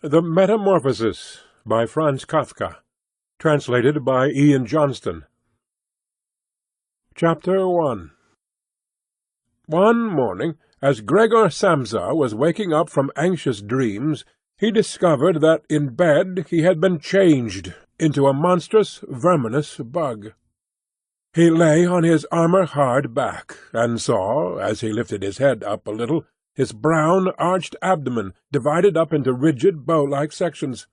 The Metamorphosis, by Franz Kafka. Translated by Ian Johnston. Chapter 1. One morning, as Gregor Samsa was waking up from anxious dreams, he discovered that in bed he had been changed into a monstrous, verminous bug. He lay on his armour-hard back, and saw, as he lifted his head up a little, his brown, arched abdomen divided up into rigid, bow-like sections.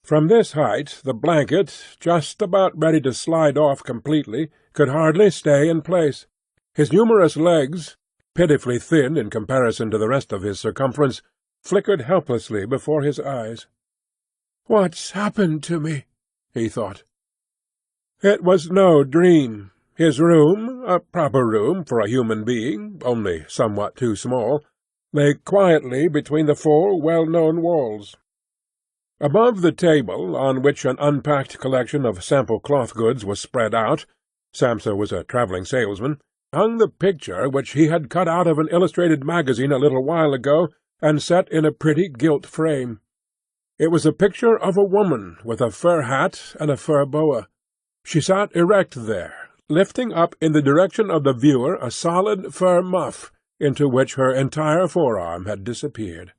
From this height the blanket, just about ready to slide off completely, could hardly stay in place. His numerous legs, pitifully thin in comparison to the rest of his circumference, flickered helplessly before his eyes. "What's happened to me?" he thought. It was no dream. His room, a proper room for a human being, only somewhat too small, lay quietly between the four well-known walls. Above the table, on which an unpacked collection of sample cloth goods was spread out (Samsa was a travelling salesman), hung the picture which he had cut out of an illustrated magazine a little while ago and set in a pretty gilt frame. It was a picture of a woman with a fur hat and a fur boa. She sat erect there, lifting up in the direction of the viewer a solid fur muff, into which her entire forearm had disappeared.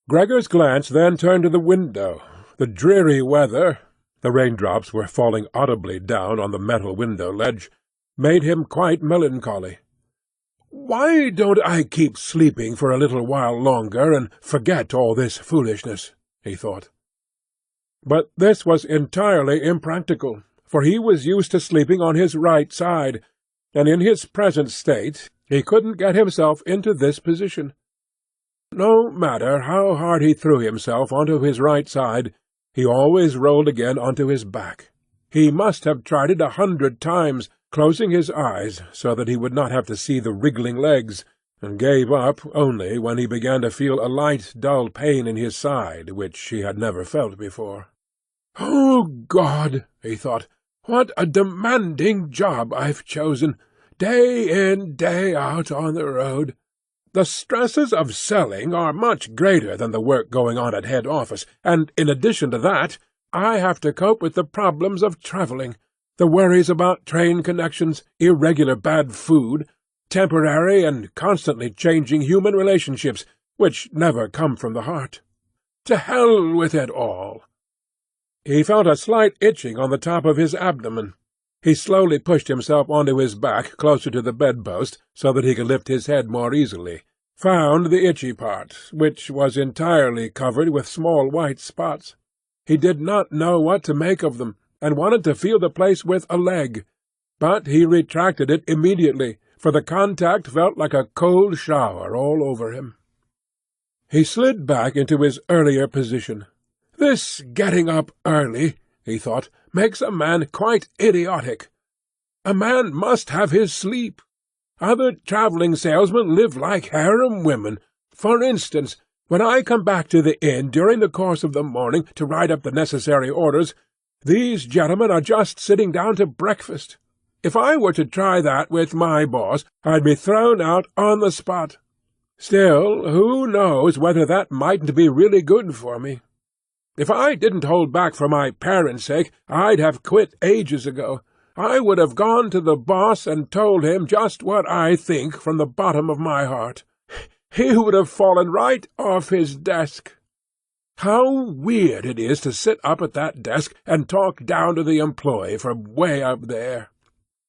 Gregor's glance then turned to the window. The dreary weather, the raindrops were falling audibly down on the metal window-ledge, made him quite melancholy. "Why don't I keep sleeping for a little while longer and forget all this foolishness?" he thought. But this was entirely impractical, for he was used to sleeping on his right side, and in his present state he couldn't get himself into this position. No matter how hard he threw himself onto his right side, he always rolled again onto his back. He must have tried it 100 times, closing his eyes so that he would not have to see the wriggling legs, and gave up only when he began to feel a light, dull pain in his side which he had never felt before. "Oh, God!" he thought, "what a demanding job I've chosen! Day in, day out on the road. The stresses of selling are much greater than the work going on at head office, and in addition to that, I have to cope with the problems of travelling, the worries about train connections, irregular bad food, temporary and constantly changing human relationships, which never come from the heart. To hell with it all!" He felt a slight itching on the top of his abdomen. He slowly pushed himself onto his back closer to the bedpost, so that he could lift his head more easily, found the itchy part, which was entirely covered with small white spots. He did not know what to make of them, and wanted to feel the place with a leg, but he retracted it immediately, for the contact felt like a cold shower all over him. He slid back into his earlier position. "This getting up early," he thought, "makes a man quite idiotic. A man must have his sleep. Other travelling salesmen live like harem women. For instance, when I come back to the inn during the course of the morning to write up the necessary orders, these gentlemen are just sitting down to breakfast. If I were to try that with my boss, I'd be thrown out on the spot. Still, who knows whether that mightn't be really good for me? If I didn't hold back for my parents' sake, I'd have quit ages ago. I would have gone to the boss and told him just what I think from the bottom of my heart. He would have fallen right off his desk. How weird it is to sit up at that desk and talk down to the employee from way up there.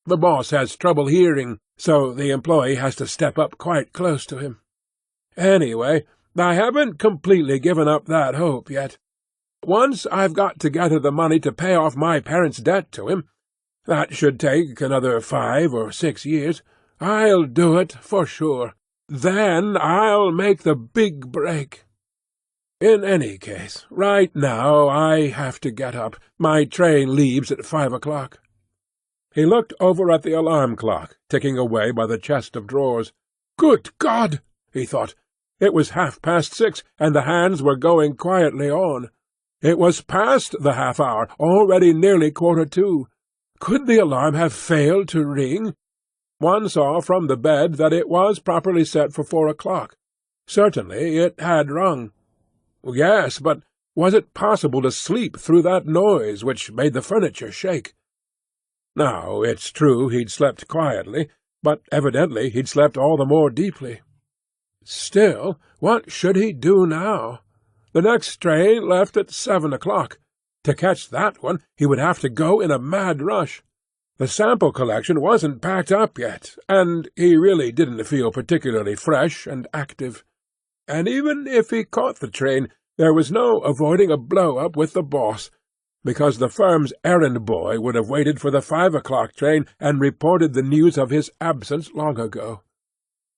The boss has trouble hearing, so the employee has to step up quite close to him. Anyway, I haven't completely given up that hope yet. Once I've got together the money to pay off my parents' debt to him, that should take another 5 or 6 years, I'll do it for sure. Then I'll make the big break. In any case, right now I have to get up. My train leaves at 5 o'clock. He looked over at the alarm clock, ticking away by the chest of drawers. Good God! he thought. It was 6:30, and the hands were going quietly on. It was past the half-hour, already nearly 1:45. Could the alarm have failed to ring? One saw from the bed that it was properly set for 4 o'clock. Certainly it had rung. Yes, but Was it possible to sleep through that noise which made the furniture shake? Now, it's true he'd slept quietly, but evidently he'd slept all the more deeply. Still, what should he do now? The next train left at 7 o'clock. To catch that one, he would have to go in a mad rush. The sample collection wasn't packed up yet, and he really didn't feel particularly fresh and active. And even if he caught the train, there was no avoiding a blow-up with the boss, because the firm's errand-boy would have waited for the 5 o'clock train and reported the news of his absence long ago.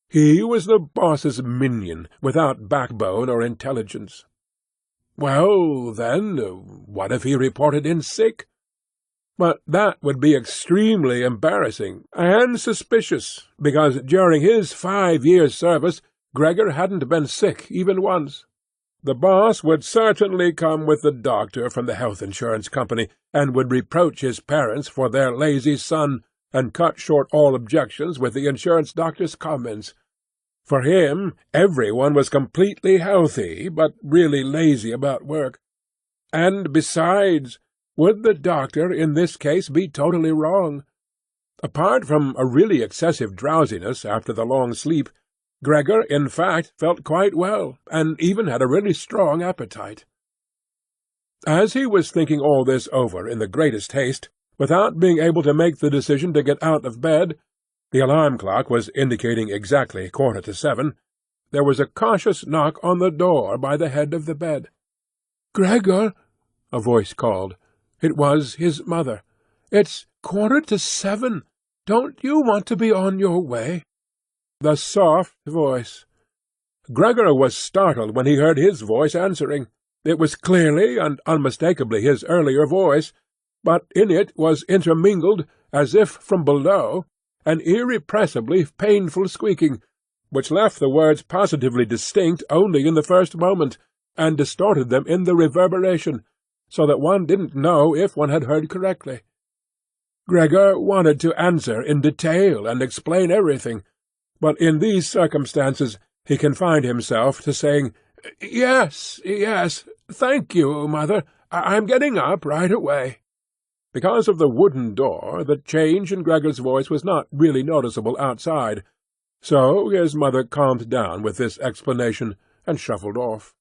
He was the boss's minion, without backbone or intelligence. Well, then, what if he reported in sick? But that would be extremely embarrassing and suspicious, because during his 5 years' service Gregor hadn't been sick even once. The boss would certainly come with the doctor from the health insurance company, and would reproach his parents for their lazy son, and cut short all objections with the insurance doctor's comments. For him, everyone was completely healthy, but really lazy about work. And besides, would the doctor in this case be totally wrong? Apart from a really excessive drowsiness after the long sleep, Gregor, in fact, felt quite well, and even had a really strong appetite. As he was thinking all this over in the greatest haste, without being able to make the decision to get out of bed, the alarm clock was indicating exactly 7:15, there was a cautious knock on the door by the head of the bed. "Gregor," a voice called. It was his mother. "It's 7:15. Don't you want to be on your way?" The soft voice. Gregor was startled when he heard his voice answering. It was clearly and unmistakably his earlier voice, but in it was intermingled, as if from below, an irrepressibly painful squeaking, which left the words positively distinct only in the first moment, and distorted them in the reverberation, so that one didn't know if one had heard correctly. Gregor wanted to answer in detail and explain everything, but in these circumstances he confined himself to saying, "Yes, thank you, Mother. I'm getting up right away." Because of the wooden door, the change in Gregor's voice was not really noticeable outside, so his mother calmed down with this explanation and shuffled off.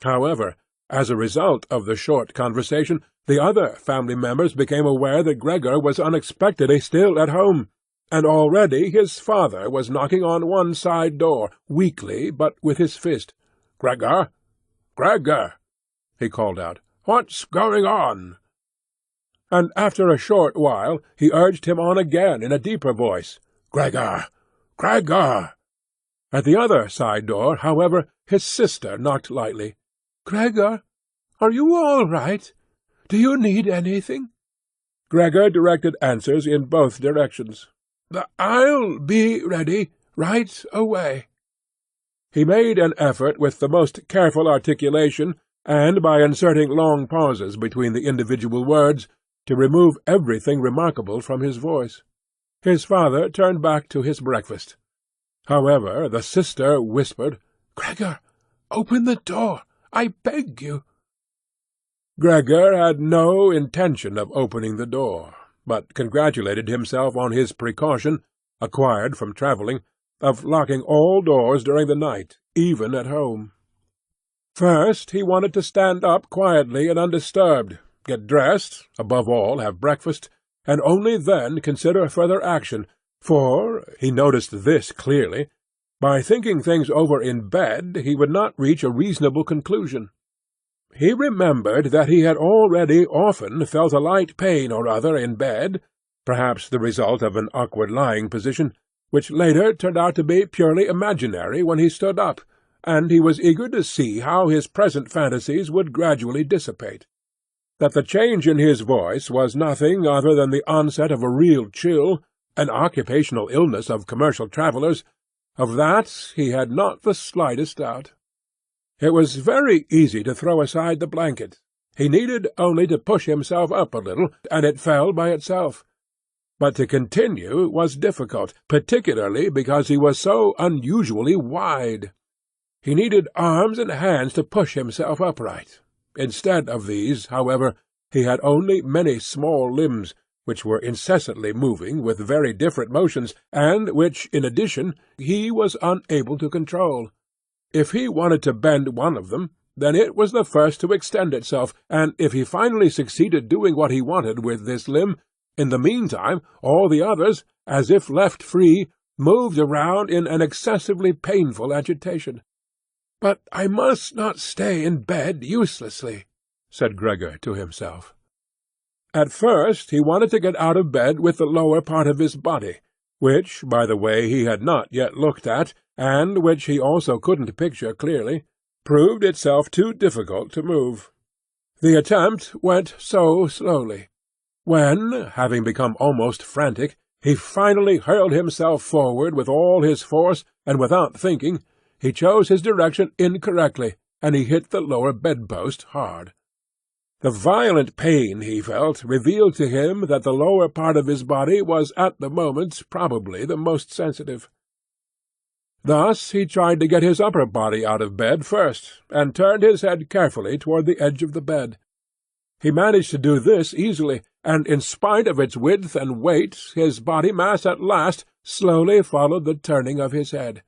However, as a result of the short conversation, the other family members became aware that Gregor was unexpectedly still at home, and already his father was knocking on one side door, weakly, but with his fist. "Gregor! Gregor!" he called out. "What's going on?" And after a short while he urged him on again in a deeper voice. "Gregor! Gregor!" At the other side door, however, his sister knocked lightly. "Gregor, are you all right? Do you need anything?" Gregor directed answers in both directions. "I'll be ready right away." He made an effort with the most careful articulation, and by inserting long pauses between the individual words, to remove everything remarkable from his voice. His father turned back to his breakfast. However, the sister whispered, "Gregor, open the door, I beg you." Gregor had no intention of opening the door, but congratulated himself on his precaution, acquired from travelling, of locking all doors during the night, even at home. First he wanted to stand up quietly and undisturbed, get dressed, above all have breakfast, and only then consider further action, for, he noticed this clearly, by thinking things over in bed he would not reach a reasonable conclusion. He remembered that he had already often felt a light pain or other in bed, perhaps the result of an awkward lying position, which later turned out to be purely imaginary when he stood up, and he was eager to see how his present fantasies would gradually dissipate. That the change in his voice was nothing other than the onset of a real chill, an occupational illness of commercial travellers, of that he had not the slightest doubt. It was very easy to throw aside the blanket. He needed only to push himself up a little, and it fell by itself. But to continue was difficult, particularly because he was so unusually wide. He needed arms and hands to push himself upright, Instead of these, however, he had only many small limbs, which were incessantly moving with very different motions, and which, in addition, he was unable to control. If he wanted to bend one of them, then it was the first to extend itself, and if he finally succeeded doing what he wanted with this limb, in the meantime all the others, as if left free, moved around in an excessively painful agitation. "But I must not stay in bed uselessly," said Gregor to himself. At first he wanted to get out of bed with the lower part of his body, which, by the way, he had not yet looked at, and which he also couldn't picture clearly, proved itself too difficult to move. The attempt went so slowly. When, having become almost frantic, he finally hurled himself forward with all his force, and without thinking, he chose his direction incorrectly, and he hit the lower bedpost hard. The violent pain he felt revealed to him that the lower part of his body was at the moment probably the most sensitive. Thus he tried to get his upper body out of bed first, and turned his head carefully toward the edge of the bed. He managed to do this easily, and in spite of its width and weight, his body mass at last slowly followed the turning of his head.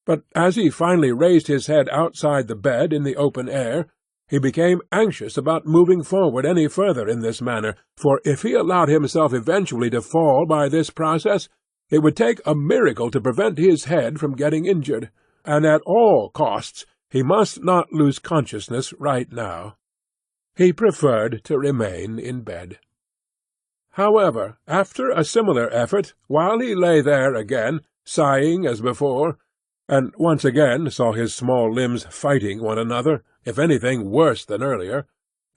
But as he finally raised his head outside the bed in the open air, he became anxious about moving forward any further in this manner, for if he allowed himself eventually to fall by this process, it would take a miracle to prevent his head from getting injured, and at all costs he must not lose consciousness right now. He preferred to remain in bed. However, after a similar effort, while he lay there again, sighing as before, and once again saw his small limbs fighting one another, if anything worse than earlier,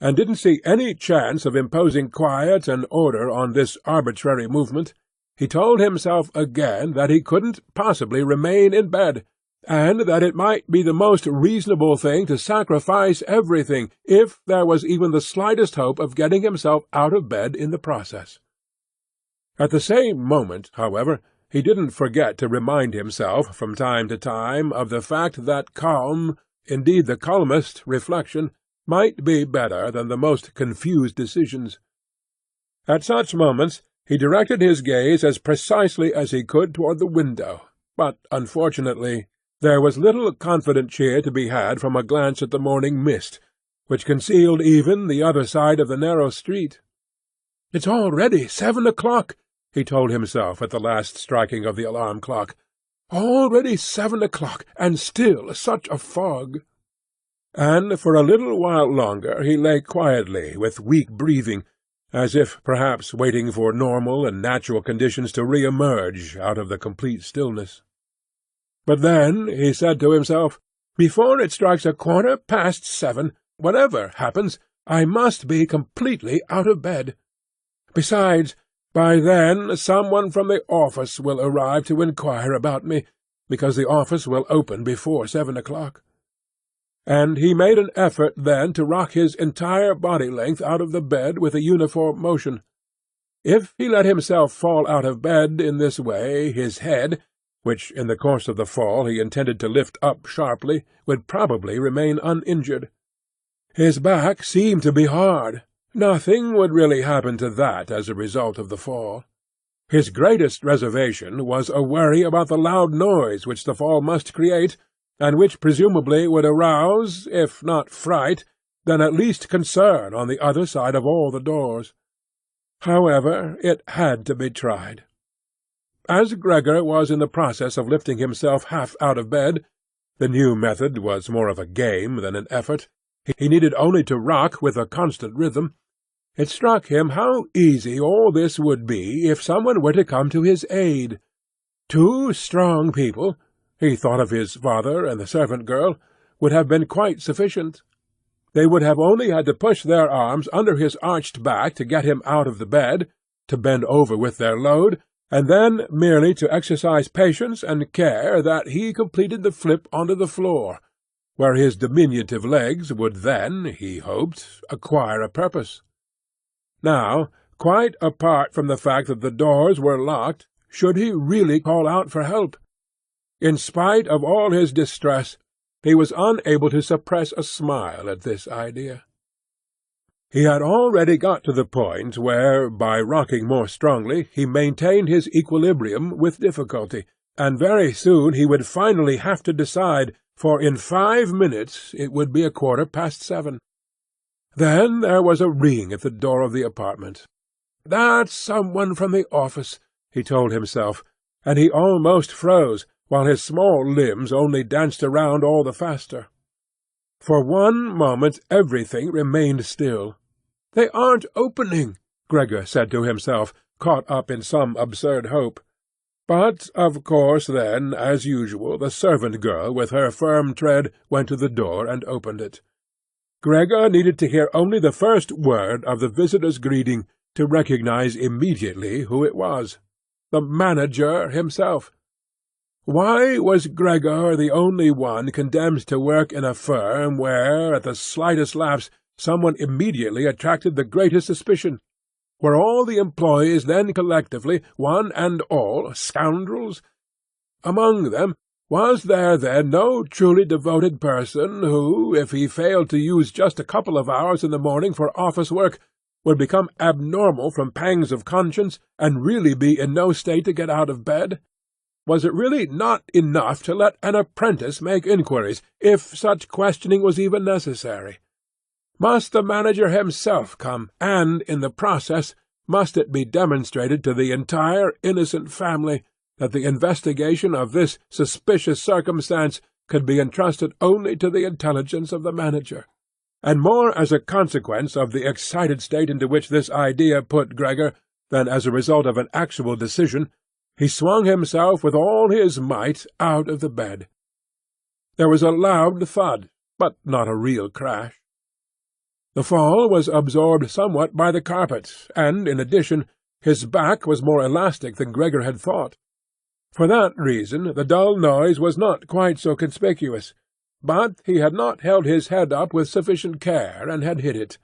and didn't see any chance of imposing quiet and order on this arbitrary movement, he told himself again that he couldn't possibly remain in bed, and that it might be the most reasonable thing to sacrifice everything, if there was even the slightest hope of getting himself out of bed in the process. At the same moment, however, he didn't forget to remind himself from time to time of the fact that calm, indeed the calmest, reflection might be better than the most confused decisions. At such moments he directed his gaze as precisely as he could toward the window, but, unfortunately, there was little confident cheer to be had from a glance at the morning mist, which concealed even the other side of the narrow street. "It's already 7 o'clock," he told himself at the last striking of the alarm clock. "Already 7 o'clock, and still such a fog." And for a little while longer he lay quietly with weak breathing, as if perhaps waiting for normal and natural conditions to re-emerge out of the complete stillness. But then he said to himself, "Before it strikes 7:15, whatever happens, I must be completely out of bed. Besides, by then someone from the office will arrive to inquire about me, because the office will open before 7 o'clock." And he made an effort then to rock his entire body-length out of the bed with a uniform motion. If he let himself fall out of bed in this way, his head, which in the course of the fall he intended to lift up sharply, would probably remain uninjured. His back seemed to be hard. Nothing would really happen to that as a result of the fall. His greatest reservation was a worry about the loud noise which the fall must create, and which presumably would arouse, if not fright, then at least concern on the other side of all the doors. However, it had to be tried. As Gregor was in the process of lifting himself half out of bed, the new method was more of a game than an effort, he needed only to rock with a constant rhythm, it struck him how easy all this would be if someone were to come to his aid. 2 strong people, he thought of his father and the servant-girl, would have been quite sufficient. They would have only had to push their arms under his arched back to get him out of the bed, to bend over with their load, and then merely to exercise patience and care that he completed the flip onto the floor, where his diminutive legs would then, he hoped, acquire a purpose. Now, quite apart from the fact that the doors were locked, should he really call out for help? In spite of all his distress, he was unable to suppress a smile at this idea. He had already got to the point where, by rocking more strongly, he maintained his equilibrium with difficulty, and very soon he would finally have to decide, for in 5 minutes it would be 7:15. Then there was a ring at the door of the apartment. "That's someone from the office," he told himself, and he almost froze, while his small limbs only danced around all the faster. For one moment everything remained still. "They aren't opening," Gregor said to himself, caught up in some absurd hope. But, of course, then, as usual, the servant-girl, with her firm tread, went to the door and opened it. Gregor needed to hear only the first word of the visitor's greeting to recognize immediately who it was. The manager himself. Why was Gregor the only one condemned to work in a firm where, at the slightest lapse, someone immediately attracted the greatest suspicion? Were all the employees then collectively, one and all, scoundrels? Among them, was there then no truly devoted person who, if he failed to use just a couple of hours in the morning for office work, would become abnormal from pangs of conscience, and really be in no state to get out of bed? Was it really not enough to let an apprentice make inquiries, if such questioning was even necessary? Must the manager himself come, and, in the process, must it be demonstrated to the entire innocent family that the investigation of this suspicious circumstance could be entrusted only to the intelligence of the manager? And more as a consequence of the excited state into which this idea put Gregor than as a result of an actual decision, he swung himself with all his might out of the bed. There was a loud thud, but not a real crash. The fall was absorbed somewhat by the carpet, and, in addition, his back was more elastic than Gregor had thought. For that reason the dull noise was not quite so conspicuous, but he had not held his head up with sufficient care, and had hit it.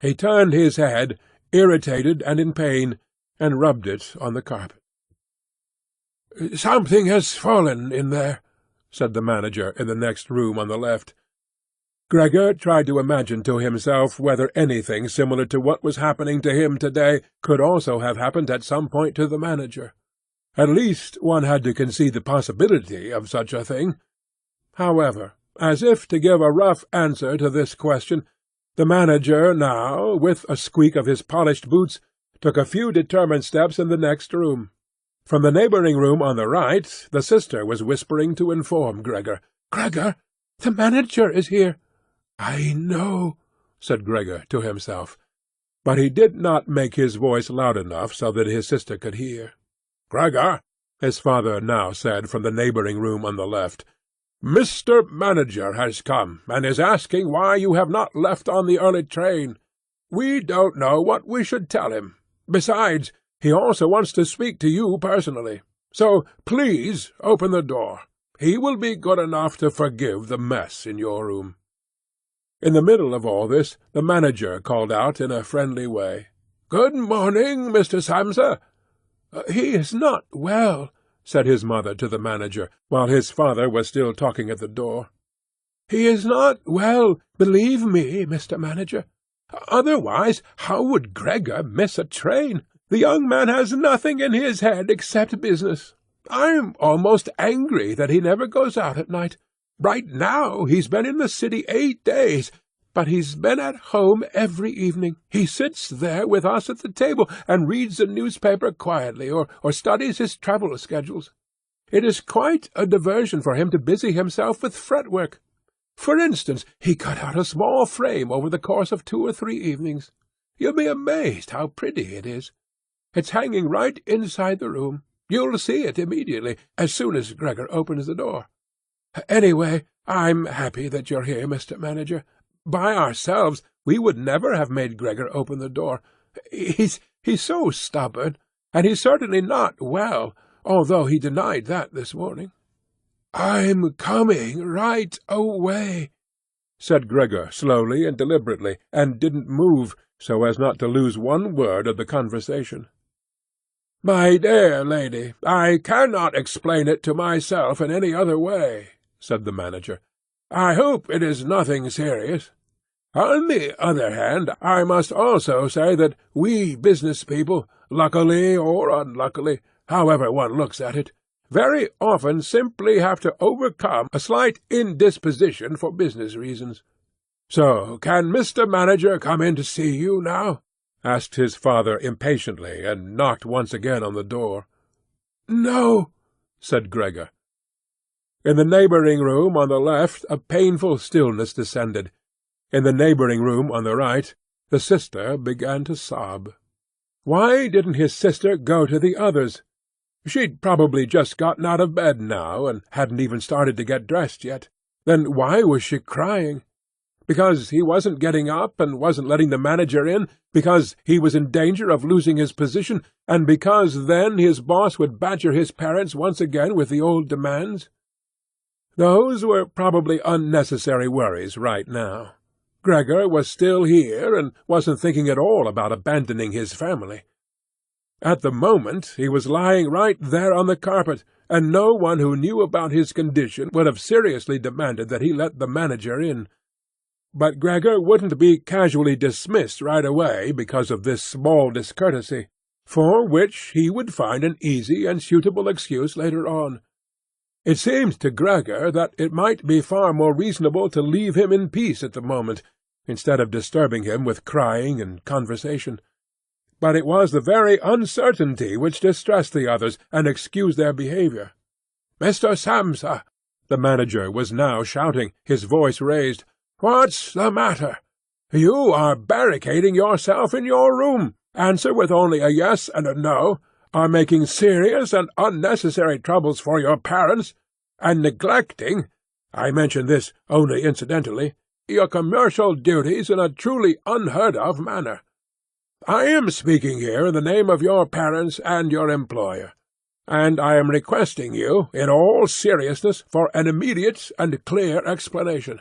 He turned his head, irritated and in pain, and rubbed it on the carpet. "Something has fallen in there," said the manager in the next room on the left. Gregor tried to imagine to himself whether anything similar to what was happening to him today could also have happened at some point to the manager. At least one had to concede the possibility of such a thing. However, as if to give a rough answer to this question, the manager now, with a squeak of his polished boots, took a few determined steps in the next room. From the neighbouring room on the right the sister was whispering to inform Gregor. "Gregor, the manager is here." "I know," said Gregor to himself, but he did not make his voice loud enough so that his sister could hear. "Gregor," his father now said from the neighbouring room on the left, "Mr. Manager has come, and is asking why you have not left on the early train. We don't know what we should tell him. Besides, he also wants to speak to you personally. So please open the door. He will be good enough to forgive the mess in your room." In the middle of all this, the manager called out in a friendly way, "Good morning, Mr. Samsa." "He is not well," said his mother to the manager, while his father was still talking at the door. "He is not well, believe me, Mr. Manager. Otherwise, how would Gregor miss a train? The young man has nothing in his head except business. I'm almost angry that he never goes out at night. Right now he's been in the city 8 days, but he's been at home every evening. He sits there with us at the table, and reads the newspaper quietly, or studies his travel schedules. It is quite a diversion for him to busy himself with fretwork. For instance, he cut out a small frame over the course of 2 or 3 evenings. You'll be amazed how pretty it is. It's hanging right inside the room. You'll see it immediately, as soon as Gregor opens the door. Anyway, I'm happy that you're here, Mr. Manager. By ourselves, we would never have made Gregor open the door. He's so stubborn, and he's certainly not well, although he denied that this morning." "I'm coming right away," said Gregor slowly and deliberately, and didn't move, so as not to lose one word of the conversation. "My dear lady, I cannot explain it to myself in any other way," said the manager. "I hope it is nothing serious. On the other hand, I must also say that we business people, luckily or unluckily, however one looks at it, very often simply have to overcome a slight indisposition for business reasons. So, can Mr. Manager come in to see you now?" asked his father impatiently, and knocked once again on the door. "No," said Gregor. In the neighbouring room on the left a painful stillness descended. In the neighbouring room on the right the sister began to sob. Why didn't his sister go to the others? She'd probably just gotten out of bed now, and hadn't even started to get dressed yet. Then why was she crying? Because he wasn't getting up and wasn't letting the manager in, because he was in danger of losing his position, and because then his boss would badger his parents once again with the old demands? Those were probably unnecessary worries right now. Gregor was still here, and wasn't thinking at all about abandoning his family. At the moment he was lying right there on the carpet, and no one who knew about his condition would have seriously demanded that he let the manager in. But Gregor wouldn't be casually dismissed right away because of this small discourtesy, for which he would find an easy and suitable excuse later on. It seemed to Gregor that it might be far more reasonable to leave him in peace at the moment, instead of disturbing him with crying and conversation. But it was the very uncertainty which distressed the others and excused their behaviour. "Mr. Samsa!" the manager was now shouting, his voice raised. "What's the matter? You are barricading yourself in your room. Answer with only a yes and a no. Are making serious and unnecessary troubles for your parents, and neglecting, I mention this only incidentally, your commercial duties in a truly unheard-of manner. I am speaking here in the name of your parents and your employer, and I am requesting you, in all seriousness, for an immediate and clear explanation.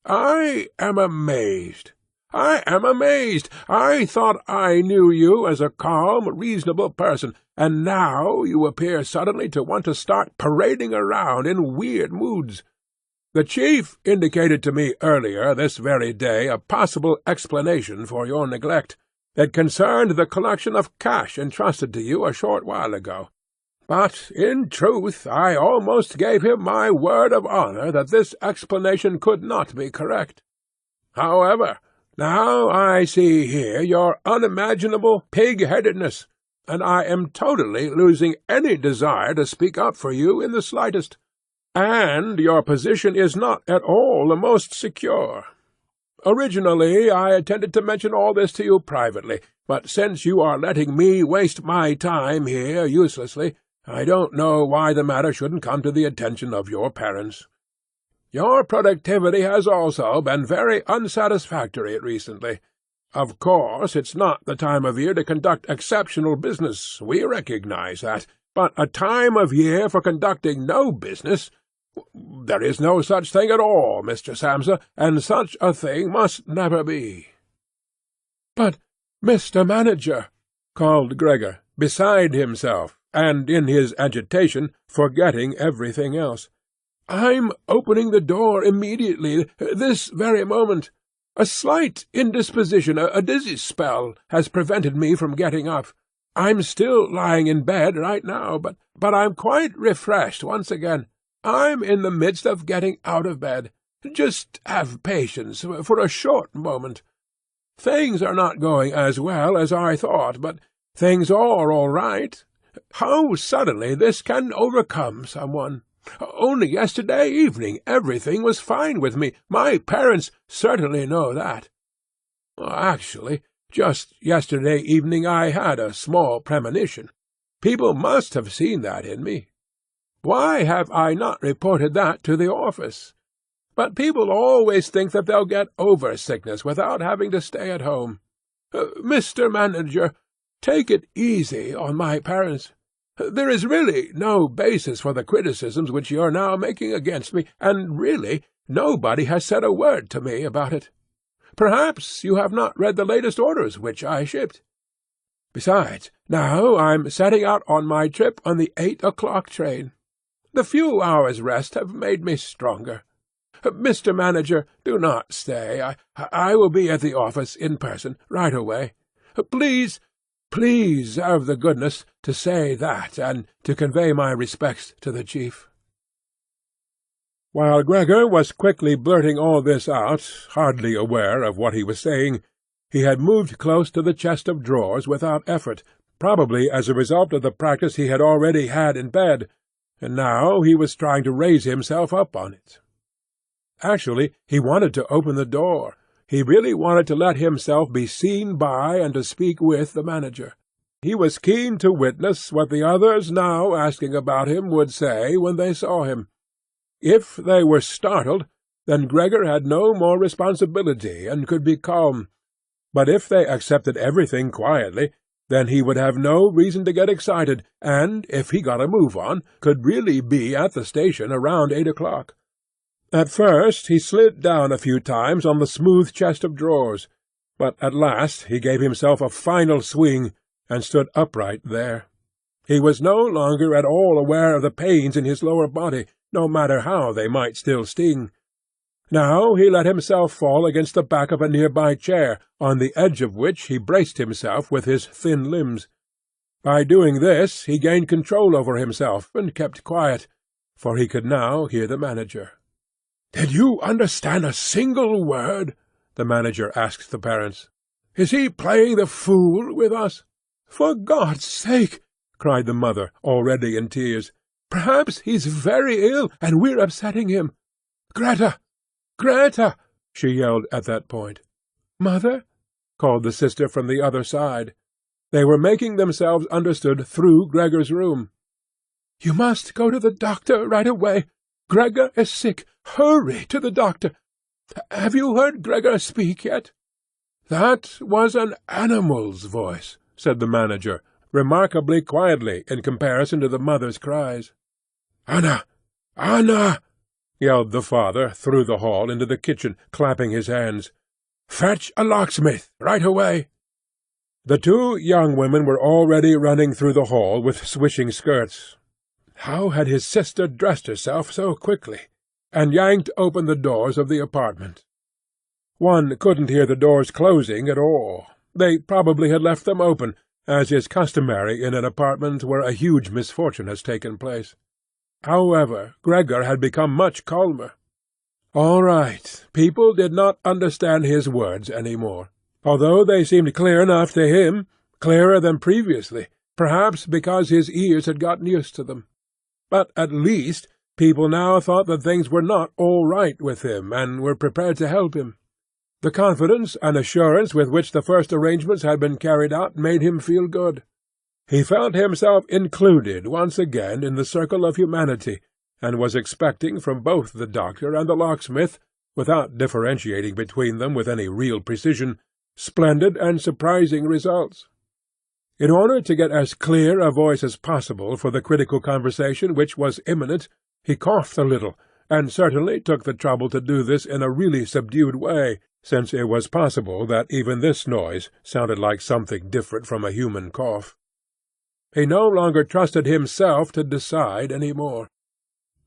I am amazed. I thought I knew you as a calm, reasonable person, and now you appear suddenly to want to start parading around in weird moods. The chief indicated to me earlier this very day a possible explanation for your neglect. It concerned the collection of cash entrusted to you a short while ago. But, in truth, I almost gave him my word of honour that this explanation could not be correct. However, now I see here your unimaginable pig-headedness, and I am totally losing any desire to speak up for you in the slightest. And your position is not at all the most secure. Originally I intended to mention all this to you privately, but since you are letting me waste my time here uselessly, I don't know why the matter shouldn't come to the attention of your parents. Your productivity has also been very unsatisfactory recently. Of course, it's not the time of year to conduct exceptional business, we recognize that, but a time of year for conducting no business? There is no such thing at all, Mr. Samsa, and such a thing must never be." "But, Mr. Manager," called Gregor, beside himself, and in his agitation forgetting everything else, "I'm opening the door immediately, this very moment. A slight indisposition, a dizzy spell, has prevented me from getting up. I'm still lying in bed right now, but I'm quite refreshed once again. I'm in the midst of getting out of bed. Just have patience for a short moment. Things are not going as well as I thought, but things are all right. How suddenly this can overcome someone! Only yesterday evening everything was fine with me. My parents certainly know that. Actually, just yesterday evening I had a small premonition. People must have seen that in me. Why have I not reported that to the office? But people always think that they'll get over sickness without having to stay at home. Mr. Manager, take it easy on my parents. There is really no basis for the criticisms which you are now making against me, and really nobody has said a word to me about it. Perhaps you have not read the latest orders which I shipped. Besides, now I'm setting out on my trip on the 8 o'clock train. The few hours' rest have made me stronger. Mr. Manager, do not stay. I will be at the office in person right away. Please have the goodness to say that, and to convey my respects to the chief." While Gregor was quickly blurting all this out, hardly aware of what he was saying, he had moved close to the chest of drawers without effort, probably as a result of the practice he had already had in bed, and now he was trying to raise himself up on it. Actually, he wanted to open the door. He really wanted to let himself be seen by and to speak with the manager. He was keen to witness what the others now asking about him would say when they saw him. If they were startled, then Gregor had no more responsibility and could be calm. But if they accepted everything quietly, then he would have no reason to get excited, and, if he got a move on, could really be at the station around 8 o'clock. At first he slid down a few times on the smooth chest of drawers, but at last he gave himself a final swing, and stood upright there. He was no longer at all aware of the pains in his lower body, no matter how they might still sting. Now he let himself fall against the back of a near-by chair, on the edge of which he braced himself with his thin limbs. By doing this he gained control over himself, and kept quiet, for he could now hear the manager. "Did you understand a single word?" the manager asked the parents. "Is he playing the fool with us?" "For God's sake!" cried the mother, already in tears. "Perhaps he's very ill, and we're upsetting him. Greta! Greta!" she yelled at that point. "Mother?" called the sister from the other side. They were making themselves understood through Gregor's room. "You must go to the doctor right away. Gregor is sick. Hurry to the doctor. Have you heard Gregor speak yet?" "That was an animal's voice," said the manager, remarkably quietly in comparison to the mother's cries. "Anna! Anna!" yelled the father through the hall into the kitchen, clapping his hands. "Fetch a locksmith right away." The two young women were already running through the hall with swishing skirts. How had his sister dressed herself so quickly, and yanked open the doors of the apartment? One couldn't hear the doors closing at all. They probably had left them open, as is customary in an apartment where a huge misfortune has taken place. However, Gregor had become much calmer. All right, people did not understand his words any more, although they seemed clear enough to him, clearer than previously, perhaps because his ears had gotten used to them. But at least people now thought that things were not all right with him, and were prepared to help him. The confidence and assurance with which the first arrangements had been carried out made him feel good. He felt himself included once again in the circle of humanity, and was expecting from both the doctor and the locksmith, without differentiating between them with any real precision, splendid and surprising results. In order to get as clear a voice as possible for the critical conversation which was imminent, he coughed a little, and certainly took the trouble to do this in a really subdued way, since it was possible that even this noise sounded like something different from a human cough. He no longer trusted himself to decide any more.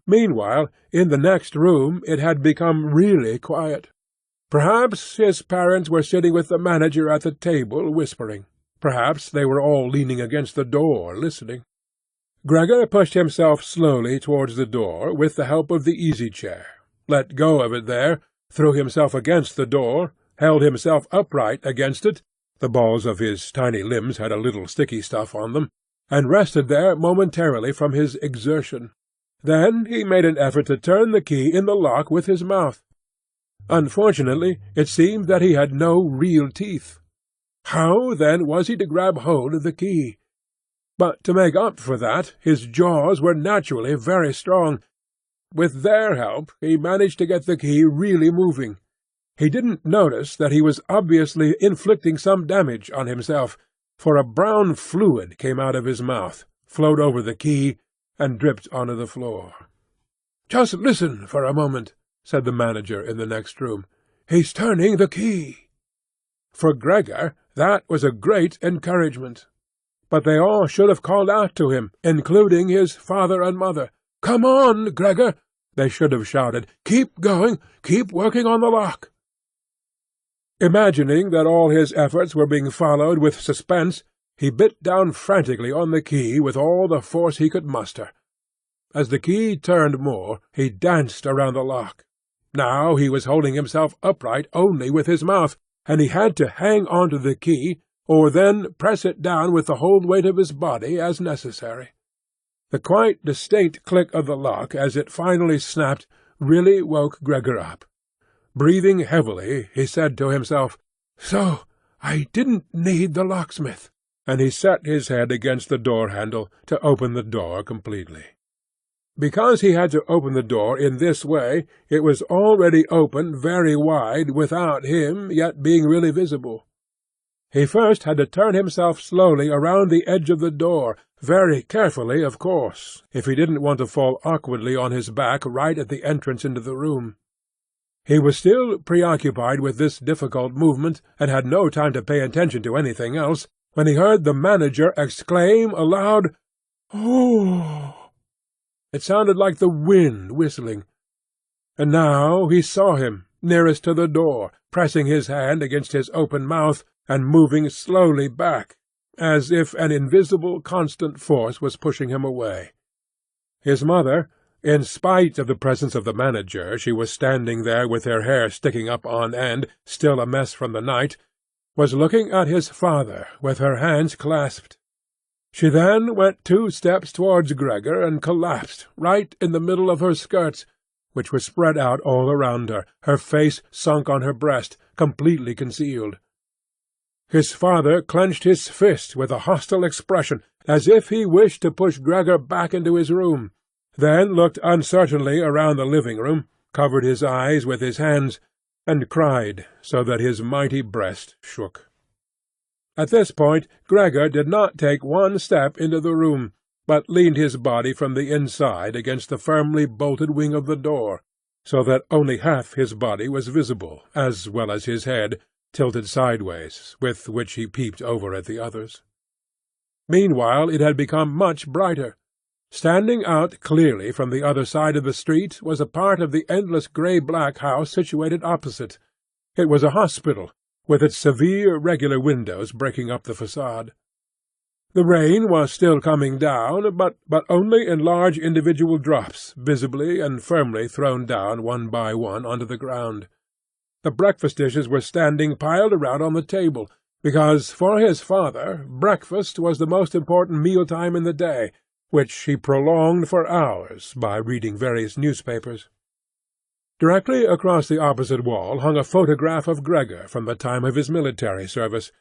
Meanwhile, in the next room it had become really quiet. Perhaps his parents were sitting with the manager at the table, whispering. Perhaps they were all leaning against the door, listening. Gregor pushed himself slowly towards the door, with the help of the easy-chair, let go of it there, threw himself against the door, held himself upright against it, the balls of his tiny limbs had a little sticky stuff on them, and rested there momentarily from his exertion. Then he made an effort to turn the key in the lock with his mouth. Unfortunately, it seemed that he had no real teeth. How, then, was he to grab hold of the key? But to make up for that, his jaws were naturally very strong. With their help he managed to get the key really moving. He didn't notice that he was obviously inflicting some damage on himself, for a brown fluid came out of his mouth, flowed over the key, and dripped onto the floor. "Just listen for a moment," said the manager in the next room. "He's turning the key." For Gregor that was a great encouragement. But they all should have called out to him, including his father and mother. "Come on, Gregor! They should have shouted, "Keep going! Keep working on the lock!" Imagining that all his efforts were being followed with suspense, he bit down frantically on the key with all the force he could muster. As the key turned more, he danced around the lock. Now he was holding himself upright only with his mouth, and he had to hang on to the key, or then press it down with the whole weight of his body as necessary. The quite distinct click of the lock as it finally snapped really woke Gregor up. Breathing heavily, he said to himself, "So I didn't need the locksmith," and he set his head against the door-handle to open the door completely. Because he had to open the door in this way, it was already open very wide without him yet being really visible. He first had to turn himself slowly around the edge of the door, very carefully, of course, if he didn't want to fall awkwardly on his back right at the entrance into the room. He was still preoccupied with this difficult movement, and had no time to pay attention to anything else, when he heard the manager exclaim aloud, "Oh!" It sounded like the wind whistling. And now he saw him, nearest to the door, pressing his hand against his open mouth, and moving slowly back, as if an invisible constant force was pushing him away. His mother, in spite of the presence of the manager, she was standing there with her hair sticking up on end, still a mess from the night, was looking at his father with her hands clasped. She then went 2 steps towards Gregor and collapsed right in the middle of her skirts, which were spread out all around her, her face sunk on her breast, completely concealed. His father clenched his fist with a hostile expression, as if he wished to push Gregor back into his room, then looked uncertainly around the living-room, covered his eyes with his hands, and cried so that his mighty breast shook. At this point Gregor did not take 1 step into the room, but leaned his body from the inside against the firmly bolted wing of the door, so that only half his body was visible, as well as his head, tilted sideways, with which he peeped over at the others. Meanwhile it had become much brighter. Standing out clearly from the other side of the street was a part of the endless grey-black house situated opposite. It was a hospital, with its severe regular windows breaking up the façade. The rain was still coming down, but only in large individual drops, visibly and firmly thrown down one by one onto the ground. The breakfast dishes were standing piled around on the table, because for his father breakfast was the most important meal-time in the day, which he prolonged for hours by reading various newspapers. Directly across the opposite wall hung a photograph of Gregor from the time of his military service.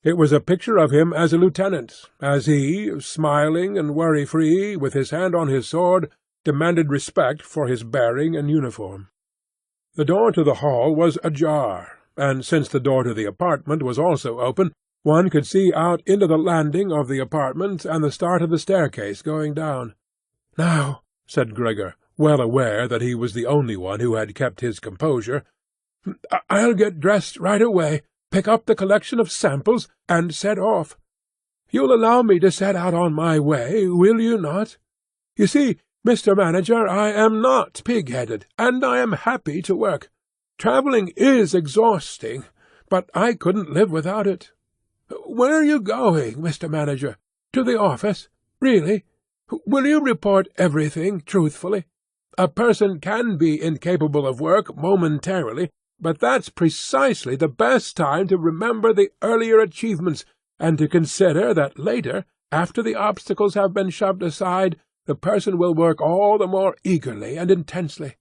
It was a picture of him as a lieutenant, as he, smiling and worry-free, with his hand on his sword, demanded respect for his bearing and uniform. The door to the hall was ajar, and since the door to the apartment was also open, one could see out into the landing of the apartment and the start of the staircase going down. "Now," said Gregor, well aware that he was the only one who had kept his composure, "I'll get dressed right away, pick up the collection of samples, and set off. You'll allow me to set out on my way, will you not? You see, Mr. Manager, I am not pig-headed, and I am happy to work. Travelling is exhausting, but I couldn't live without it. Where are you going, Mr. Manager? To the office? Really? Will you report everything truthfully? A person can be incapable of work momentarily, but that's precisely the best time to remember the earlier achievements, and to consider that later, after the obstacles have been shoved aside, the person will work all the more eagerly and intensely.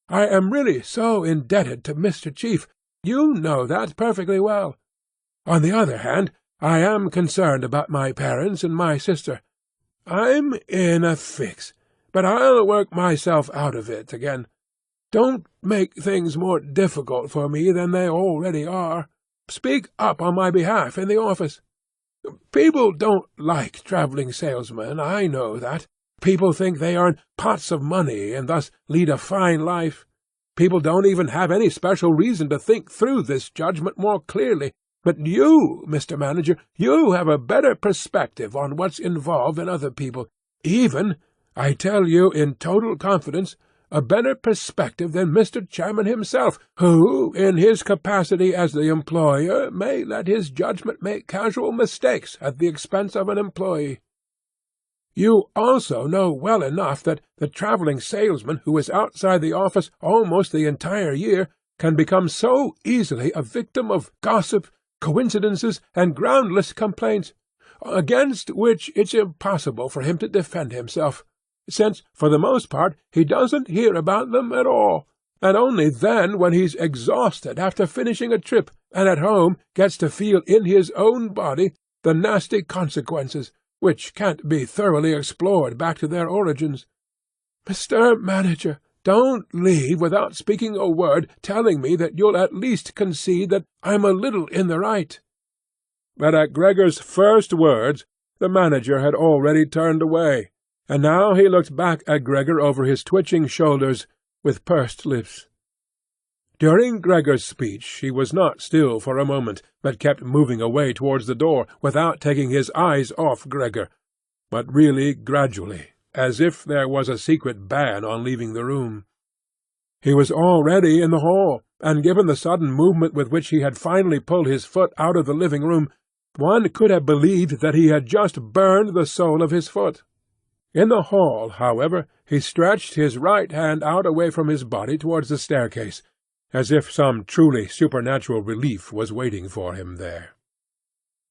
I am really so indebted to Mr. Chief. You know that perfectly well. On the other hand, I am concerned about my parents and my sister. I'm in a fix, but I'll work myself out of it again. Don't make things more difficult for me than they already are. Speak up on my behalf in the office. People don't like travelling salesmen, I know that. People think they earn pots of money and thus lead a fine life. People don't even have any special reason to think through this judgment more clearly. But you, Mr. Manager, you have a better perspective on what's involved than other people. Even, I tell you in total confidence, a better perspective than Mr. Chairman himself, who, in his capacity as the employer, may let his judgment make casual mistakes at the expense of an employee. You also know well enough that the travelling salesman who is outside the office almost the entire year can become so easily a victim of gossip, coincidences, and groundless complaints, against which it's impossible for him to defend himself, since, for the most part, he doesn't hear about them at all, and only then when he's exhausted after finishing a trip, and at home gets to feel in his own body the nasty consequences, which can't be thoroughly explored back to their origins. Mr. Manager, don't leave without speaking a word telling me that you'll at least concede that I'm a little in the right." But at Gregor's first words the manager had already turned away, and now he looked back at Gregor over his twitching shoulders with pursed lips. During Gregor's speech he was not still for a moment, but kept moving away towards the door, without taking his eyes off Gregor, but really gradually, as if there was a secret ban on leaving the room. He was already in the hall, and given the sudden movement with which he had finally pulled his foot out of the living-room, one could have believed that he had just burned the sole of his foot. In the hall, however, he stretched his right hand out away from his body towards the staircase, as if some truly supernatural relief was waiting for him there.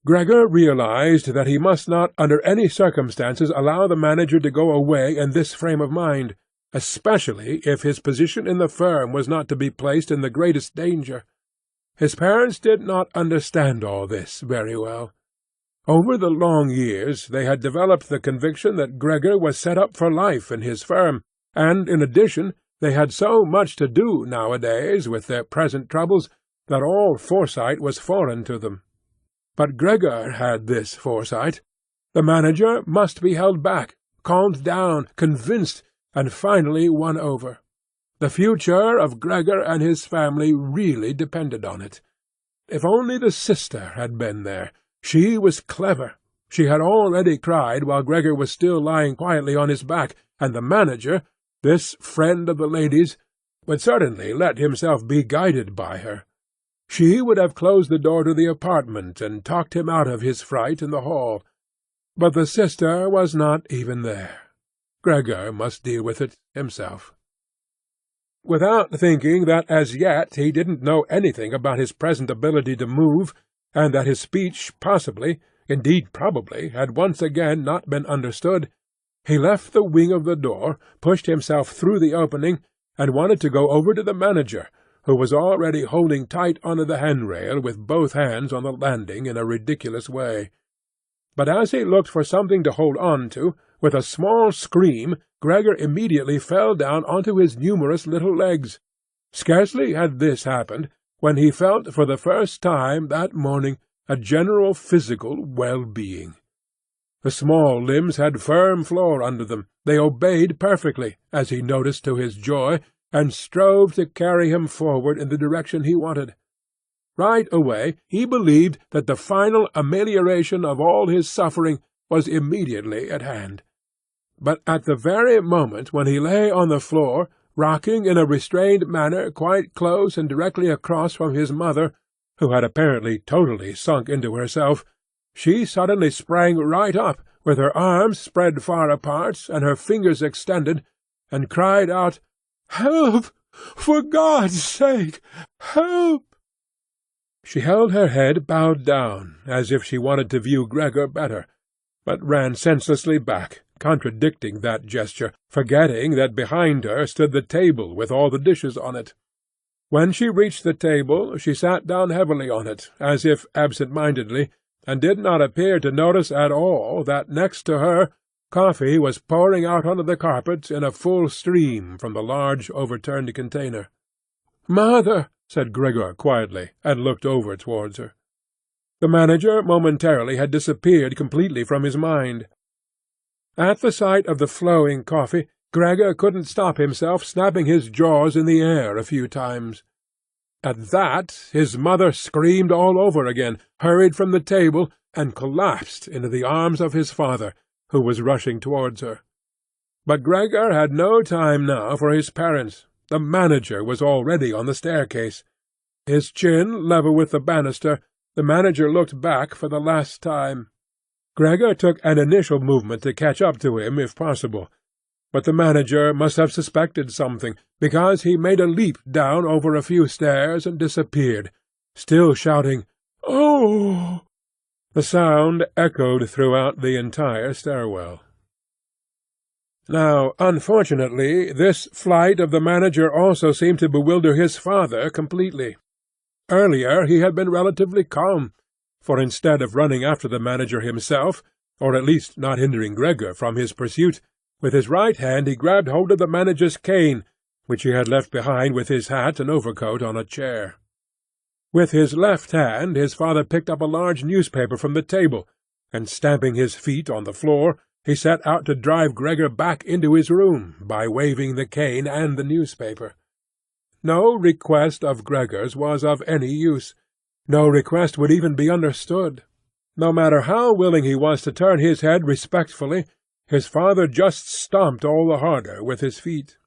Gregor realized that he must not under any circumstances allow the manager to go away in this frame of mind, especially if his position in the firm was not to be placed in the greatest danger. His parents did not understand all this very well. Over the long years they had developed the conviction that Gregor was set up for life in his firm, and, in addition, they had so much to do nowadays with their present troubles that all foresight was foreign to them. But Gregor had this foresight. The manager must be held back, calmed down, convinced, and finally won over. The future of Gregor and his family really depended on it. If only the sister had been there. She was clever. She had already cried while Gregor was still lying quietly on his back, and the manager, this friend of the lady's, would certainly let himself be guided by her. She would have closed the door to the apartment and talked him out of his fright in the hall. But the sister was not even there. Gregor must deal with it himself. Without thinking that as yet he didn't know anything about his present ability to move, and that his speech possibly, indeed probably, had once again not been understood, he left the wing of the door, pushed himself through the opening, and wanted to go over to the manager, who was already holding tight onto the handrail with both hands on the landing in a ridiculous way. But as he looked for something to hold on to, with a small scream Gregor immediately fell down onto his numerous little legs. Scarcely had this happened when he felt for the first time that morning a general physical well-being. The small limbs had firm floor under them. They obeyed perfectly, as he noticed to his joy, and strove to carry him forward in the direction he wanted. Right away he believed that the final amelioration of all his suffering was immediately at hand. But at the very moment when he lay on the floor, rocking in a restrained manner quite close and directly across from his mother, who had apparently totally sunk into herself, she suddenly sprang right up, with her arms spread far apart and her fingers extended, and cried out, "Help! For God's sake, help!" She held her head bowed down, as if she wanted to view Gregor better, but ran senselessly back, contradicting that gesture, forgetting that behind her stood the table with all the dishes on it. When she reached the table, she sat down heavily on it, as if absent-mindedly, and did not appear to notice at all that next to her coffee was pouring out onto the carpet in a full stream from the large overturned container. "Mother," said Gregor quietly, and looked over towards her. The manager momentarily had disappeared completely from his mind. At the sight of the flowing coffee, Gregor couldn't stop himself snapping his jaws in the air a few times. At that his mother screamed all over again, hurried from the table, and collapsed into the arms of his father, who was rushing towards her. But Gregor had no time now for his parents. The manager was already on the staircase. His chin level with the banister, the manager looked back for the last time. Gregor took an initial movement to catch up to him if possible, but the manager must have suspected something, because he made a leap down over a few stairs and disappeared, still shouting, "Oh!" The sound echoed throughout the entire stairwell. Now, unfortunately, this flight of the manager also seemed to bewilder his father completely. Earlier he had been relatively calm, for instead of running after the manager himself, or at least not hindering Gregor from his pursuit, with his right hand he grabbed hold of the manager's cane, which he had left behind with his hat and overcoat on a chair. With his left hand his father picked up a large newspaper from the table, and stamping his feet on the floor, he set out to drive Gregor back into his room by waving the cane and the newspaper. No request of Gregor's was of any use. No request would even be understood. No matter how willing he was to turn his head respectfully, his father just stomped all the harder with his feet.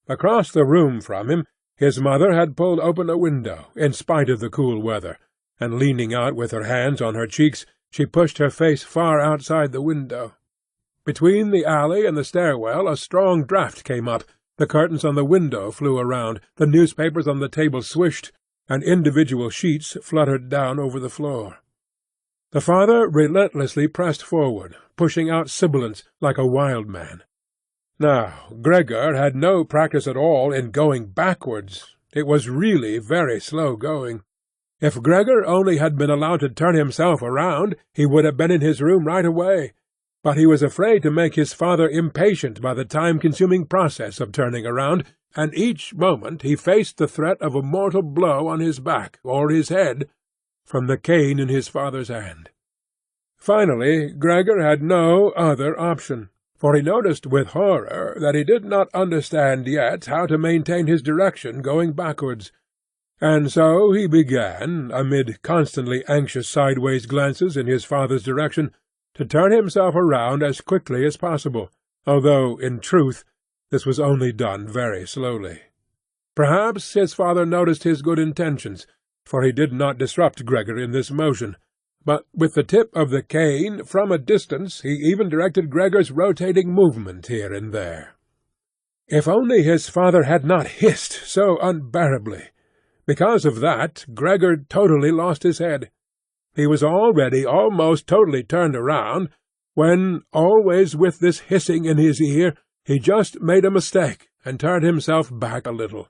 Across the room from him, his mother had pulled open a window, in spite of the cool weather, and leaning out with her hands on her cheeks, she pushed her face far outside the window. Between the alley and the stairwell a strong draught came up, the curtains on the window flew around, the newspapers on the table swished, and individual sheets fluttered down over the floor. The father relentlessly pressed forward, pushing out sibilants like a wild man. Now, Gregor had no practice at all in going backwards. It was really very slow going. If Gregor only had been allowed to turn himself around, he would have been in his room right away. But he was afraid to make his father impatient by the time-consuming process of turning around, and each moment he faced the threat of a mortal blow on his back or his head from the cane in his father's hand. Finally, Gregor had no other option, for he noticed with horror that he did not understand yet how to maintain his direction going backwards, and so he began, amid constantly anxious sideways glances in his father's direction, to turn himself around as quickly as possible, although, in truth, this was only done very slowly. Perhaps his father noticed his good intentions, for he did not disrupt Gregor in this motion, but with the tip of the cane, from a distance, he even directed Gregor's rotating movement here and there. If only his father had not hissed so unbearably! Because of that, Gregor totally lost his head. He was already almost totally turned around, when, always with this hissing in his ear, he just made a mistake and turned himself back a little.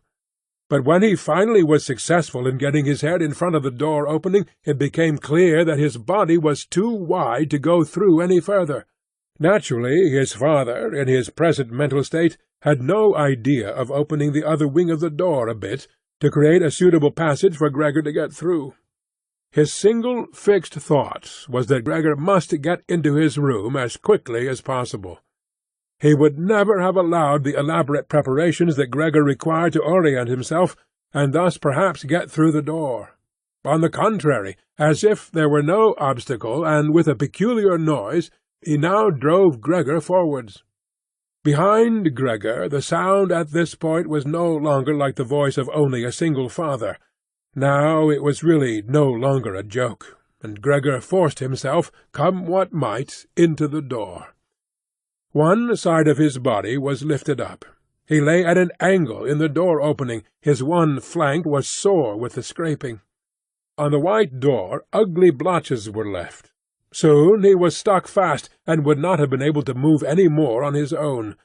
But when he finally was successful in getting his head in front of the door opening, it became clear that his body was too wide to go through any further. Naturally, his father, in his present mental state, had no idea of opening the other wing of the door a bit, to create a suitable passage for Gregor to get through. His single fixed thought was that Gregor must get into his room as quickly as possible. He would never have allowed the elaborate preparations that Gregor required to orient himself, and thus perhaps get through the door. On the contrary, as if there were no obstacle, and with a peculiar noise, he now drove Gregor forwards. Behind Gregor the sound at this point was no longer like the voice of only a single father. Now it was really no longer a joke, and Gregor forced himself, come what might, into the door. One side of his body was lifted up. He lay at an angle in the door opening, his one flank was sore with the scraping. On the white door ugly blotches were left. Soon he was stuck fast, and would not have been able to move any more on his own.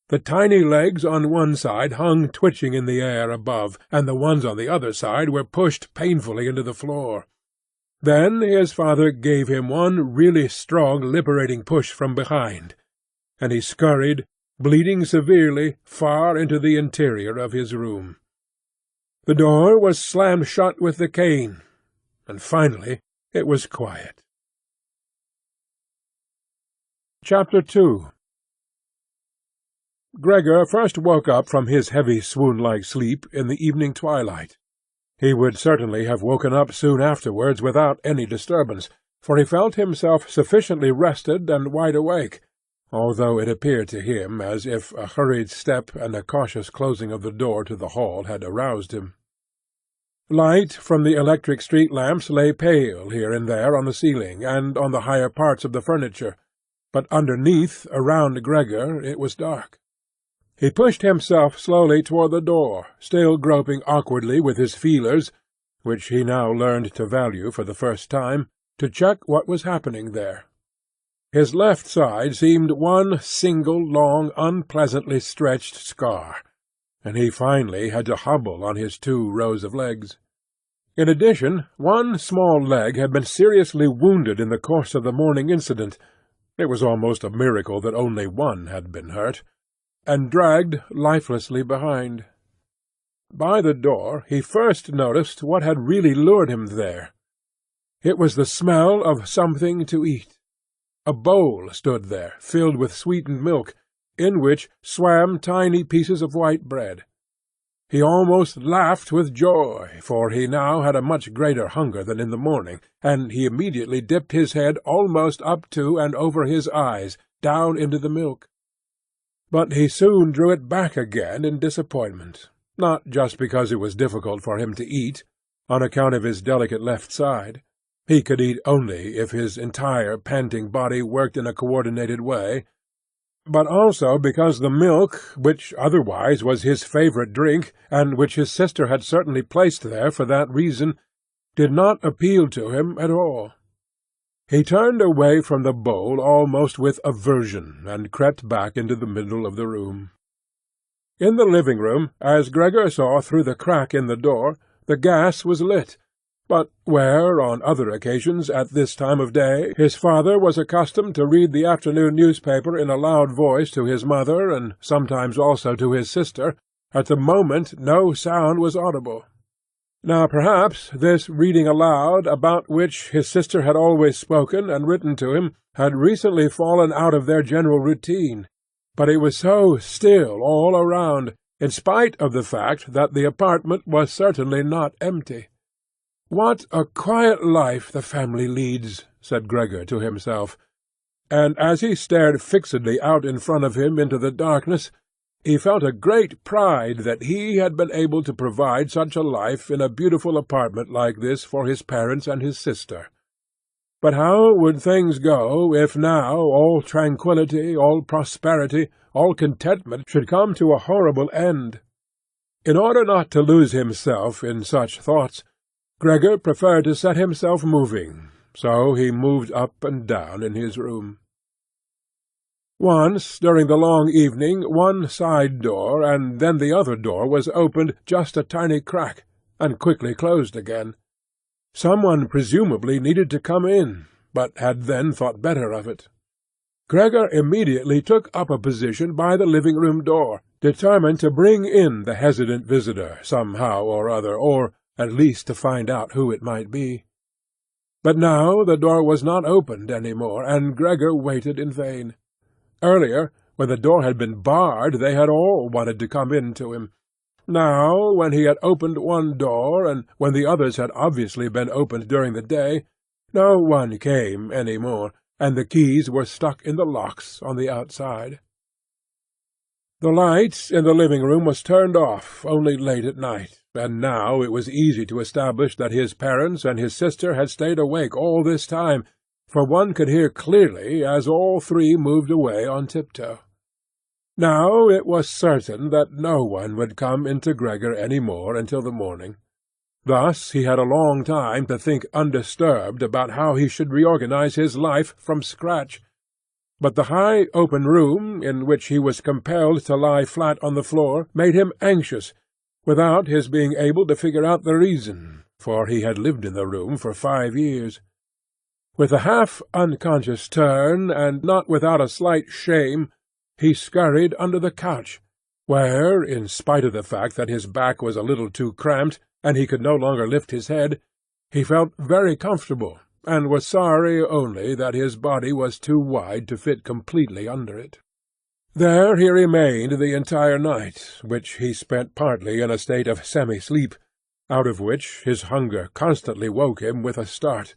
The tiny legs on one side hung twitching in the air above, and the ones on the other side were pushed painfully into the floor. Then his father gave him one really strong liberating push from behind, and he scurried, bleeding severely, far into the interior of his room. The door was slammed shut with the cane, and finally it was quiet. Chapter 2. Gregor first woke up from his heavy swoon-like sleep in the evening twilight. He would certainly have woken up soon afterwards without any disturbance, for he felt himself sufficiently rested and wide awake, although it appeared to him as if a hurried step and a cautious closing of the door to the hall had aroused him. Light from the electric street lamps lay pale here and there on the ceiling and on the higher parts of the furniture, but underneath, around Gregor, it was dark. He pushed himself slowly toward the door, still groping awkwardly with his feelers, which he now learned to value for the first time, to check what was happening there. His left side seemed one single, long, unpleasantly stretched scar, and he finally had to hobble on his 2 rows of legs. In addition, one small leg had been seriously wounded in the course of the morning incident. It was almost a miracle that only one had been hurt, and dragged lifelessly behind. By the door he first noticed what had really lured him there. It was the smell of something to eat. A bowl stood there, filled with sweetened milk, in which swam tiny pieces of white bread. He almost laughed with joy, for he now had a much greater hunger than in the morning, and he immediately dipped his head almost up to and over his eyes, down into the milk. But he soon drew it back again in disappointment, not just because it was difficult for him to eat, on account of his delicate left side. He could eat only if his entire panting body worked in a coordinated way, but also because the milk, which otherwise was his favourite drink, and which his sister had certainly placed there for that reason, did not appeal to him at all. He turned away from the bowl almost with aversion, and crept back into the middle of the room. In the living-room, as Gregor saw through the crack in the door, the gas was lit, but where, on other occasions at this time of day, his father was accustomed to read the afternoon newspaper in a loud voice to his mother, and sometimes also to his sister, at the moment no sound was audible. Now perhaps this reading aloud, about which his sister had always spoken and written to him, had recently fallen out of their general routine, but it was so still all around, in spite of the fact that the apartment was certainly not empty. "What a quiet life the family leads," said Gregor to himself, and as he stared fixedly out in front of him into the darkness, he felt a great pride that he had been able to provide such a life in a beautiful apartment like this for his parents and his sister. But how would things go if now all tranquillity, all prosperity, all contentment should come to a horrible end? In order not to lose himself in such thoughts, Gregor preferred to set himself moving, so he moved up and down in his room. Once, during the long evening, one side door and then the other door was opened just a tiny crack, and quickly closed again. Someone presumably needed to come in, but had then thought better of it. Gregor immediately took up a position by the living-room door, determined to bring in the hesitant visitor somehow or other, or at least to find out who it might be. But now the door was not opened any more, and Gregor waited in vain. Earlier, when the door had been barred, they had all wanted to come in to him. Now, when he had opened one door, and when the others had obviously been opened during the day, no one came any more, and the keys were stuck in the locks on the outside. The light in the living-room was turned off only late at night, and now it was easy to establish that his parents and his sister had stayed awake all this time, for one could hear clearly as all 3 moved away on tiptoe. Now it was certain that no one would come into Gregor any more until the morning. Thus he had a long time to think undisturbed about how he should reorganize his life from scratch. But the high open room, in which he was compelled to lie flat on the floor, made him anxious, without his being able to figure out the reason, for he had lived in the room for 5 years. With a half-unconscious turn, and not without a slight shame, he scurried under the couch, where, in spite of the fact that his back was a little too cramped, and he could no longer lift his head, he felt very comfortable, and was sorry only that his body was too wide to fit completely under it. There he remained the entire night, which he spent partly in a state of semi-sleep, out of which his hunger constantly woke him with a start,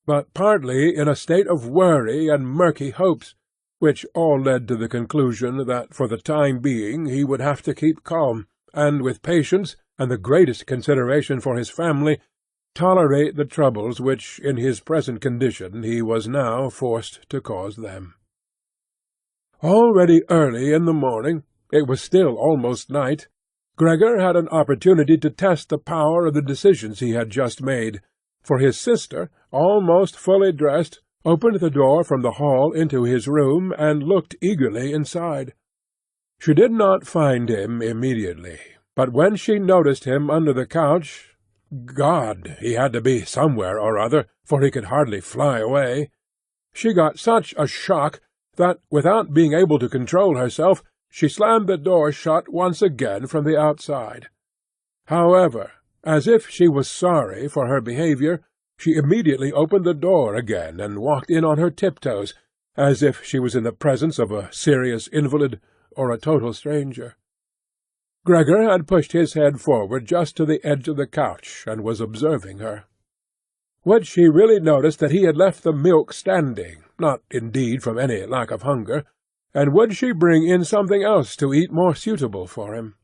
but partly in a state of worry and murky hopes, which all led to the conclusion that for the time being he would have to keep calm, and with patience and the greatest consideration for his family tolerate the troubles which, in his present condition, he was now forced to cause them. Already early in the morning, it was still almost night, Gregor had an opportunity to test the power of the decisions he had just made, for his sister, almost fully dressed, opened the door from the hall into his room, and looked eagerly inside. She did not find him immediately, but when she noticed him under the couch— God, he had to be somewhere or other, for he could hardly fly away— she got such a shock that, without being able to control herself, she slammed the door shut once again from the outside. However, as if she was sorry for her behaviour, she immediately opened the door again and walked in on her tiptoes, as if she was in the presence of a serious invalid or a total stranger. Gregor had pushed his head forward just to the edge of the couch, and was observing her. Would she really notice that he had left the milk standing, not indeed from any lack of hunger, and would she bring in something else to eat more suitable for him?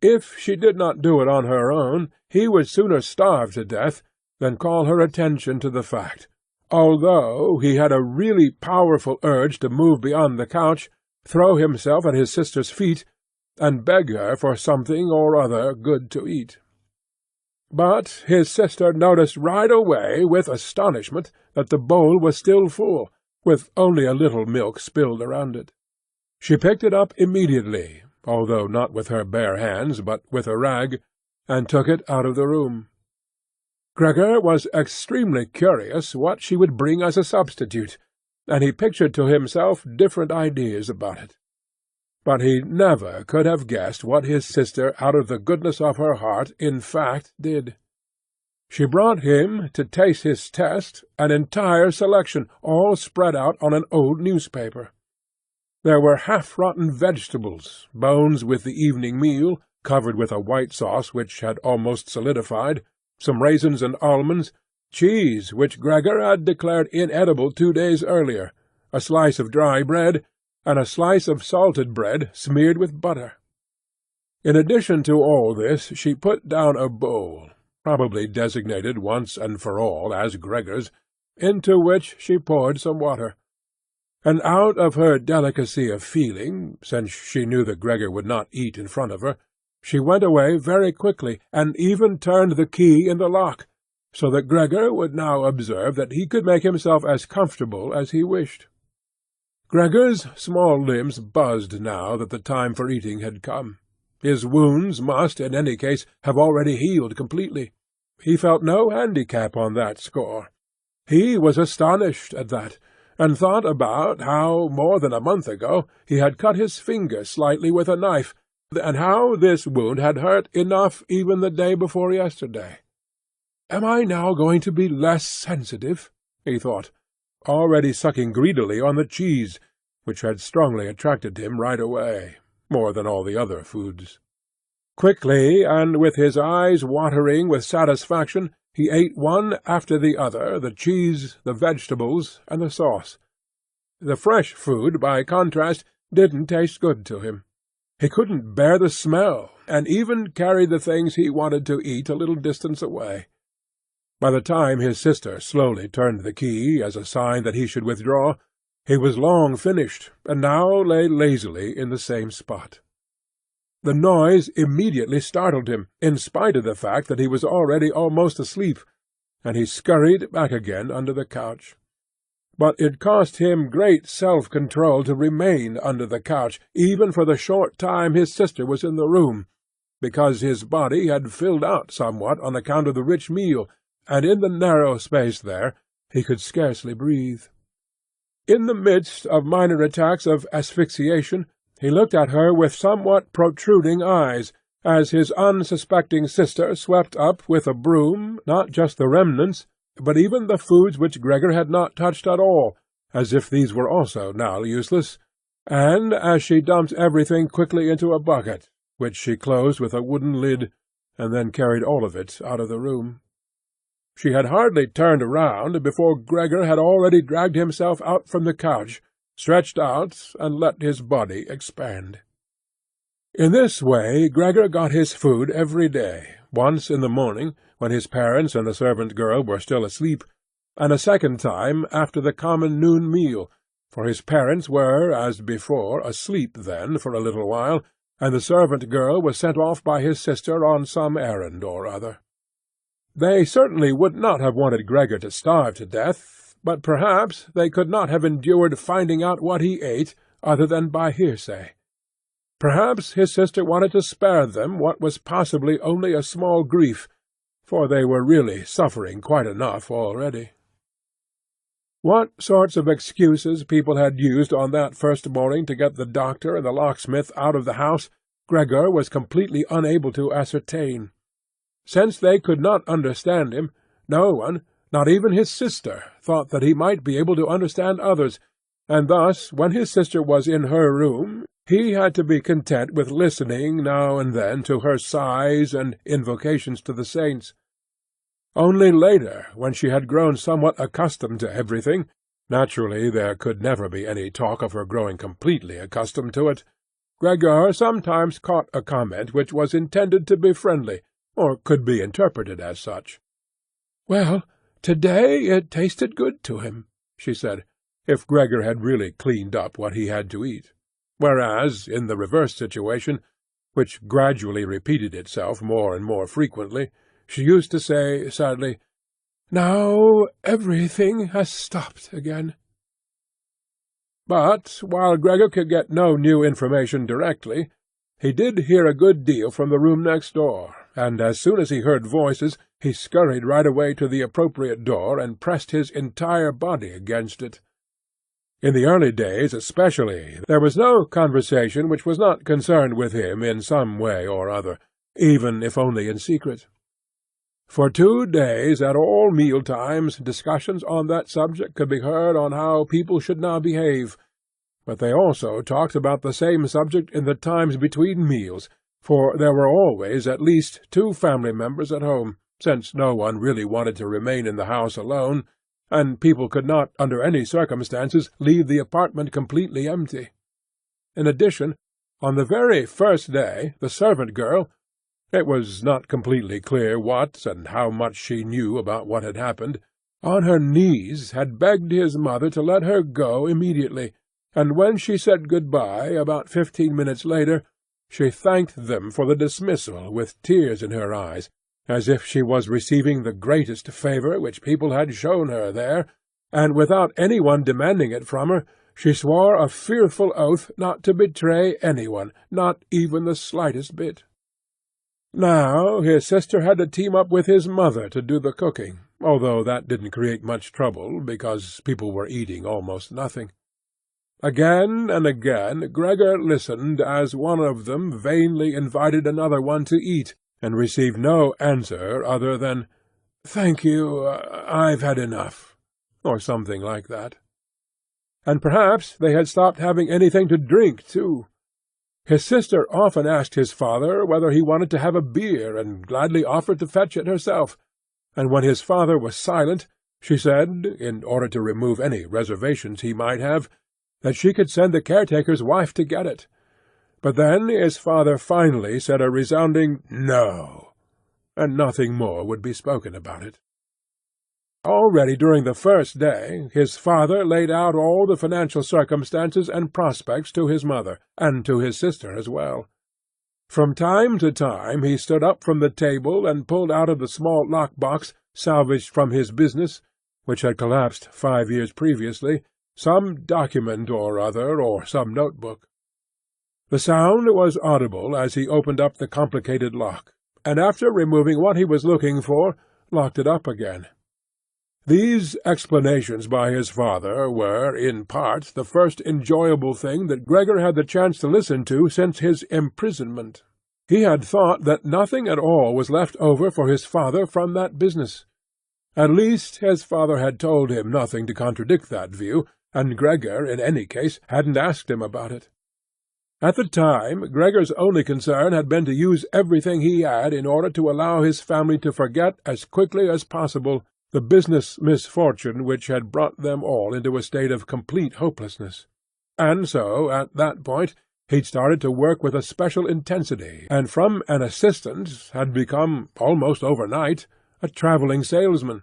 If she did not do it on her own, he would sooner starve to death than call her attention to the fact, although he had a really powerful urge to move beyond the couch, throw himself at his sister's feet, and beg her for something or other good to eat. But his sister noticed right away with astonishment that the bowl was still full, with only a little milk spilled around it. She picked it up immediately, although not with her bare hands, but with a rag, and took it out of the room. Gregor was extremely curious what she would bring as a substitute, and he pictured to himself different ideas about it. But he never could have guessed what his sister, out of the goodness of her heart, in fact did. She brought him, to taste his test, an entire selection, all spread out on an old newspaper. There were half-rotten vegetables, bones with the evening meal, covered with a white sauce which had almost solidified, some raisins and almonds, cheese which Gregor had declared inedible 2 days earlier, a slice of dry bread, and a slice of salted bread smeared with butter. In addition to all this, she put down a bowl, probably designated once and for all as Gregor's, into which she poured some water. And out of her delicacy of feeling, since she knew that Gregor would not eat in front of her, she went away very quickly, and even turned the key in the lock, so that Gregor would now observe that he could make himself as comfortable as he wished. Gregor's small limbs buzzed now that the time for eating had come. His wounds must, in any case, have already healed completely. He felt no handicap on that score. He was astonished at that, and thought about how, more than a month ago, he had cut his finger slightly with a knife, and how this wound had hurt enough even the day before yesterday. "Am I now going to be less sensitive?" he thought, already sucking greedily on the cheese, which had strongly attracted him right away, more than all the other foods. Quickly, and with his eyes watering with satisfaction, he ate one after the other, the cheese, the vegetables, and the sauce. The fresh food, by contrast, didn't taste good to him. He couldn't bear the smell, and even carried the things he wanted to eat a little distance away. By the time his sister slowly turned the key as a sign that he should withdraw, he was long finished, and now lay lazily in the same spot. The noise immediately startled him, in spite of the fact that he was already almost asleep, and he scurried back again under the couch. But it cost him great self-control to remain under the couch, even for the short time his sister was in the room, because his body had filled out somewhat on account of the rich meal, and in the narrow space there he could scarcely breathe. In the midst of minor attacks of asphyxiation, he looked at her with somewhat protruding eyes, as his unsuspecting sister swept up with a broom not just the remnants, but even the foods which Gregor had not touched at all, as if these were also now useless, and as she dumped everything quickly into a bucket, which she closed with a wooden lid, and then carried all of it out of the room. She had hardly turned round before Gregor had already dragged himself out from the couch, stretched out, and let his body expand. In this way Gregor got his food every day, once in the morning, when his parents and the servant girl were still asleep, and a second time after the common noon meal, for his parents were, as before, asleep then for a little while, and the servant girl was sent off by his sister on some errand or other. They certainly would not have wanted Gregor to starve to death, but perhaps they could not have endured finding out what he ate other than by hearsay. Perhaps his sister wanted to spare them what was possibly only a small grief, for they were really suffering quite enough already. What sorts of excuses people had used on that first morning to get the doctor and the locksmith out of the house, Gregor was completely unable to ascertain. Since they could not understand him, no one, not even his sister, thought that he might be able to understand others, and thus, when his sister was in her room, he had to be content with listening now and then to her sighs and invocations to the saints. Only later, when she had grown somewhat accustomed to everything, naturally there could never be any talk of her growing completely accustomed to it, Gregor sometimes caught a comment which was intended to be friendly, or could be interpreted as such. "Well, to-day it tasted good to him," she said, if Gregor had really cleaned up what he had to eat, whereas, in the reverse situation, which gradually repeated itself more and more frequently, she used to say sadly, "Now everything has stopped again." But, while Gregor could get no new information directly, he did hear a good deal from the room next door, and as soon as he heard voices he scurried right away to the appropriate door and pressed his entire body against it. In the early days especially, there was no conversation which was not concerned with him in some way or other, even if only in secret. For 2 days at all meal-times discussions on that subject could be heard on how people should now behave, but they also talked about the same subject in the times between meals, for there were always at least 2 family members at home, since no one really wanted to remain in the house alone, and people could not under any circumstances leave the apartment completely empty. In addition, on the very first day the servant girl, it was not completely clear what and how much she knew about what had happened, on her knees had begged his mother to let her go immediately, and when she said good-bye about 15 minutes later, she thanked them for the dismissal with tears in her eyes, as if she was receiving the greatest favour which people had shown her there, and without any one demanding it from her, she swore a fearful oath not to betray any one, not even the slightest bit. Now his sister had to team up with his mother to do the cooking, although that didn't create much trouble, because people were eating almost nothing. Again and again Gregor listened as one of them vainly invited another one to eat, and received no answer other than, "Thank you, I've had enough," or something like that. And perhaps they had stopped having anything to drink, too. His sister often asked his father whether he wanted to have a beer, and gladly offered to fetch it herself, and when his father was silent, she said, in order to remove any reservations he might have, that she could send the caretaker's wife to get it. But then his father finally said a resounding "No," and nothing more would be spoken about it. Already during the first day his father laid out all the financial circumstances and prospects to his mother, and to his sister as well. From time to time he stood up from the table and pulled out of the small lock-box salvaged from his business, which had collapsed 5 years previously, some document or other, or some notebook. The sound was audible as he opened up the complicated lock, and after removing what he was looking for, locked it up again. These explanations by his father were, in part, the first enjoyable thing that Gregor had the chance to listen to since his imprisonment. He had thought that nothing at all was left over for his father from that business. At least his father had told him nothing to contradict that view, and Gregor, in any case, hadn't asked him about it. At the time, Gregor's only concern had been to use everything he had in order to allow his family to forget as quickly as possible the business misfortune which had brought them all into a state of complete hopelessness. and so, at that point, he'd started to work with a special intensity, and from an assistant had become, almost overnight, a travelling salesman,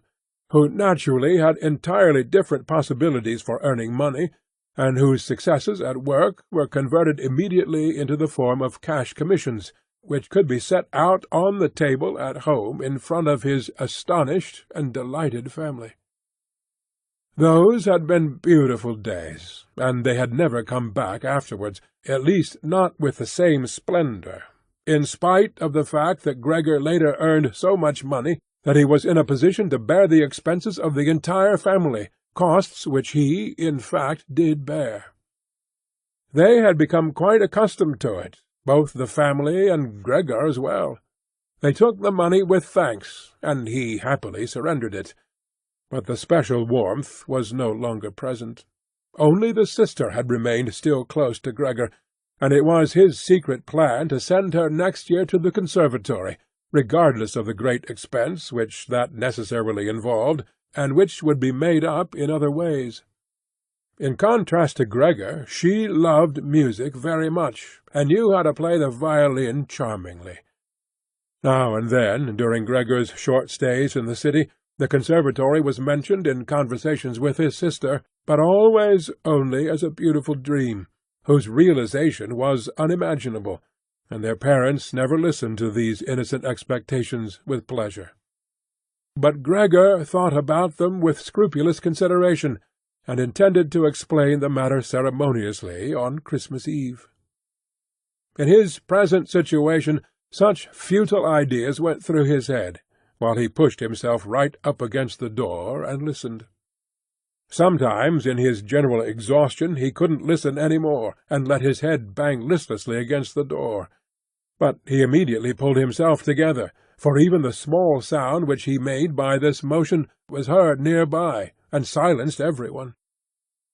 who naturally had entirely different possibilities for earning money, and whose successes at work were converted immediately into the form of cash commissions, which could be set out on the table at home in front of his astonished and delighted family. Those had been beautiful days, and they had never come back afterwards, at least not with the same splendour, in spite of the fact that Gregor later earned so much money that he was in a position to bear the expenses of the entire family, costs which he, in fact, did bear. They had become quite accustomed to it, both the family and Gregor as well. They took the money with thanks, and he happily surrendered it. But the special warmth was no longer present. Only the sister had remained still close to Gregor, and it was his secret plan to send her next year to the conservatory, regardless of the great expense which that necessarily involved, and which would be made up in other ways. In contrast to Gregor, she loved music very much, and knew how to play the violin charmingly. Now and then, during Gregor's short stays in the city, the conservatory was mentioned in conversations with his sister, but always only as a beautiful dream, whose realization was unimaginable, and their parents never listened to these innocent expectations with pleasure. But Gregor thought about them with scrupulous consideration, and intended to explain the matter ceremoniously on Christmas Eve. In his present situation, such futile ideas went through his head, while he pushed himself right up against the door and listened. Sometimes, in his general exhaustion, he couldn't listen any more, and let his head bang listlessly against the door. But he immediately pulled himself together, for even the small sound which he made by this motion was heard near by, and silenced everyone.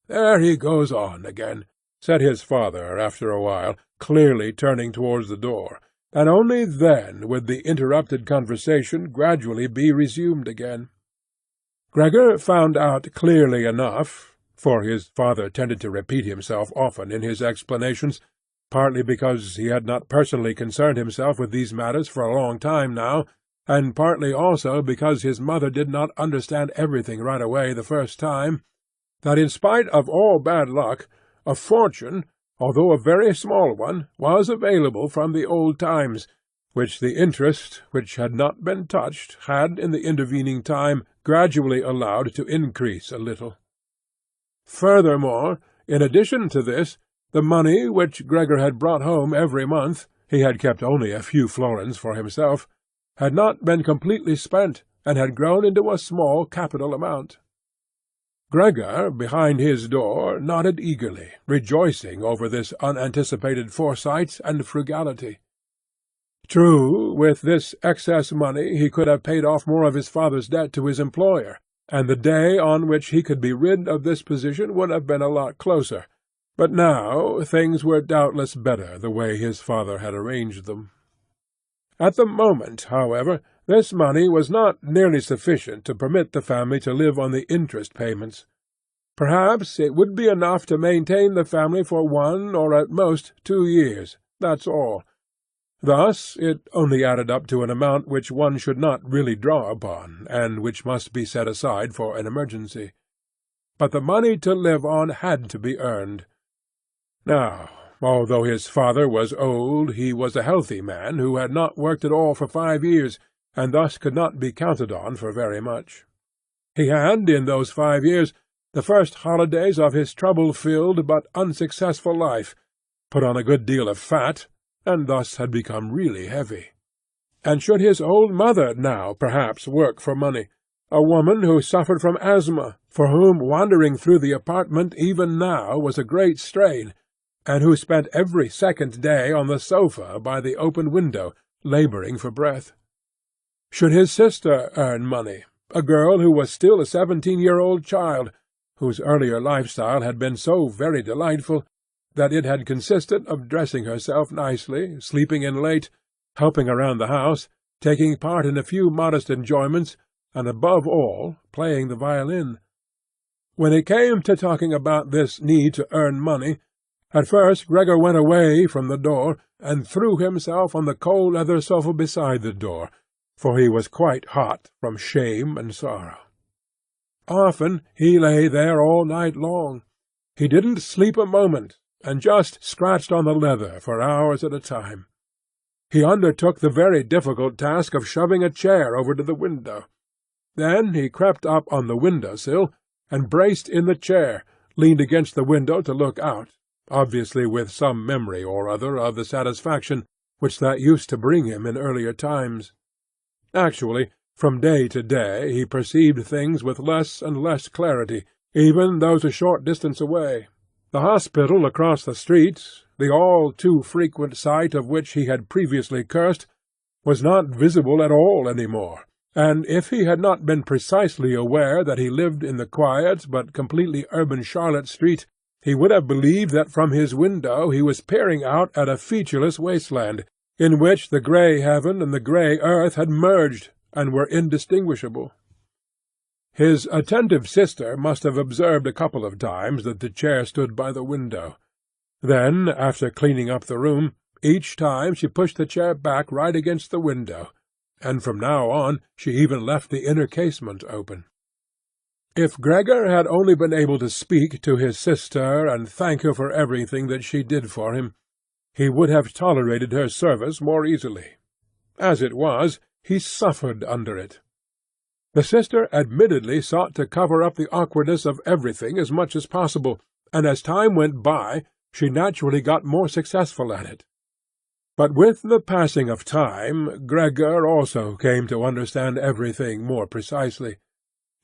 "There he goes on again," said his father after a while, clearly turning towards the door, and only then would the interrupted conversation gradually be resumed again. Gregor found out clearly enough, for his father tended to repeat himself often in his explanations, partly because he had not personally concerned himself with these matters for a long time now, and partly also because his mother did not understand everything right away the first time, that in spite of all bad luck, a fortune, although a very small one, was available from the old times, which the interest, which had not been touched, had in the intervening time gradually allowed to increase a little. Furthermore, in addition to this, the money which Gregor had brought home every month (he had kept only a few florins for himself) had not been completely spent, and had grown into a small capital amount. Gregor, behind his door, nodded eagerly, rejoicing over this unanticipated foresight and frugality. True, with this excess money he could have paid off more of his father's debt to his employer, and the day on which he could be rid of this position would have been a lot closer, but now things were doubtless better the way his father had arranged them. At the moment, however, this money was not nearly sufficient to permit the family to live on the interest payments. Perhaps it would be enough to maintain the family for 1 or at most 2 years, that's all. Thus it only added up to an amount which one should not really draw upon, and which must be set aside for an emergency. But the money to live on had to be earned. Now, although his father was old, he was a healthy man who had not worked at all for 5 years, and thus could not be counted on for very much. He had, in those 5 years, the first holidays of his trouble-filled but unsuccessful life, put on a good deal of fat, and thus had become really heavy. And should his old mother now perhaps work for money, a woman who suffered from asthma, for whom wandering through the apartment even now was a great strain, and who spent every second day on the sofa by the open window, labouring for breath? Should his sister earn money, a girl who was still a 17-year-old child, whose earlier lifestyle had been so very delightful that it had consisted of dressing herself nicely, sleeping in late, helping around the house, taking part in a few modest enjoyments, and above all playing the violin? When it came to talking about this need to earn money, at first Gregor went away from the door, and threw himself on the cold leather sofa beside the door, for he was quite hot from shame and sorrow. Often he lay there all night long. He didn't sleep a moment, and just scratched on the leather for hours at a time. He undertook the very difficult task of shoving a chair over to the window. Then he crept up on the window-sill, and braced in the chair, leaned against the window to look out, obviously with some memory or other of the satisfaction which that used to bring him in earlier times. Actually, from day to day he perceived things with less and less clarity, even those a short distance away. The hospital across the street, the all too frequent sight of which he had previously cursed, was not visible at all any more, and if he had not been precisely aware that he lived in the quiet but completely urban Charlotte Street, he would have believed that from his window he was peering out at a featureless wasteland, in which the grey heaven and the grey earth had merged, and were indistinguishable. His attentive sister must have observed a couple of times that the chair stood by the window. Then, after cleaning up the room, each time she pushed the chair back right against the window, and from now on she even left the inner casement open. If Gregor had only been able to speak to his sister and thank her for everything that she did for him, he would have tolerated her service more easily. As it was, he suffered under it. The sister admittedly sought to cover up the awkwardness of everything as much as possible, and as time went by she naturally got more successful at it. But with the passing of time Gregor also came to understand everything more precisely.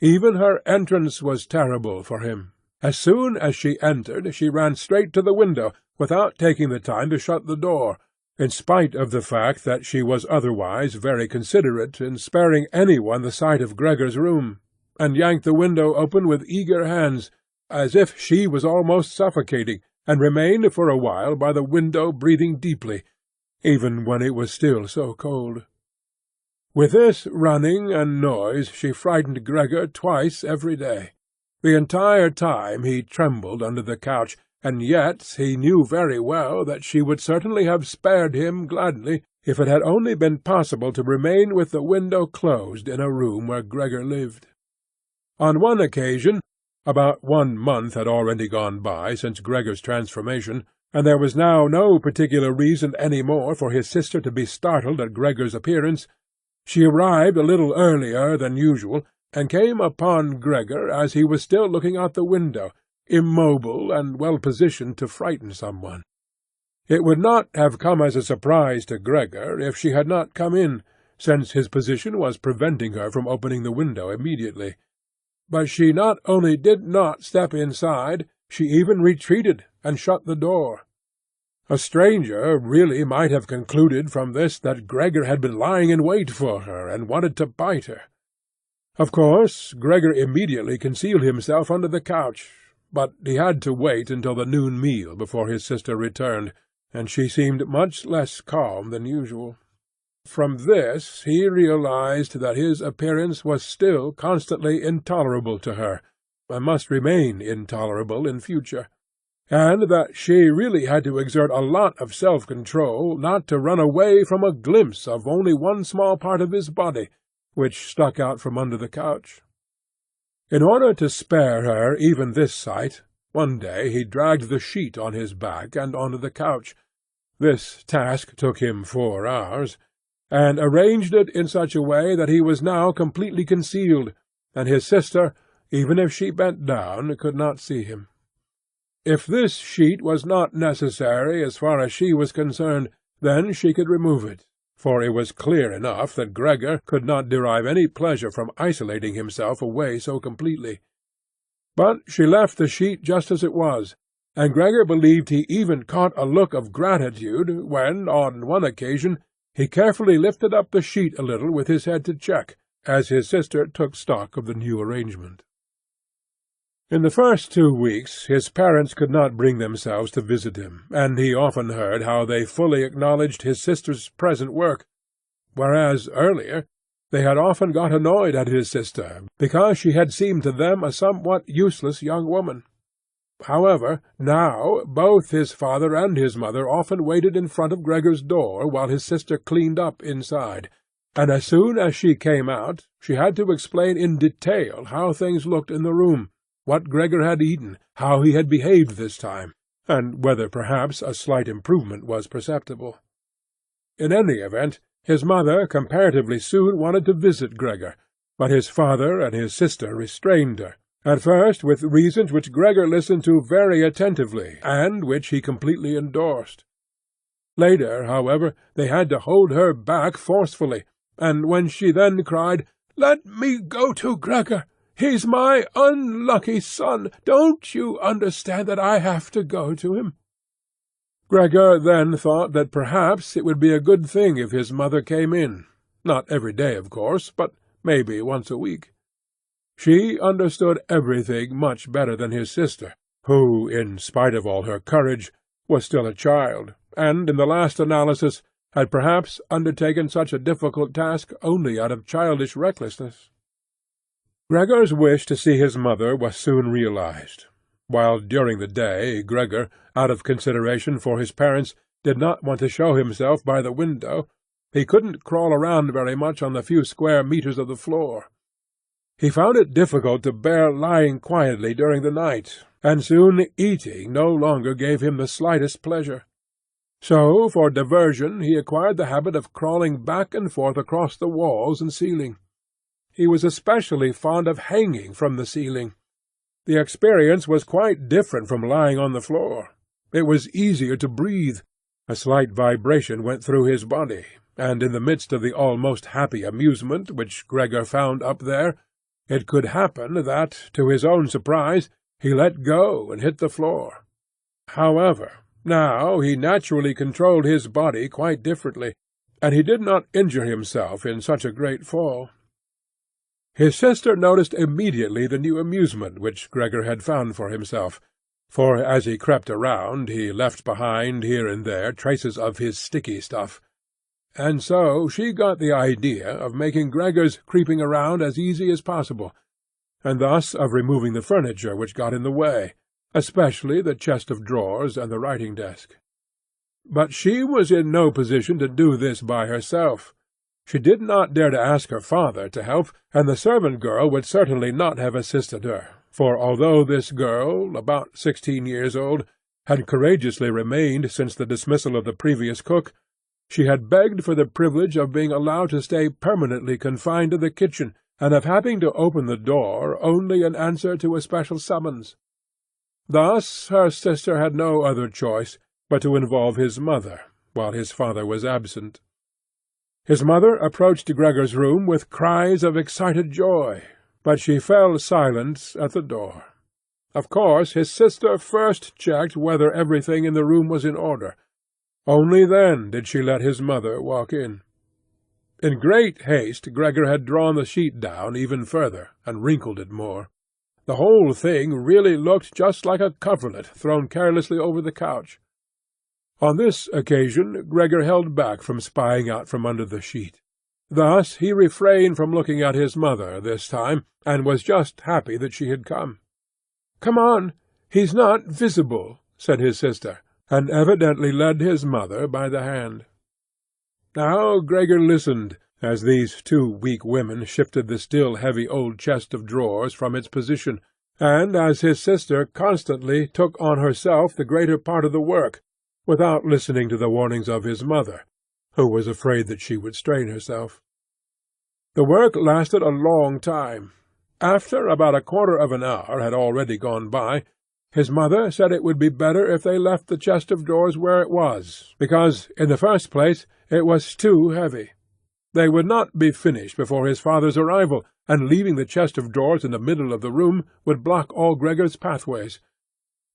Even her entrance was terrible for him. As soon as she entered she ran straight to the window, without taking the time to shut the door, in spite of the fact that she was otherwise very considerate in sparing anyone the sight of Gregor's room, and yanked the window open with eager hands, as if she was almost suffocating, and remained for a while by the window breathing deeply, even when it was still so cold. With this running and noise she frightened Gregor twice every day. The entire time he trembled under the couch, and yet he knew very well that she would certainly have spared him gladly if it had only been possible to remain with the window closed in a room where Gregor lived. On one occasion, about 1 month had already gone by since Gregor's transformation, and there was now no particular reason any more for his sister to be startled at Gregor's appearance, she arrived a little earlier than usual, and came upon Gregor as he was still looking out the window, immobile and well-positioned to frighten someone. It would not have come as a surprise to Gregor if she had not come in, since his position was preventing her from opening the window immediately. But she not only did not step inside, she even retreated and shut the door. A stranger really might have concluded from this that Gregor had been lying in wait for her and wanted to bite her. Of course, Gregor immediately concealed himself under the couch, but he had to wait until the noon meal before his sister returned, and she seemed much less calm than usual. From this he realized that his appearance was still constantly intolerable to her, and must remain intolerable in future, and that she really had to exert a lot of self-control not to run away from a glimpse of only one small part of his body, which stuck out from under the couch. In order to spare her even this sight, one day he dragged the sheet on his back and onto the couch. This task took him 4 hours, and arranged it in such a way that he was now completely concealed, and his sister, even if she bent down, could not see him. If this sheet was not necessary as far as she was concerned, then she could remove it, for it was clear enough that Gregor could not derive any pleasure from isolating himself away so completely. But she left the sheet just as it was, and Gregor believed he even caught a look of gratitude when, on one occasion, he carefully lifted up the sheet a little with his head to check, as his sister took stock of the new arrangement. In the first 2 weeks his parents could not bring themselves to visit him, and he often heard how they fully acknowledged his sister's present work, whereas earlier They had often got annoyed at his sister, because she had seemed to them a somewhat useless young woman. However, now both his father and his mother often waited in front of Gregor's door while his sister cleaned up inside, and as soon as she came out she had to explain in detail how things looked in the room, what Gregor had eaten, how he had behaved this time, and whether perhaps a slight improvement was perceptible. In any event, his mother comparatively soon wanted to visit Gregor, but his father and his sister restrained her, at first with reasons which Gregor listened to very attentively, and which he completely endorsed. Later, however, they had to hold her back forcefully, and when she then cried, "Let me go to Gregor! He's my unlucky son! Don't you understand that I have to go to him?" Gregor then thought that perhaps it would be a good thing if his mother came in, not every day, of course, but maybe once a week. She understood everything much better than his sister, who, in spite of all her courage, was still a child, and, in the last analysis, had perhaps undertaken such a difficult task only out of childish recklessness. Gregor's wish to see his mother was soon realized. While during the day Gregor, out of consideration for his parents, did not want to show himself by the window, he couldn't crawl around very much on the few square meters of the floor. He found it difficult to bear lying quietly during the night, and soon eating no longer gave him the slightest pleasure. So, for diversion, he acquired the habit of crawling back and forth across the walls and ceiling. He was especially fond of hanging from the ceiling. The experience was quite different from lying on the floor. It was easier to breathe. A slight vibration went through his body, and in the midst of the almost happy amusement which Gregor found up there, it could happen that, to his own surprise, he let go and hit the floor. However, now he naturally controlled his body quite differently, and he did not injure himself in such a great fall. His sister noticed immediately the new amusement which Gregor had found for himself, for as he crept around he left behind here and there traces of his sticky stuff, and so she got the idea of making Gregor's creeping around as easy as possible, and thus of removing the furniture which got in the way, especially the chest of drawers and the writing-desk. But she was in no position to do this by herself. She did not dare to ask her father to help, and the servant-girl would certainly not have assisted her, for although this girl, about 16 years old, had courageously remained since the dismissal of the previous cook, she had begged for the privilege of being allowed to stay permanently confined to the kitchen, and of having to open the door only in answer to a special summons. Thus her sister had no other choice but to involve his mother, while his father was absent. His mother approached Gregor's room with cries of excited joy, but she fell silent at the door. Of course his sister first checked whether everything in the room was in order. Only then did she let his mother walk in. In great haste Gregor had drawn the sheet down even further, and wrinkled it more. The whole thing really looked just like a coverlet thrown carelessly over the couch. On this occasion Gregor held back from spying out from under the sheet. Thus he refrained from looking at his mother this time, and was just happy that she had come. "Come on, he's not visible," said his sister, and evidently led his mother by the hand. Now Gregor listened, as these two weak women shifted the still heavy old chest of drawers from its position, and as his sister constantly took on herself the greater part of the work, without listening to the warnings of his mother, who was afraid that she would strain herself. The work lasted a long time. After about a quarter of an hour had already gone by, his mother said it would be better if they left the chest of drawers where it was, because, in the first place, it was too heavy. They would not be finished before his father's arrival, and leaving the chest of drawers in the middle of the room would block all Gregor's pathways.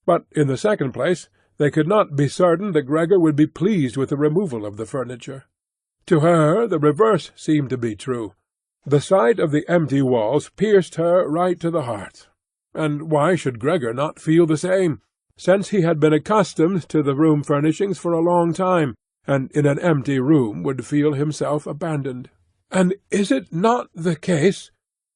But, in the second place, they could not be certain that Gregor would be pleased with the removal of the furniture. To her the reverse seemed to be true. The sight of the empty walls pierced her right to the heart. And why should Gregor not feel the same, since he had been accustomed to the room furnishings for a long time, and in an empty room would feel himself abandoned? "And is it not the case,"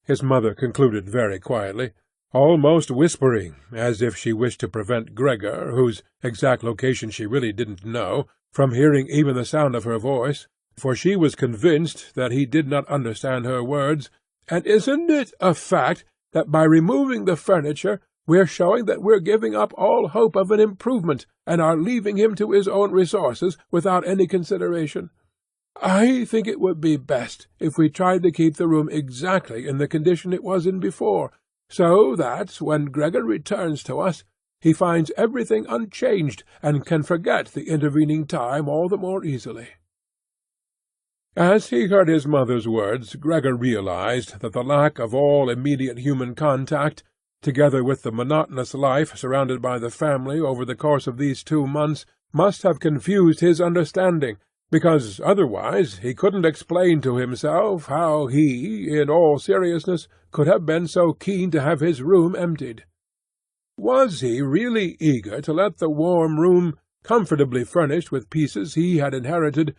his mother concluded very quietly, almost whispering, as if she wished to prevent Gregor, whose exact location she really didn't know, from hearing even the sound of her voice, for she was convinced that he did not understand her words, "and isn't it a fact that by removing the furniture we're showing that we're giving up all hope of an improvement, and are leaving him to his own resources without any consideration? I think it would be best if we tried to keep the room exactly in the condition it was in before, so that, when Gregor returns to us, he finds everything unchanged, and can forget the intervening time all the more easily." As he heard his mother's words, Gregor realized that the lack of all immediate human contact, together with the monotonous life surrounded by the family over the course of these 2 months, must have confused his understanding, because otherwise he couldn't explain to himself how he, in all seriousness, could have been so keen to have his room emptied. Was he really eager to let the warm room, comfortably furnished with pieces he had inherited,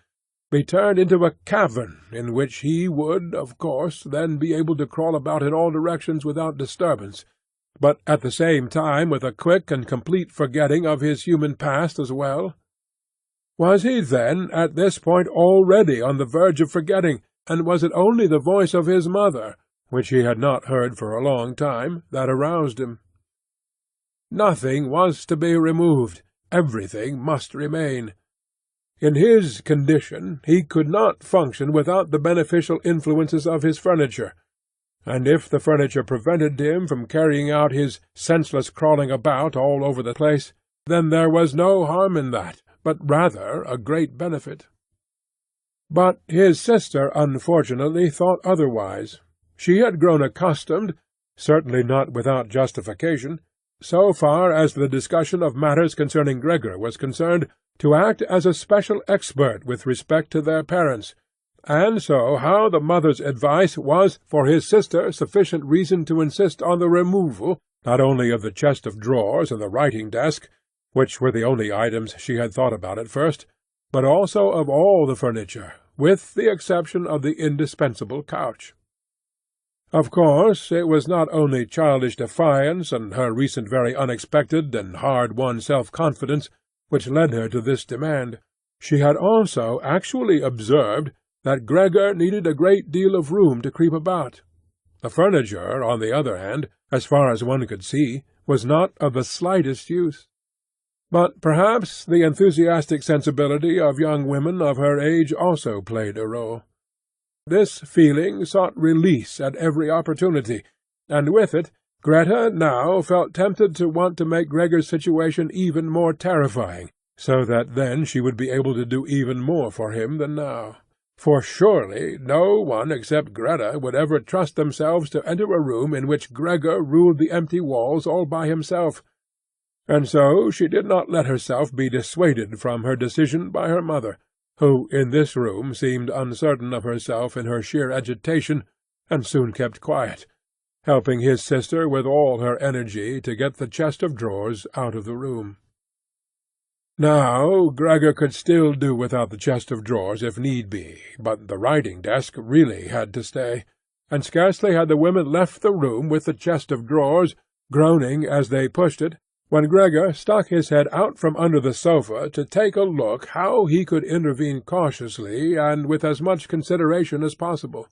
be turned into a cavern in which he would, of course, then be able to crawl about in all directions without disturbance, but at the same time with a quick and complete forgetting of his human past as well? Was he then at this point already on the verge of forgetting, and was it only the voice of his mother, which he had not heard for a long time, that aroused him? Nothing was to be removed, everything must remain. In his condition he could not function without the beneficial influences of his furniture, and if the furniture prevented him from carrying out his senseless crawling about all over the place, then there was no harm in that, but rather a great benefit. But his sister unfortunately thought otherwise. She had grown accustomed, certainly not without justification, so far as the discussion of matters concerning Gregor was concerned, to act as a special expert with respect to their parents, and so how the mother's advice was for his sister sufficient reason to insist on the removal, not only of the chest of drawers and the writing-desk, which were the only items she had thought about at first, but also of all the furniture, with the exception of the indispensable couch. Of course, it was not only childish defiance and her recent very unexpected and hard-won self-confidence which led her to this demand. She had also actually observed that Gregor needed a great deal of room to creep about. The furniture, on the other hand, as far as one could see, was not of the slightest use. But perhaps the enthusiastic sensibility of young women of her age also played a role. This feeling sought release at every opportunity, and with it Greta now felt tempted to want to make Gregor's situation even more terrifying, so that then she would be able to do even more for him than now. For surely no one except Greta would ever trust themselves to enter a room in which Gregor ruled the empty walls all by himself, and so she did not let herself be dissuaded from her decision by her mother, who in this room seemed uncertain of herself in her sheer agitation, and soon kept quiet, helping his sister with all her energy to get the chest of drawers out of the room. Now Gregor could still do without the chest of drawers if need be, but the writing-desk really had to stay, and scarcely had the women left the room with the chest of drawers, groaning as they pushed it, when Gregor stuck his head out from under the sofa to take a look how he could intervene cautiously and with as much consideration as possible.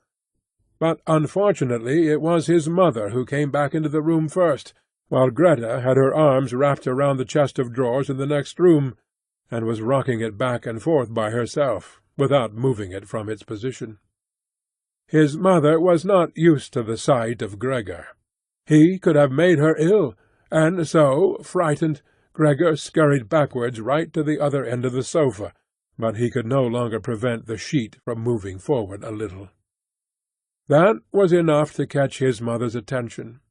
But unfortunately it was his mother who came back into the room first, while Greta had her arms wrapped around the chest of drawers in the next room, and was rocking it back and forth by herself, without moving it from its position. His mother was not used to the sight of Gregor. He could have made her ill, and so, frightened, Gregor scurried backwards right to the other end of the sofa, but he could no longer prevent the sheet from moving forward a little. That was enough to catch his mother's attention.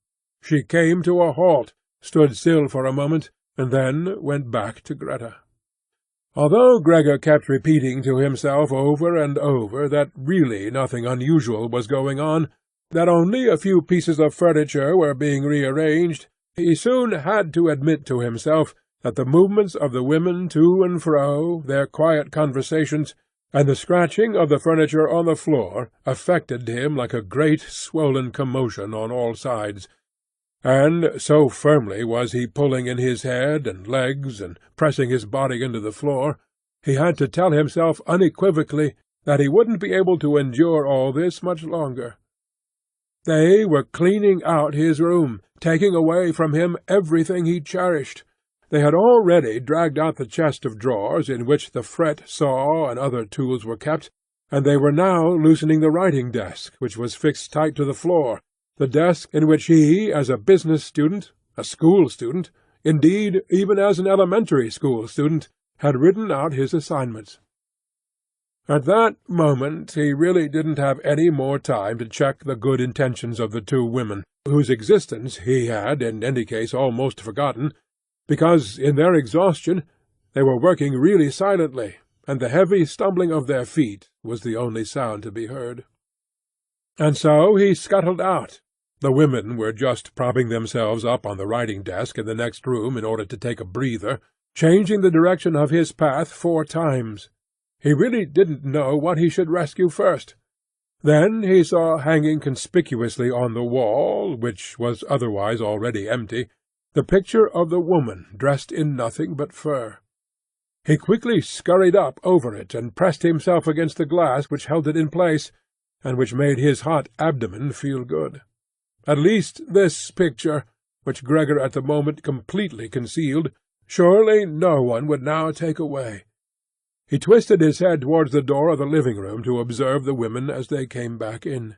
She came to a halt, stood still for a moment, and then went back to Greta. Although Gregor kept repeating to himself over and over that really nothing unusual was going on, that only a few pieces of furniture were being rearranged, he soon had to admit to himself that the movements of the women to and fro, their quiet conversations, and the scratching of the furniture on the floor affected him like a great swollen commotion on all sides, and so firmly was he pulling in his head and legs and pressing his body into the floor, he had to tell himself unequivocally that he wouldn't be able to endure all this much longer. They were cleaning out his room, taking away from him everything he cherished. They had already dragged out the chest of drawers in which the fret saw and other tools were kept, and they were now loosening the writing-desk, which was fixed tight to the floor, the desk in which he, as a business student, a school student, indeed even as an elementary school student, had written out his assignments. At that moment he really didn't have any more time to check the good intentions of the two women, whose existence he had in any case almost forgotten, because in their exhaustion they were working really silently, and the heavy stumbling of their feet was the only sound to be heard. And so he scuttled out. The women were just propping themselves up on the writing-desk in the next room in order to take a breather, changing the direction of his path 4 times. He really didn't know what he should rescue first. Then he saw hanging conspicuously on the wall, which was otherwise already empty, the picture of the woman dressed in nothing but fur. He quickly scurried up over it and pressed himself against the glass which held it in place, and which made his hot abdomen feel good. At least this picture, which Gregor at the moment completely concealed, surely no one would now take away. He twisted his head towards the door of the living-room to observe the women as they came back in.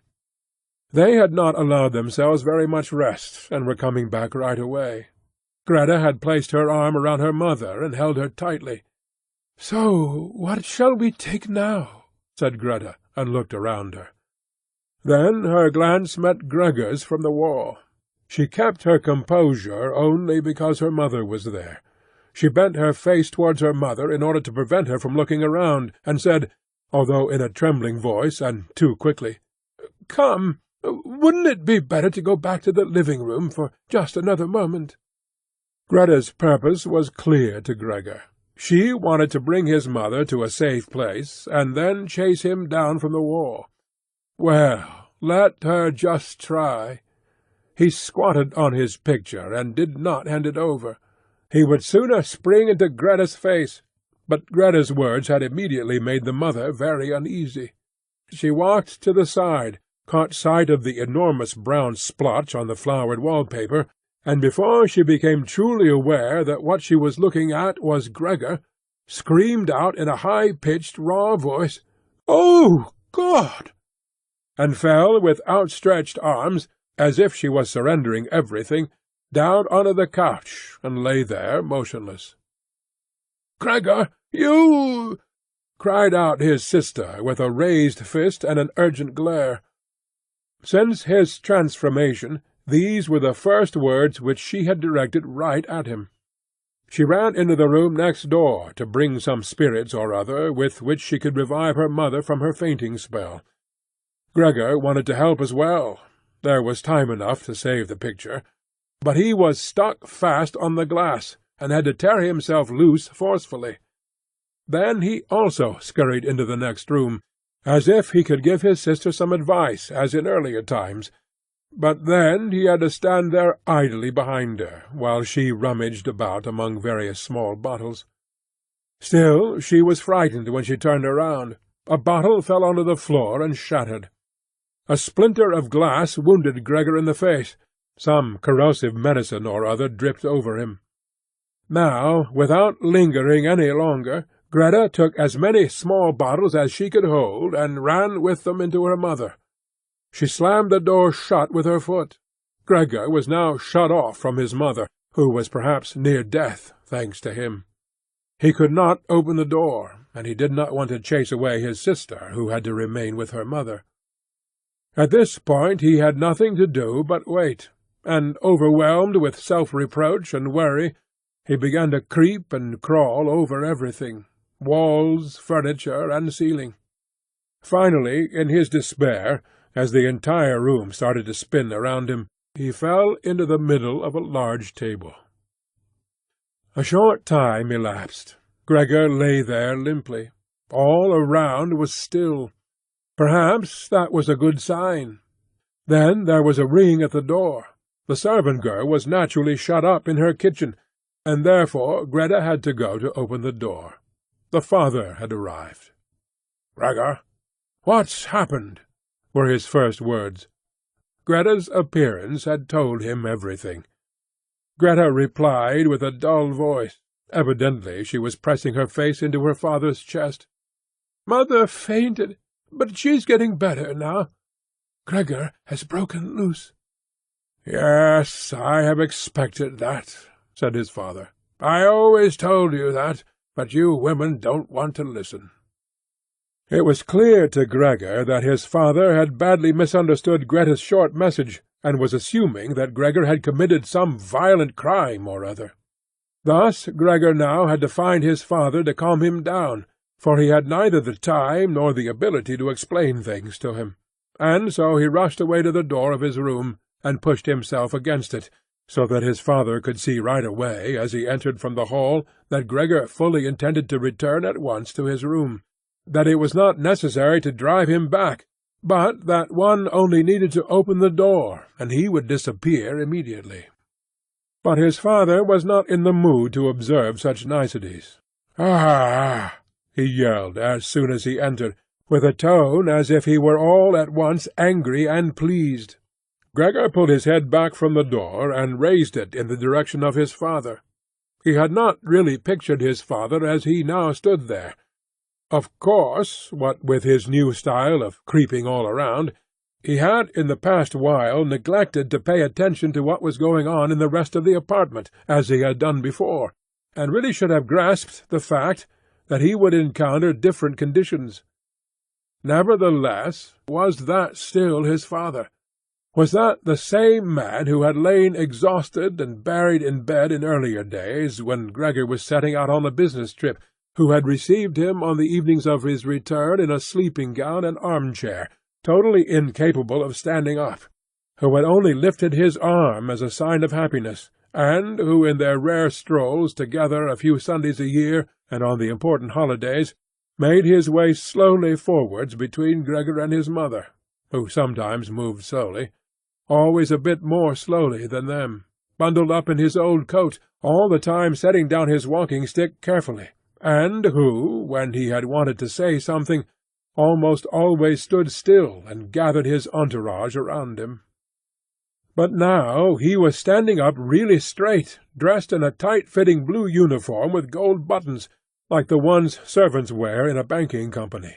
They had not allowed themselves very much rest, and were coming back right away. Greta had placed her arm around her mother and held her tightly. "So what shall we take now?" said Greta, and looked around her. Then her glance met Gregor's from the wall. She kept her composure only because her mother was there. She bent her face towards her mother in order to prevent her from looking around, and said, although in a trembling voice and too quickly, "Come, wouldn't it be better to go back to the living-room for just another moment?" Greta's purpose was clear to Gregor. She wanted to bring his mother to a safe place, and then chase him down from the wall. Well, let her just try. He squatted on his picture, and did not hand it over. He would sooner spring into Greta's face, but Greta's words had immediately made the mother very uneasy. She walked to the side, caught sight of the enormous brown splotch on the flowered wallpaper, and before she became truly aware that what she was looking at was Gregor, screamed out in a high-pitched, raw voice, "Oh, God!" and fell with outstretched arms, as if she was surrendering everything, down onto the couch, and lay there motionless. "Gregor, you—" cried out his sister, with a raised fist and an urgent glare. Since his transformation, these were the first words which she had directed right at him. She ran into the room next door to bring some spirits or other with which she could revive her mother from her fainting spell. Gregor wanted to help as well. There was time enough to save the picture, but he was stuck fast on the glass, and had to tear himself loose forcefully. Then he also scurried into the next room, as if he could give his sister some advice, as in earlier times, but then he had to stand there idly behind her, while she rummaged about among various small bottles. Still, she was frightened when she turned around. A bottle fell onto the floor and shattered. A splinter of glass wounded Gregor in the face. Some corrosive medicine or other dripped over him. Now, without lingering any longer, Greta took as many small bottles as she could hold, and ran with them into her mother. She slammed the door shut with her foot. Gregor was now shut off from his mother, who was perhaps near death, thanks to him. He could not open the door, and he did not want to chase away his sister, who had to remain with her mother. At this point he had nothing to do but wait, and, overwhelmed with self-reproach and worry, he began to creep and crawl over everything, walls, furniture, and ceiling. Finally, in his despair, as the entire room started to spin around him, he fell into the middle of a large table. A short time elapsed. Gregor lay there limply. All around was still. Perhaps that was a good sign. Then there was a ring at the door. The servant girl was naturally shut up in her kitchen, and therefore Greta had to go to open the door. The father had arrived. "Gregor, what's happened?" were his first words. Greta's appearance had told him everything. Greta replied with a dull voice. Evidently she was pressing her face into her father's chest. "Mother fainted, but she's getting better now. Gregor has broken loose." "Yes, I have expected that," said his father. "I always told you that, but you women don't want to listen." It was clear to Gregor that his father had badly misunderstood Greta's short message, and was assuming that Gregor had committed some violent crime or other. Thus Gregor now had to find his father to calm him down, for he had neither the time nor the ability to explain things to him, and so he rushed away to the door of his room, and pushed himself against it, so that his father could see right away, as he entered from the hall, that Gregor fully intended to return at once to his room, that it was not necessary to drive him back, but that one only needed to open the door, and he would disappear immediately. But his father was not in the mood to observe such niceties. "Ah!" he yelled as soon as he entered, with a tone as if he were all at once angry and pleased. Gregor pulled his head back from the door and raised it in the direction of his father. He had not really pictured his father as he now stood there. Of course, what with his new style of creeping all around, he had in the past while neglected to pay attention to what was going on in the rest of the apartment, as he had done before, and really should have grasped the fact that he would encounter different conditions. Nevertheless, was that still his father? Was that the same man who had lain exhausted and buried in bed in earlier days, when Gregor was setting out on a business trip, who had received him on the evenings of his return in a sleeping-gown and arm-chair, totally incapable of standing up, who had only lifted his arm as a sign of happiness, and who in their rare strolls together a few Sundays a year, and on the important holidays, made his way slowly forwards between Gregor and his mother, who sometimes moved slowly, always a bit more slowly than them, bundled up in his old coat, all the time setting down his walking-stick carefully, and who, when he had wanted to say something, almost always stood still and gathered his entourage around him. But now he was standing up really straight, dressed in a tight-fitting blue uniform with gold buttons, like the ones servants wear in a banking company.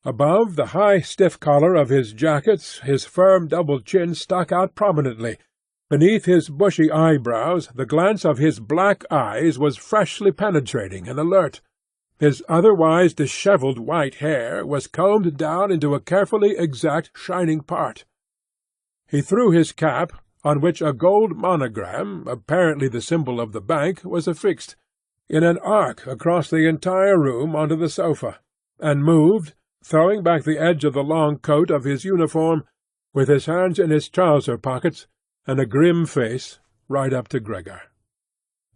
Above the high stiff collar of his jacket his firm double chin stuck out prominently. Beneath his bushy eyebrows the glance of his black eyes was freshly penetrating and alert. His otherwise dishevelled white hair was combed down into a carefully exact shining part. He threw his cap, on which a gold monogram, apparently the symbol of the bank, was affixed, in an arc across the entire room onto the sofa, and moved, throwing back the edge of the long coat of his uniform, with his hands in his trouser pockets, and a grim face, right up to Gregor.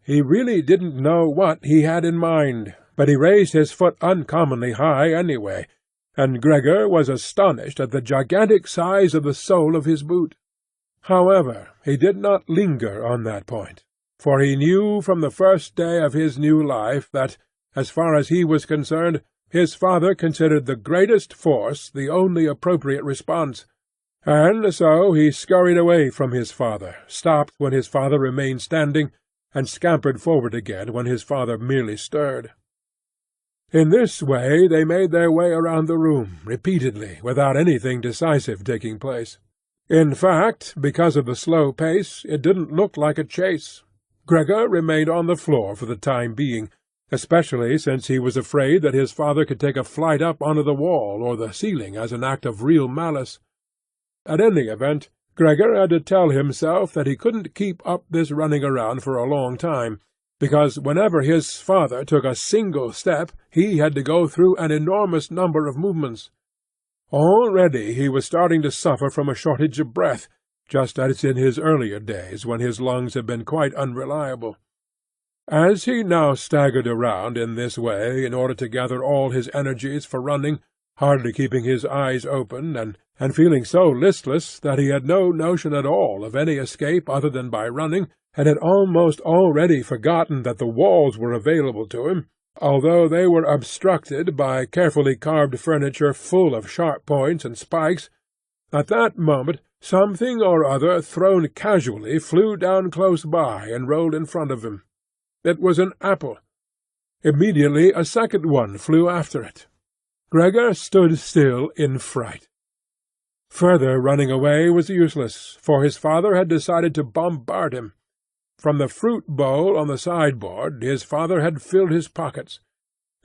He really didn't know what he had in mind, but he raised his foot uncommonly high anyway, and Gregor was astonished at the gigantic size of the sole of his boot. However, he did not linger on that point, for he knew from the first day of his new life that, as far as he was concerned, his father considered the greatest force the only appropriate response, and so he scurried away from his father, stopped when his father remained standing, and scampered forward again when his father merely stirred. In this way they made their way around the room, repeatedly, without anything decisive taking place. In fact, because of the slow pace, it didn't look like a chase. Gregor remained on the floor for the time being, especially since he was afraid that his father could take a flight up onto the wall or the ceiling as an act of real malice. At any event, Gregor had to tell himself that he couldn't keep up this running around for a long time, because whenever his father took a single step he had to go through an enormous number of movements. Already he was starting to suffer from a shortage of breath, just as in his earlier days when his lungs had been quite unreliable. As he now staggered around in this way in order to gather all his energies for running, hardly keeping his eyes open, and feeling so listless that he had no notion at all of any escape other than by running, and had almost already forgotten that the walls were available to him, although they were obstructed by carefully carved furniture full of sharp points and spikes, at that moment something or other thrown casually flew down close by and rolled in front of him. It was an apple. Immediately a second one flew after it. Gregor stood still in fright. Further running away was useless, for his father had decided to bombard him. From the fruit bowl on the sideboard his father had filled his pockets,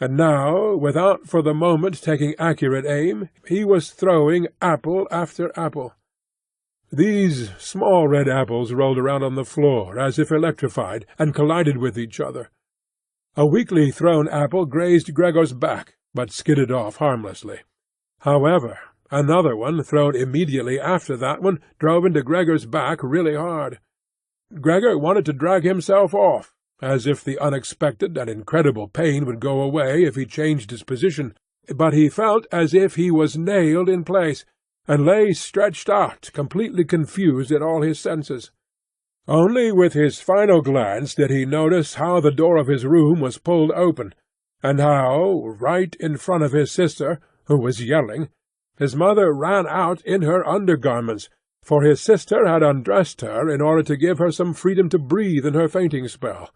and now, without for the moment taking accurate aim, he was throwing apple after apple. These small red apples rolled around on the floor as if electrified, and collided with each other. A weakly thrown apple grazed Gregor's back, but skidded off harmlessly. However, another one, thrown immediately after that one, drove into Gregor's back really hard. Gregor wanted to drag himself off, as if the unexpected and incredible pain would go away if he changed his position, but he felt as if he was nailed in place, and lay stretched out, completely confused in all his senses. Only with his final glance did he notice how the door of his room was pulled open, and how, right in front of his sister, who was yelling, his mother ran out in her undergarments, for his sister had undressed her in order to give her some freedom to breathe in her fainting spell,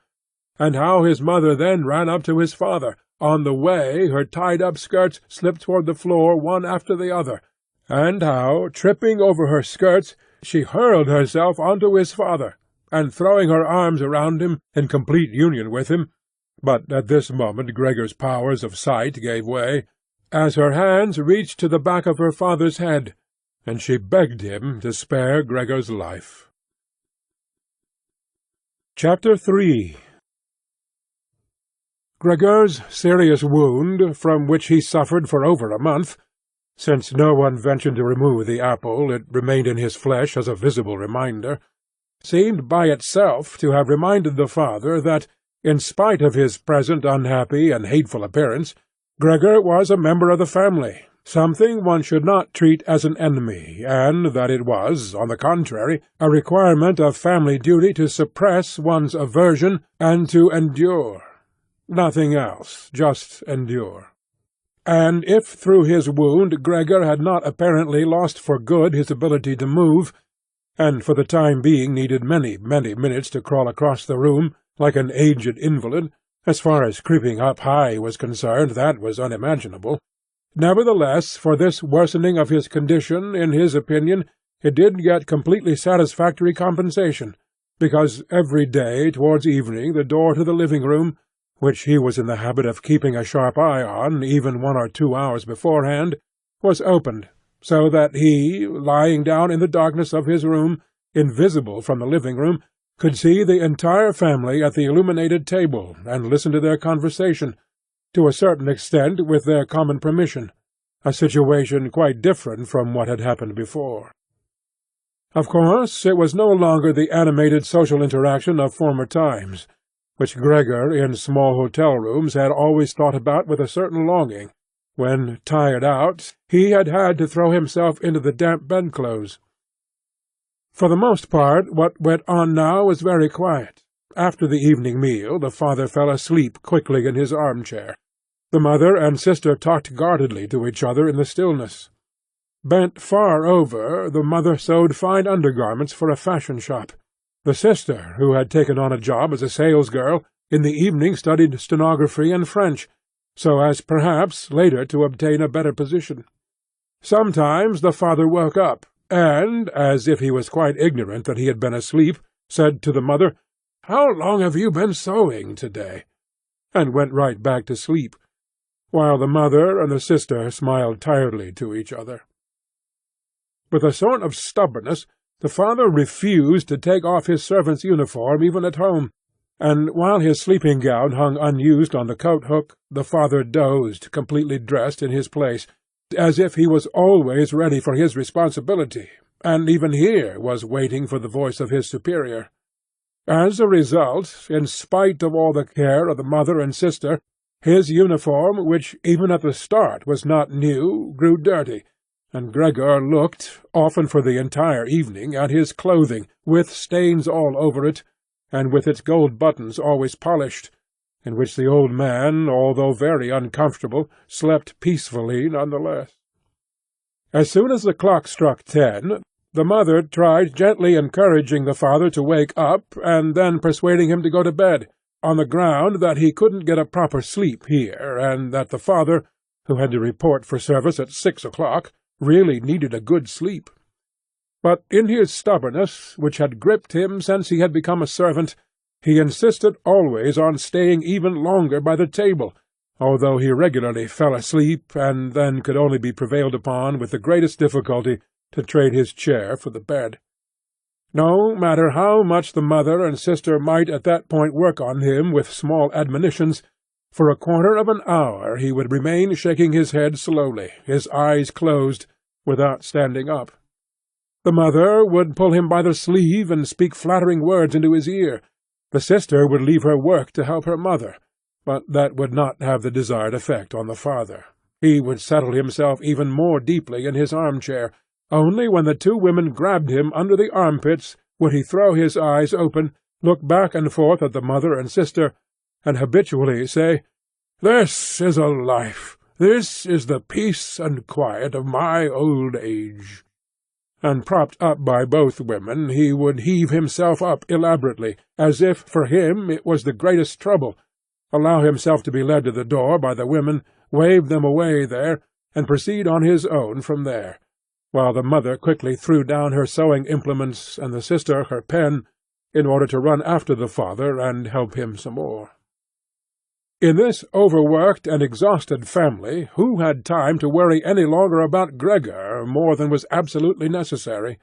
and how his mother then ran up to his father. On the way her tied-up skirts slipped toward the floor one after the other, and how, tripping over her skirts, she hurled herself onto his father, and throwing her arms around him, in complete union with him, but at this moment Gregor's powers of sight gave way, as her hands reached to the back of her father's head, and she begged him to spare Gregor's life. Chapter 3. Gregor's serious wound, from which he suffered for over a month, since no one ventured to remove the apple, it remained in his flesh as a visible reminder, seemed by itself to have reminded the father that, in spite of his present unhappy and hateful appearance, Gregor was a member of the family, something one should not treat as an enemy, and that it was, on the contrary, a requirement of family duty to suppress one's aversion and to endure. Nothing else, just endure. And if through his wound Gregor had not apparently lost for good his ability to move, and for the time being needed many minutes to crawl across the room, like an aged invalid, as far as creeping up high was concerned, that was unimaginable. Nevertheless, for this worsening of his condition, in his opinion, it did get completely satisfactory compensation, because every day towards evening the door to the living-room, which he was in the habit of keeping a sharp eye on even 1 or 2 hours beforehand, was opened, so that he, lying down in the darkness of his room, invisible from the living-room, could see the entire family at the illuminated table, and listen to their conversation, to a certain extent with their common permission, a situation quite different from what had happened before. Of course, it was no longer the animated social interaction of former times, which Gregor in small hotel-rooms had always thought about with a certain longing, when, tired out, he had had to throw himself into the damp bedclothes. For the most part, what went on now was very quiet. After the evening meal, the father fell asleep quickly in his armchair. The mother and sister talked guardedly to each other in the stillness. Bent far over, the mother sewed fine undergarments for a fashion shop. The sister, who had taken on a job as a salesgirl, in the evening studied stenography and French, so as perhaps later to obtain a better position. Sometimes the father woke up, and, as if he was quite ignorant that he had been asleep, said to the mother, "How long have you been sewing to-day?" and went right back to sleep, while the mother and the sister smiled tiredly to each other. With a sort of stubbornness, the father refused to take off his servant's uniform even at home, and while his sleeping-gown hung unused on the coat-hook, the father dozed, completely dressed in his place, as if he was always ready for his responsibility, and even here was waiting for the voice of his superior. As a result, in spite of all the care of the mother and sister, his uniform, which even at the start was not new, grew dirty, and Gregor looked, often for the entire evening, at his clothing, with stains all over it, and with its gold buttons always polished, in which the old man, although very uncomfortable, slept peacefully none the less. As soon as the clock struck 10, the mother tried gently encouraging the father to wake up, and then persuading him to go to bed, on the ground that he couldn't get a proper sleep here, and that the father, who had to report for service at 6 o'clock, really needed a good sleep. But in his stubbornness, which had gripped him since he had become a servant, he insisted always on staying even longer by the table, although he regularly fell asleep, and then could only be prevailed upon with the greatest difficulty to trade his chair for the bed. No matter how much the mother and sister might at that point work on him with small admonitions, for a quarter of an hour he would remain shaking his head slowly, his eyes closed, without standing up. The mother would pull him by the sleeve and speak flattering words into his ear. The sister would leave her work to help her mother, but that would not have the desired effect on the father. He would settle himself even more deeply in his armchair. Only when the two women grabbed him under the armpits would he throw his eyes open, look back and forth at the mother and sister, and habitually say, "This is a life! This is the peace and quiet of my old age." And propped up by both women, he would heave himself up elaborately, as if for him it was the greatest trouble, allow himself to be led to the door by the women, wave them away there, and proceed on his own from there, while the mother quickly threw down her sewing implements and the sister her pen, in order to run after the father and help him some more. In this overworked and exhausted family, who had time to worry any longer about Gregor more than was absolutely necessary?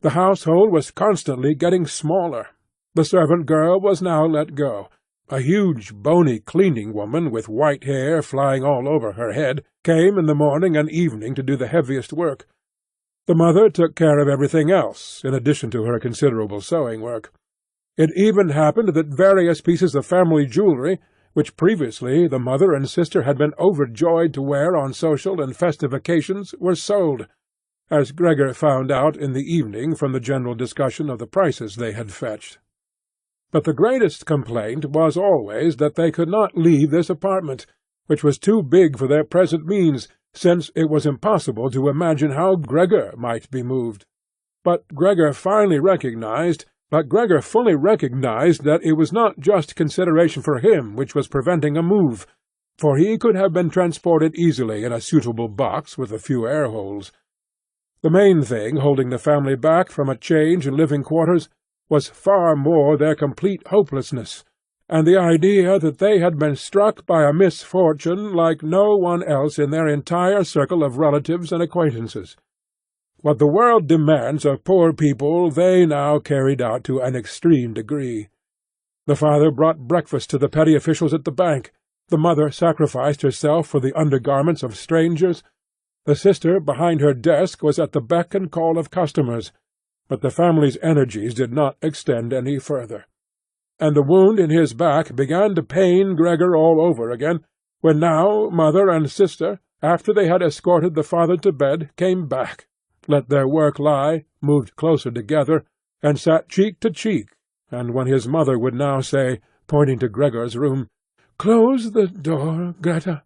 The household was constantly getting smaller. The servant girl was now let go. A huge, bony cleaning woman, with white hair flying all over her head, came in the morning and evening to do the heaviest work. The mother took care of everything else, in addition to her considerable sewing work. It even happened that various pieces of family jewellery, which previously the mother and sister had been overjoyed to wear on social and festive occasions, were sold, as Gregor found out in the evening from the general discussion of the prices they had fetched. But the greatest complaint was always that they could not leave this apartment, which was too big for their present means, since it was impossible to imagine how Gregor might be moved. But Gregor fully recognized that it was not just consideration for him which was preventing a move, for he could have been transported easily in a suitable box with a few air-holes. The main thing holding the family back from a change in living quarters was far more their complete hopelessness, and the idea that they had been struck by a misfortune like no one else in their entire circle of relatives and acquaintances. What the world demands of poor people they now carried out to an extreme degree. The father brought breakfast to the petty officials at the bank, the mother sacrificed herself for the undergarments of strangers, the sister behind her desk was at the beck and call of customers, but the family's energies did not extend any further. And the wound in his back began to pain Gregor all over again, when now mother and sister, after they had escorted the father to bed, came back, let their work lie, moved closer together, and sat cheek to cheek, and when his mother would now say, pointing to Gregor's room, "Close the door, Greta,"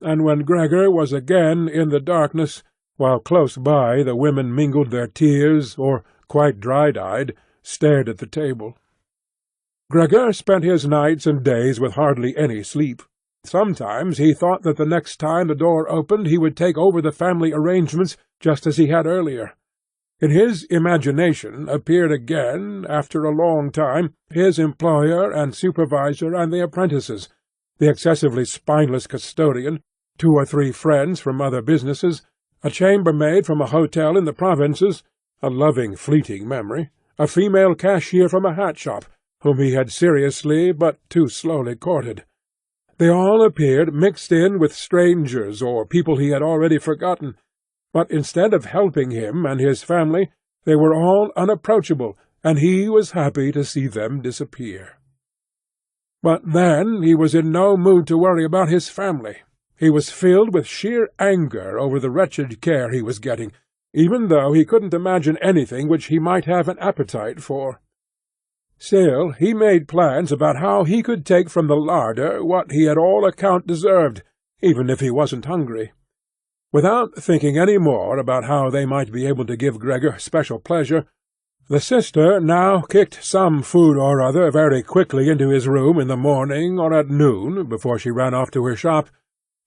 and when Gregor was again in the darkness, while close by the women mingled their tears, or, quite dry-eyed, stared at the table. Gregor spent his nights and days with hardly any sleep. Sometimes he thought that the next time the door opened he would take over the family arrangements just as he had earlier. In his imagination appeared again, after a long time, his employer and supervisor and the apprentices, the excessively spineless custodian, 2 or 3 friends from other businesses, a chambermaid from a hotel in the provinces, a loving, fleeting memory, a female cashier from a hat-shop, whom he had seriously but too slowly courted. They all appeared mixed in with strangers or people he had already forgotten, but instead of helping him and his family, they were all unapproachable, and he was happy to see them disappear. But then he was in no mood to worry about his family. He was filled with sheer anger over the wretched care he was getting, even though he couldn't imagine anything which he might have an appetite for. Still, he made plans about how he could take from the larder what he at all account deserved, even if he wasn't hungry. Without thinking any more about how they might be able to give Gregor special pleasure, the sister now kicked some food or other very quickly into his room in the morning or at noon before she ran off to her shop,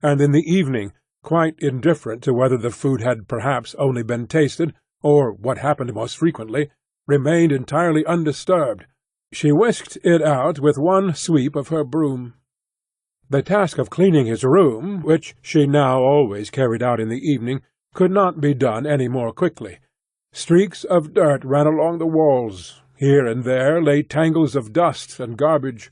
and in the evening, quite indifferent to whether the food had perhaps only been tasted, or, what happened most frequently, remained entirely undisturbed, she whisked it out with one sweep of her broom. The task of cleaning his room, which she now always carried out in the evening, could not be done any more quickly. Streaks of dirt ran along the walls. Here and there lay tangles of dust and garbage.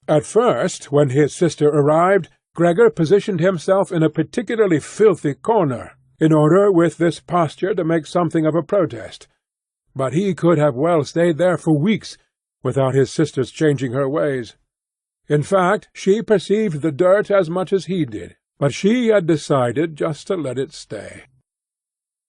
At first, when his sister arrived, Gregor positioned himself in a particularly filthy corner, in order with this posture to make something of a protest. But he could have well stayed there for weeks, without his sister's changing her ways. In fact, she perceived the dirt as much as he did, but she had decided just to let it stay.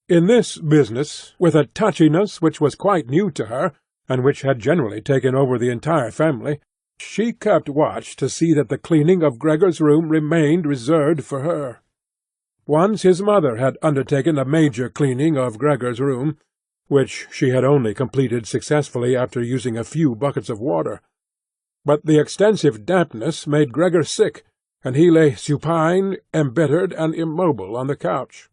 In this business, with a touchiness which was quite new to her, and which had generally taken over the entire family, she kept watch to see that the cleaning of Gregor's room remained reserved for her. Once his mother had undertaken a major cleaning of Gregor's room, which she had only completed successfully after using a few buckets of water. But the extensive dampness made Gregor sick, and he lay supine, embittered, and immobile on the couch.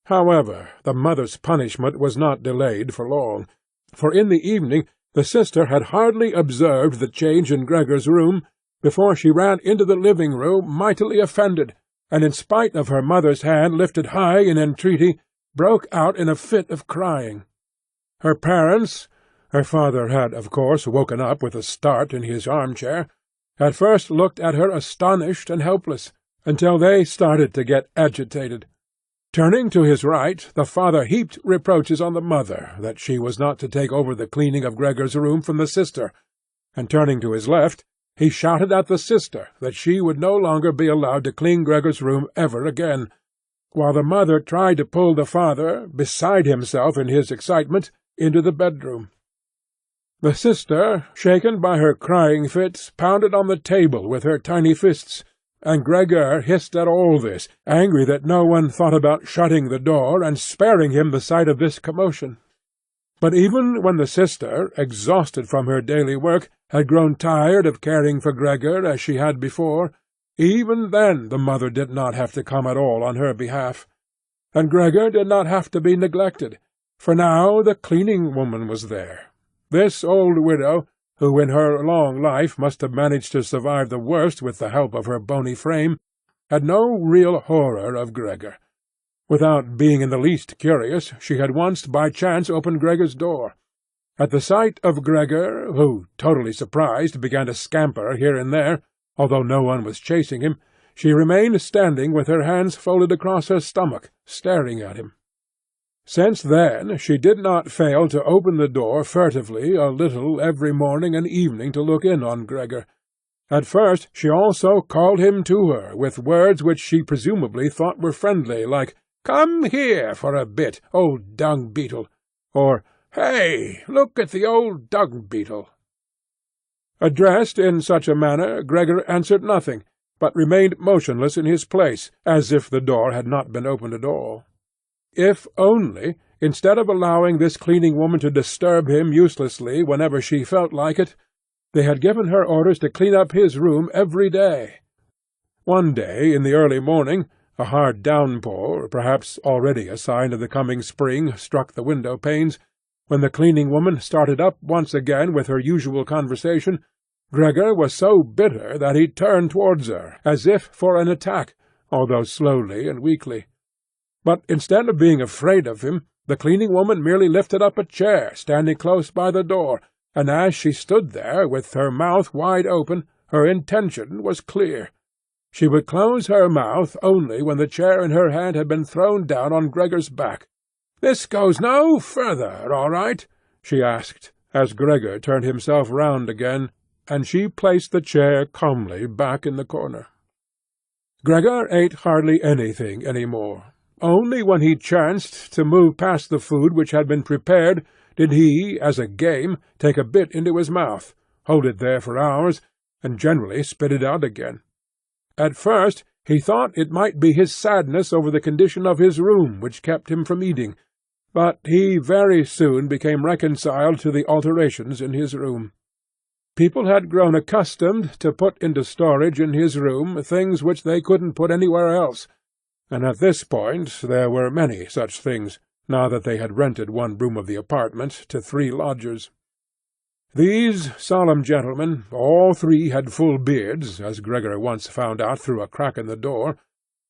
However, the mother's punishment was not delayed for long, for in the evening the sister had hardly observed the change in Gregor's room before she ran into the living-room mightily offended, and in spite of her mother's hand lifted high in entreaty, broke out in a fit of crying. Her parents, her father had, of course, woken up with a start in his armchair, at first looked at her astonished and helpless, until they started to get agitated. Turning to his right, the father heaped reproaches on the mother that she was not to take over the cleaning of Gregor's room from the sister, and turning to his left, he shouted at the sister that she would no longer be allowed to clean Gregor's room ever again, while the mother tried to pull the father, beside himself in his excitement, into the bedroom. The sister, shaken by her crying fits, pounded on the table with her tiny fists, and Gregor hissed at all this, angry that no one thought about shutting the door and sparing him the sight of this commotion. But even when the sister, exhausted from her daily work, had grown tired of caring for Gregor as she had before, even then the mother did not have to come at all on her behalf, and Gregor did not have to be neglected, for now the cleaning-woman was there. This old widow, who in her long life must have managed to survive the worst with the help of her bony frame, had no real horror of Gregor. Without being in the least curious, she had once by chance opened Gregor's door. At the sight of Gregor, who, totally surprised, began to scamper here and there, although no one was chasing him, she remained standing with her hands folded across her stomach, staring at him. Since then she did not fail to open the door furtively a little every morning and evening to look in on Gregor. At first she also called him to her with words which she presumably thought were friendly, like, "Come here for a bit, old dung-beetle," or "Hey, look at the old dung-beetle." Addressed in such a manner, Gregor answered nothing, but remained motionless in his place, as if the door had not been opened at all. If only, instead of allowing this cleaning-woman to disturb him uselessly whenever she felt like it, they had given her orders to clean up his room every day. One day, in the early morning, a hard downpour, perhaps already a sign of the coming spring, struck the window-panes. When the cleaning-woman started up once again with her usual conversation, Gregor was so bitter that he turned towards her, as if for an attack, although slowly and weakly. But instead of being afraid of him, the cleaning-woman merely lifted up a chair standing close by the door, and as she stood there with her mouth wide open, her intention was clear. She would close her mouth only when the chair in her hand had been thrown down on Gregor's back. "This goes no further, all right?" she asked, as Gregor turned himself round again, and she placed the chair calmly back in the corner. Gregor ate hardly anything any more. Only when he chanced to move past the food which had been prepared did he, as a game, take a bit into his mouth, hold it there for hours, and generally spit it out again. At first he thought it might be his sadness over the condition of his room which kept him from eating, but he very soon became reconciled to the alterations in his room. People had grown accustomed to put into storage in his room things which they couldn't put anywhere else, and at this point there were many such things, now that they had rented one room of the apartment to 3 lodgers. These solemn gentlemen, all 3 had full beards, as Gregor once found out through a crack in the door,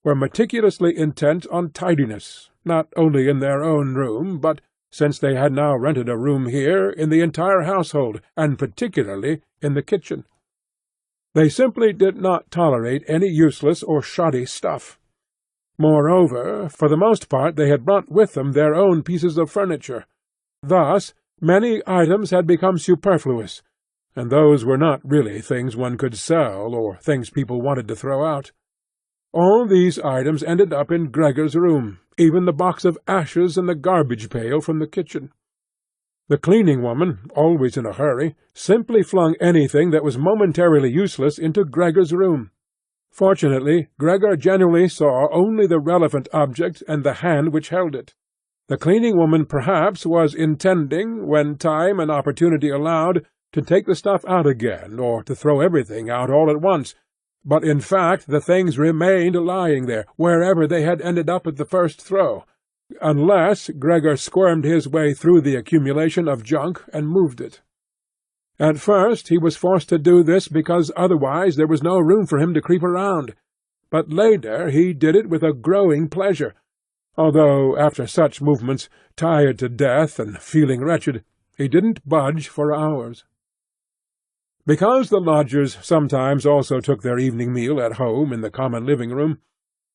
were meticulously intent on tidiness, not only in their own room, but, since they had now rented a room here, in the entire household, and particularly in the kitchen. They simply did not tolerate any useless or shoddy stuff. Moreover, for the most part they had brought with them their own pieces of furniture. Thus, many items had become superfluous, and those were not really things one could sell, or things people wanted to throw out. All these items ended up in Gregor's room, even the box of ashes and the garbage pail from the kitchen. The cleaning woman, always in a hurry, simply flung anything that was momentarily useless into Gregor's room. Fortunately, Gregor generally saw only the relevant object and the hand which held it. The cleaning woman perhaps was intending, when time and opportunity allowed, to take the stuff out again, or to throw everything out all at once, but in fact the things remained lying there, wherever they had ended up at the first throw, unless Gregor squirmed his way through the accumulation of junk and moved it. At first he was forced to do this because otherwise there was no room for him to creep around, but later he did it with a growing pleasure, although after such movements, tired to death and feeling wretched, he didn't budge for hours. Because the lodgers sometimes also took their evening meal at home in the common living-room,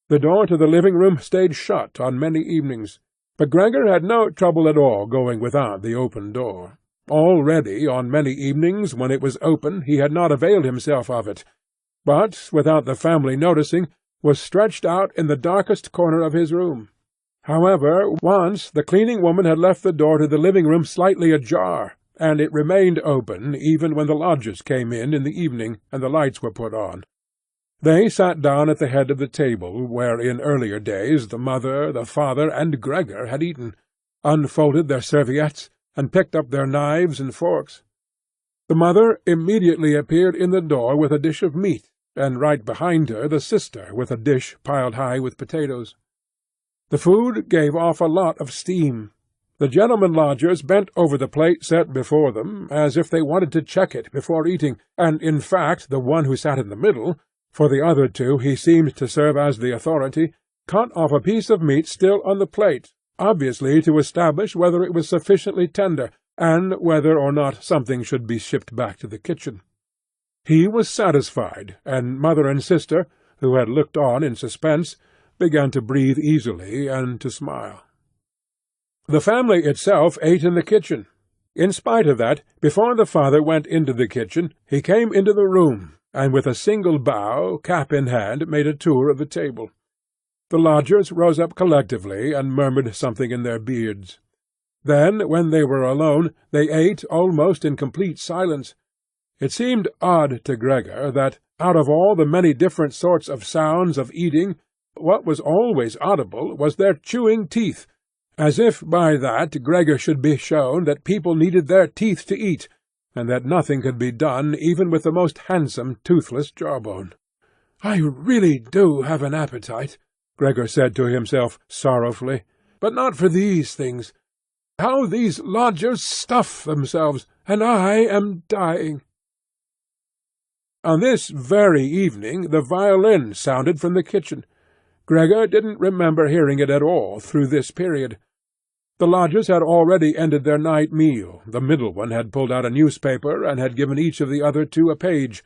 the door to the living-room stayed shut on many evenings, but Gregor had no trouble at all going without the open door. Already, on many evenings when it was open, he had not availed himself of it, but, without the family noticing, was stretched out in the darkest corner of his room. However, once the cleaning woman had left the door to the living-room slightly ajar, and it remained open even when the lodgers came in the evening and the lights were put on. They sat down at the head of the table where in earlier days the mother, the father, and Gregor had eaten, unfolded their serviettes, and picked up their knives and forks. The mother immediately appeared in the door with a dish of meat, and right behind her the sister with a dish piled high with potatoes. The food gave off a lot of steam. The gentlemen lodgers bent over the plate set before them, as if they wanted to check it before eating, and in fact the one who sat in the middle, for the other 2 he seemed to serve as the authority, cut off a piece of meat still on the plate, obviously to establish whether it was sufficiently tender, and whether or not something should be shipped back to the kitchen. He was satisfied, and mother and sister, who had looked on in suspense, began to breathe easily and to smile. The family itself ate in the kitchen. In spite of that, before the father went into the kitchen, he came into the room, and with a single bow, cap in hand, made a tour of the table. The lodgers rose up collectively and murmured something in their beards. Then, when they were alone, they ate almost in complete silence. It seemed odd to Gregor that, out of all the many different sorts of sounds of eating, what was always audible was their chewing teeth, as if by that Gregor should be shown that people needed their teeth to eat, and that nothing could be done even with the most handsome toothless jawbone. "I really do have an appetite," Gregor said to himself sorrowfully, "but not for these things. How these lodgers stuff themselves, and I am dying." On this very evening the violin sounded from the kitchen. Gregor didn't remember hearing it at all through this period. The lodgers had already ended their night meal, the middle one had pulled out a newspaper and had given each of the other 2 a page,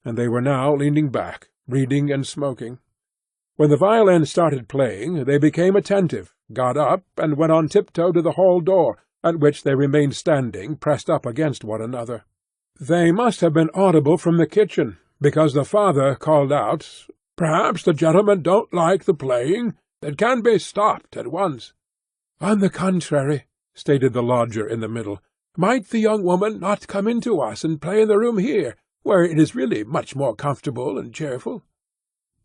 and they were now leaning back, reading and smoking. When the violin started playing, they became attentive, got up, and went on tiptoe to the hall door, at which they remained standing, pressed up against one another. They must have been audible from the kitchen, because the father called out, "Perhaps the gentlemen don't like the playing. It can be stopped at once." "On the contrary," stated the lodger in the middle, "might the young woman not come in to us and play in the room here, where it is really much more comfortable and cheerful?"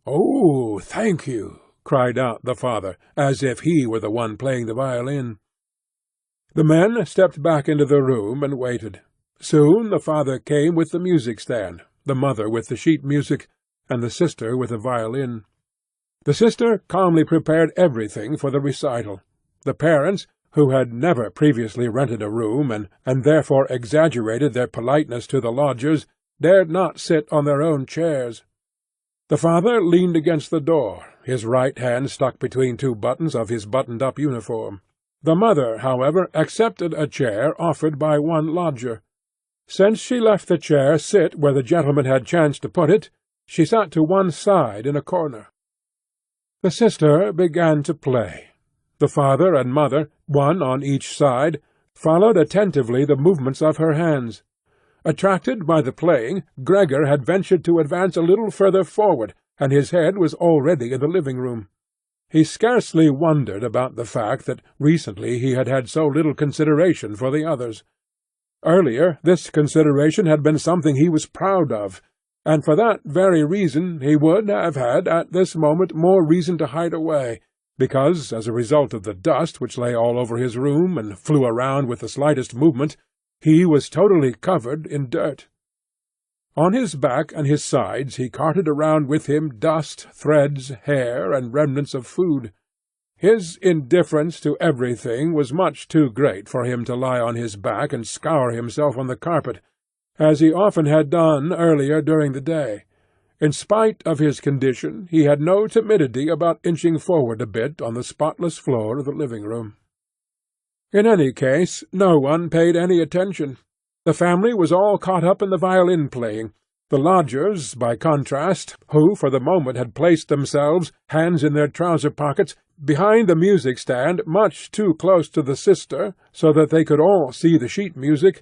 "Oh, thank you," cried out the father, as if he were the one playing the violin. The men stepped back into the room and waited. Soon the father came with the music-stand, the mother with the sheet music, and the sister with the violin. The sister calmly prepared everything for the recital. The parents, who had never previously rented a room, and therefore exaggerated their politeness to the lodgers, dared not sit on their own chairs. The father leaned against the door, his right hand stuck between two buttons of his buttoned-up uniform. The mother, however, accepted a chair offered by one lodger. Since she left the chair sit where the gentleman had chanced to put it, she sat to one side in a corner. The sister began to play. The father and mother, one on each side, followed attentively the movements of her hands. Attracted by the playing, Gregor had ventured to advance a little further forward, and his head was already in the living-room. He scarcely wondered about the fact that recently he had had so little consideration for the others. Earlier, this consideration had been something he was proud of, and for that very reason he would have had at this moment more reason to hide away, because, as a result of the dust which lay all over his room and flew around with the slightest movement, he was totally covered in dirt. On his back and his sides he carted around with him dust, threads, hair, and remnants of food. His indifference to everything was much too great for him to lie on his back and scour himself on the carpet, as he often had done earlier during the day. In spite of his condition, he had no timidity about inching forward a bit on the spotless floor of the living-room. In any case, no one paid any attention. The family was all caught up in the violin-playing. The lodgers, by contrast, who for the moment had placed themselves, hands in their trouser-pockets, behind the music-stand, much too close to the sister, so that they could all see the sheet-music,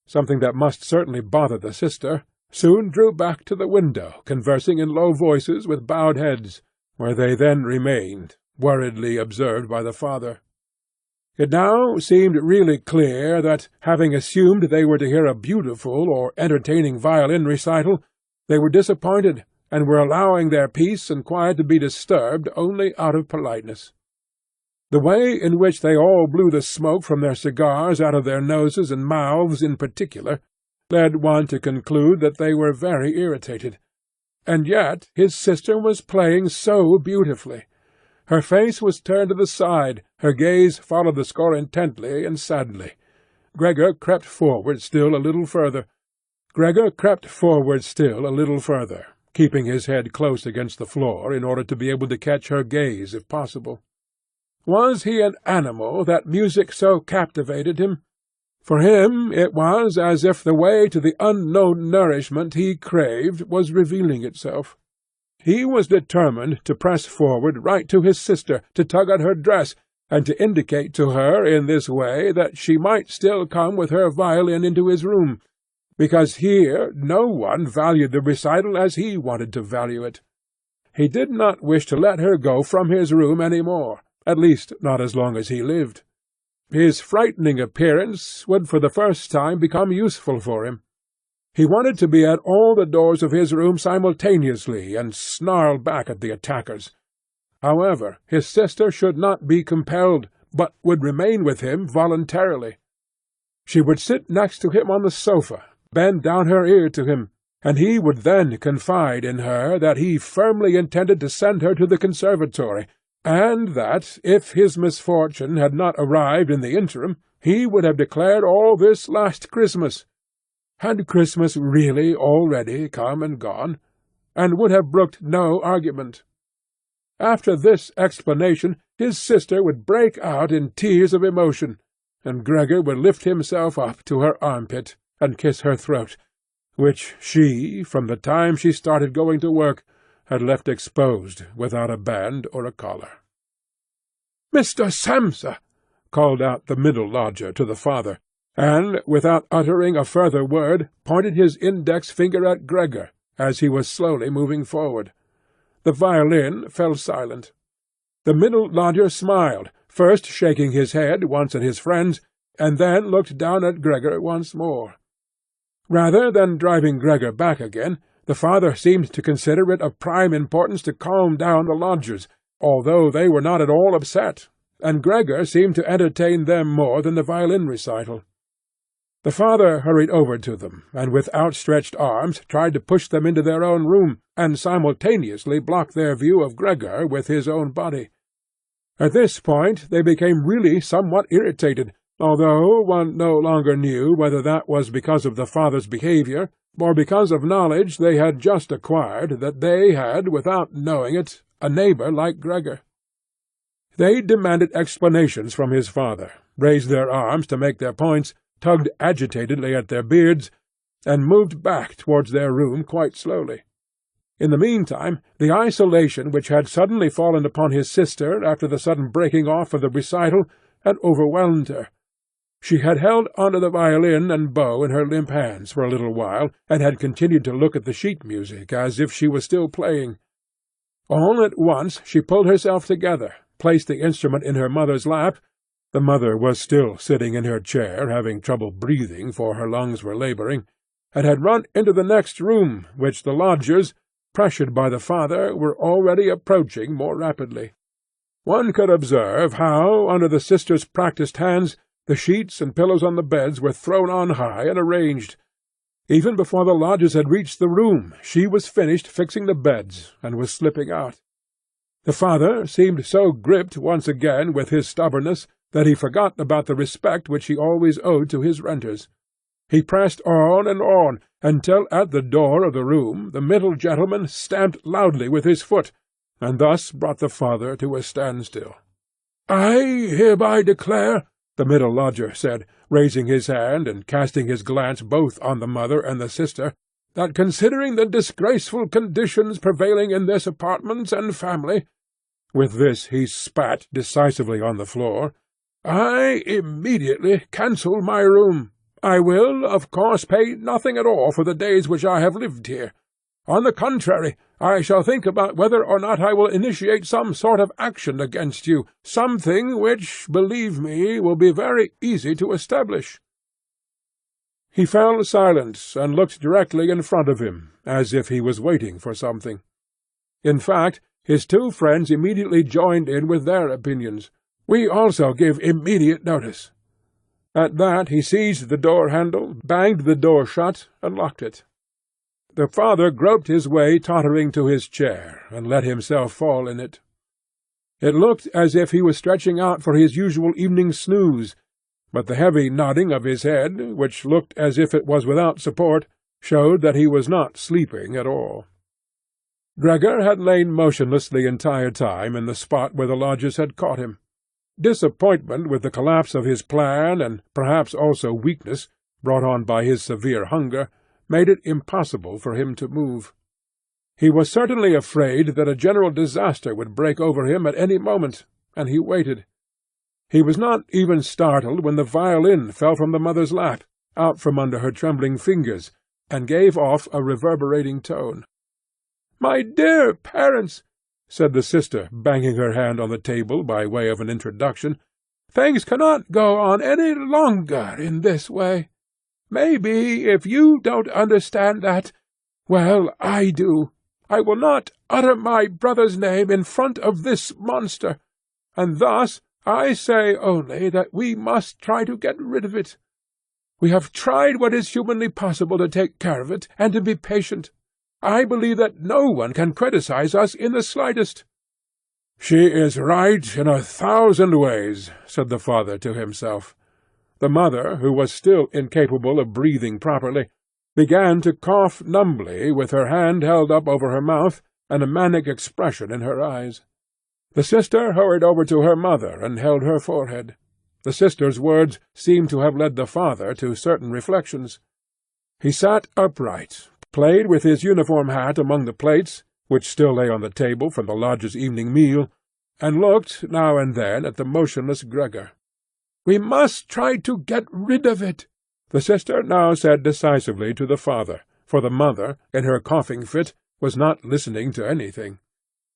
something that must certainly bother the sister, soon drew back to the window, conversing in low voices with bowed heads, where they then remained, worriedly observed by the father. It now seemed really clear that, having assumed they were to hear a beautiful or entertaining violin recital, they were disappointed, and were allowing their peace and quiet to be disturbed only out of politeness. The way in which they all blew the smoke from their cigars out of their noses and mouths in particular led one to conclude that they were very irritated. And yet his sister was playing so beautifully. Her face was turned to the side, her gaze followed the score intently and sadly. Gregor crept forward still a little further, keeping his head close against the floor in order to be able to catch her gaze if possible. Was he an animal that music so captivated him? For him it was as if the way to the unknown nourishment he craved was revealing itself. He was determined to press forward right to his sister, to tug at her dress, and to indicate to her in this way that she might still come with her violin into his room, because here no one valued the recital as he wanted to value it. He did not wish to let her go from his room any more, at least not as long as he lived. His frightening appearance would for the first time become useful for him. He wanted to be at all the doors of his room simultaneously, and snarl back at the attackers. However, his sister should not be compelled, but would remain with him voluntarily. She would sit next to him on the sofa, bend down her ear to him, and he would then confide in her that he firmly intended to send her to the conservatory, and that, if his misfortune had not arrived in the interim, he would have declared all this last Christmas. Had Christmas really already come and gone, and would have brooked no argument? After this explanation his sister would break out in tears of emotion, and Gregor would lift himself up to her armpit and kiss her throat, which she, from the time she started going to work, had left exposed without a band or a collar. "Mr. Samsa!" called out the middle lodger to the father, and, without uttering a further word, pointed his index finger at Gregor, as he was slowly moving forward. The violin fell silent. The middle lodger smiled, first shaking his head once at his friends, and then looked down at Gregor once more. Rather than driving Gregor back again, the father seemed to consider it of prime importance to calm down the lodgers, although they were not at all upset, and Gregor seemed to entertain them more than the violin recital. The father hurried over to them, and with outstretched arms tried to push them into their own room, and simultaneously block their view of Gregor with his own body. At this point they became really somewhat irritated, although one no longer knew whether that was because of the father's behaviour, or because of knowledge they had just acquired that they had, without knowing it, a neighbour like Gregor. They demanded explanations from his father, raised their arms to make their points, tugged agitatedly at their beards, and moved back towards their room quite slowly. In the meantime, the isolation which had suddenly fallen upon his sister after the sudden breaking off of the recital had overwhelmed her. She had held onto the violin and bow in her limp hands for a little while, and had continued to look at the sheet music as if she was still playing. All at once she pulled herself together, placed the instrument in her mother's lap. The mother was still sitting in her chair, having trouble breathing, for her lungs were labouring, and had run into the next room, which the lodgers, pressured by the father, were already approaching more rapidly. One could observe how, under the sister's practised hands, the sheets and pillows on the beds were thrown on high and arranged. Even before the lodgers had reached the room, she was finished fixing the beds, and was slipping out. The father seemed so gripped once again with his stubbornness that he forgot about the respect which he always owed to his renters. He pressed on, until at the door of the room the middle gentleman stamped loudly with his foot, and thus brought the father to a standstill. "I hereby declare," the middle lodger said, raising his hand and casting his glance both on the mother and the sister, "that considering the disgraceful conditions prevailing in this apartment and family," with this he spat decisively on the floor, "I immediately cancel my room. I will, of course, pay nothing at all for the days which I have lived here. On the contrary, I shall think about whether or not I will initiate some sort of action against you, something which, believe me, will be very easy to establish." He fell silent and looked directly in front of him, as if he was waiting for something. In fact, his two friends immediately joined in with their opinions. "We also give immediate notice." At that he seized the door-handle, banged the door shut, and locked it. The father groped his way tottering to his chair, and let himself fall in it. It looked as if he was stretching out for his usual evening snooze, but the heavy nodding of his head, which looked as if it was without support, showed that he was not sleeping at all. Gregor had lain motionless the entire time in the spot where the lodgers had caught him. Disappointment with the collapse of his plan, and perhaps also weakness, brought on by his severe hunger, made it impossible for him to move. He was certainly afraid that a general disaster would break over him at any moment, and he waited. He was not even startled when the violin fell from the mother's lap, out from under her trembling fingers, and gave off a reverberating tone. "My dear parents," said the sister, banging her hand on the table by way of an introduction, "things cannot go on any longer in this way. Maybe, if you don't understand that, well, I do. I will not utter my brother's name in front of this monster, and thus I say only that we must try to get rid of it. We have tried what is humanly possible to take care of it, and to be patient. I believe that no one can criticize us in the slightest." "She is right in 1,000 ways," said the father to himself. The mother, who was still incapable of breathing properly, began to cough numbly, with her hand held up over her mouth, and a manic expression in her eyes. The sister hurried over to her mother and held her forehead. The sister's words seemed to have led the father to certain reflections. He sat upright, played with his uniform hat among the plates, which still lay on the table from the lodger's evening meal, and looked now and then at the motionless Gregor. We must try to get rid of it," the sister now said decisively to the father, for the mother, in her coughing fit, was not listening to anything.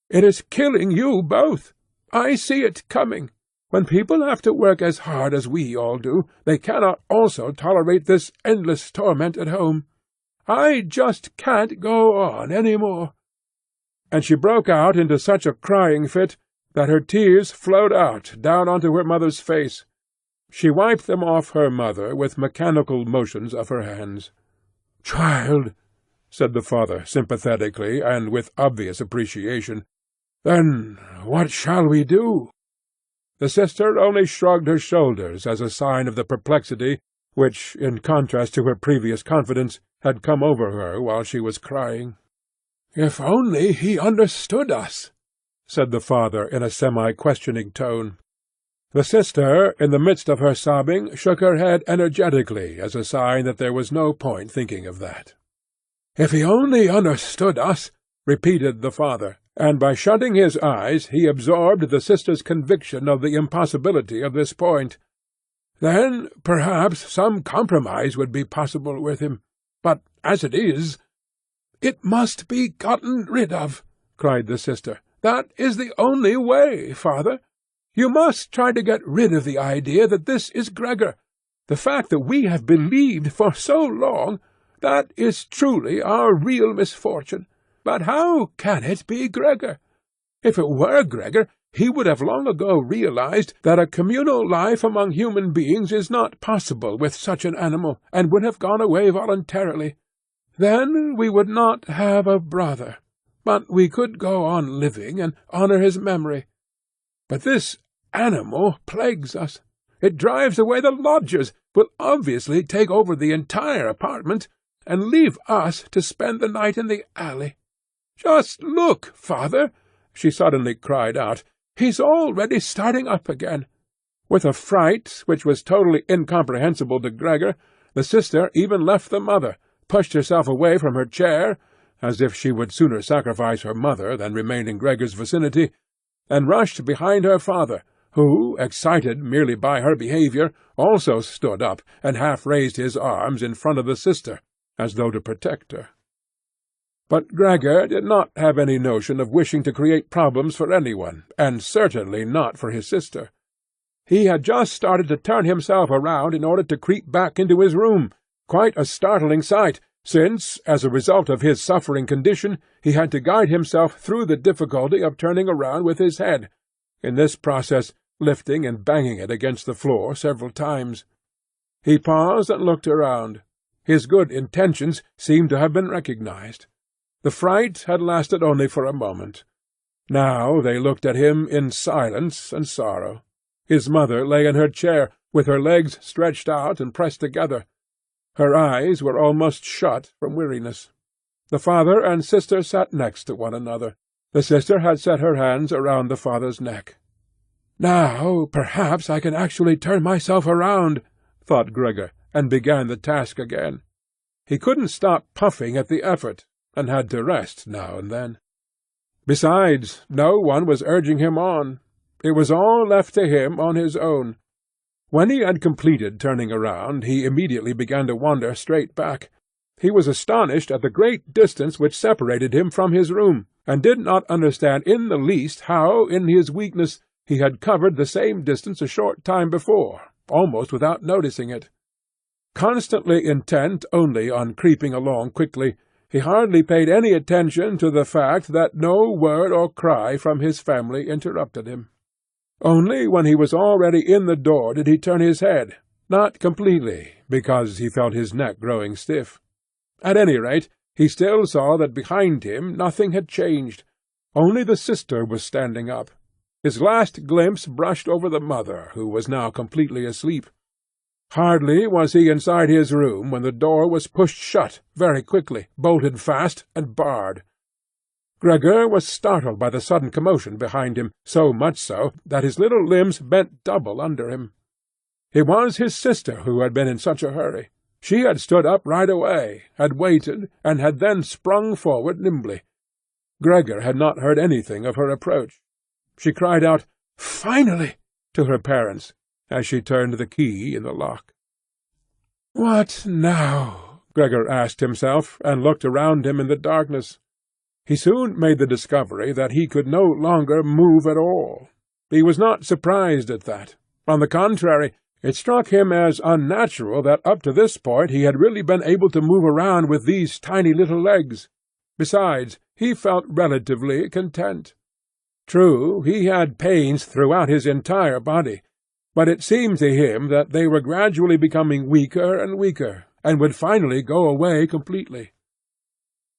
"It is killing you both. I see it coming. When people have to work as hard as we all do, they cannot also tolerate this endless torment at home. I just can't go on any more." And she broke out into such a crying fit that her tears flowed out down onto her mother's face. She wiped them off her mother with mechanical motions of her hands. "Child," said the father sympathetically and with obvious appreciation, "then what shall we do?" The sister only shrugged her shoulders as a sign of the perplexity which, in contrast to her previous confidence, had come over her while she was crying. "If only he understood us," said the father in a semi-questioning tone. The sister, in the midst of her sobbing, shook her head energetically as a sign that there was no point thinking of that. "If he only understood us," repeated the father, and by shutting his eyes he absorbed the sister's conviction of the impossibility of this point. "Then perhaps some compromise would be possible with him. But as it is—" "It must be gotten rid of," cried the sister. "That is the only way, father. You must try to get rid of the idea that this is Gregor. The fact that we have believed for so long, that is truly our real misfortune. But how can it be Gregor? If it were Gregor, he would have long ago realized that a communal life among human beings is not possible with such an animal, and would have gone away voluntarily. Then we would not have a brother, but we could go on living and honor his memory. But this animal plagues us. It drives away the lodgers, will obviously take over the entire apartment, and leave us to spend the night in the alley. Just look, father!" she suddenly cried out. "He's already starting up again." With a fright which was totally incomprehensible to Gregor, the sister even left the mother, pushed herself away from her chair, as if she would sooner sacrifice her mother than remain in Gregor's vicinity, and rushed behind her father, who, excited merely by her behaviour, also stood up and half raised his arms in front of the sister, as though to protect her. But Gregor did not have any notion of wishing to create problems for anyone, and certainly not for his sister. He had just started to turn himself around in order to creep back into his room, quite a startling sight, since, as a result of his suffering condition, he had to guide himself through the difficulty of turning around with his head, in this process lifting and banging it against the floor several times. He paused and looked around. His good intentions seemed to have been recognized. The fright had lasted only for a moment. Now they looked at him in silence and sorrow. His mother lay in her chair, with her legs stretched out and pressed together. Her eyes were almost shut from weariness. The father and sister sat next to one another. The sister had set her hands around the father's neck. "Now perhaps I can actually turn myself around," thought Gregor, and began the task again. He couldn't stop puffing at the effort, and had to rest now and then. Besides, no one was urging him on. It was all left to him on his own. When he had completed turning around, he immediately began to wander straight back. He was astonished at the great distance which separated him from his room, and did not understand in the least how, in his weakness, he had covered the same distance a short time before, almost without noticing it. Constantly intent only on creeping along quickly, he hardly paid any attention to the fact that no word or cry from his family interrupted him. Only when he was already in the door did he turn his head, not completely, because he felt his neck growing stiff. At any rate, he still saw that behind him nothing had changed. Only the sister was standing up. His last glimpse brushed over the mother, who was now completely asleep. Hardly was he inside his room when the door was pushed shut very quickly, bolted fast, and barred. Gregor was startled by the sudden commotion behind him, so much so that his little limbs bent double under him. It was his sister who had been in such a hurry. She had stood up right away, had waited, and had then sprung forward nimbly. Gregor had not heard anything of her approach. She cried out, "Finally!" to her parents, as she turned the key in the lock. "What now?" Gregor asked himself, and looked around him in the darkness. He soon made the discovery that he could no longer move at all. He was not surprised at that. On the contrary, it struck him as unnatural that up to this point he had really been able to move around with these tiny little legs. Besides, he felt relatively content. True, he had pains throughout his entire body, but it seemed to him that they were gradually becoming weaker and weaker, and would finally go away completely.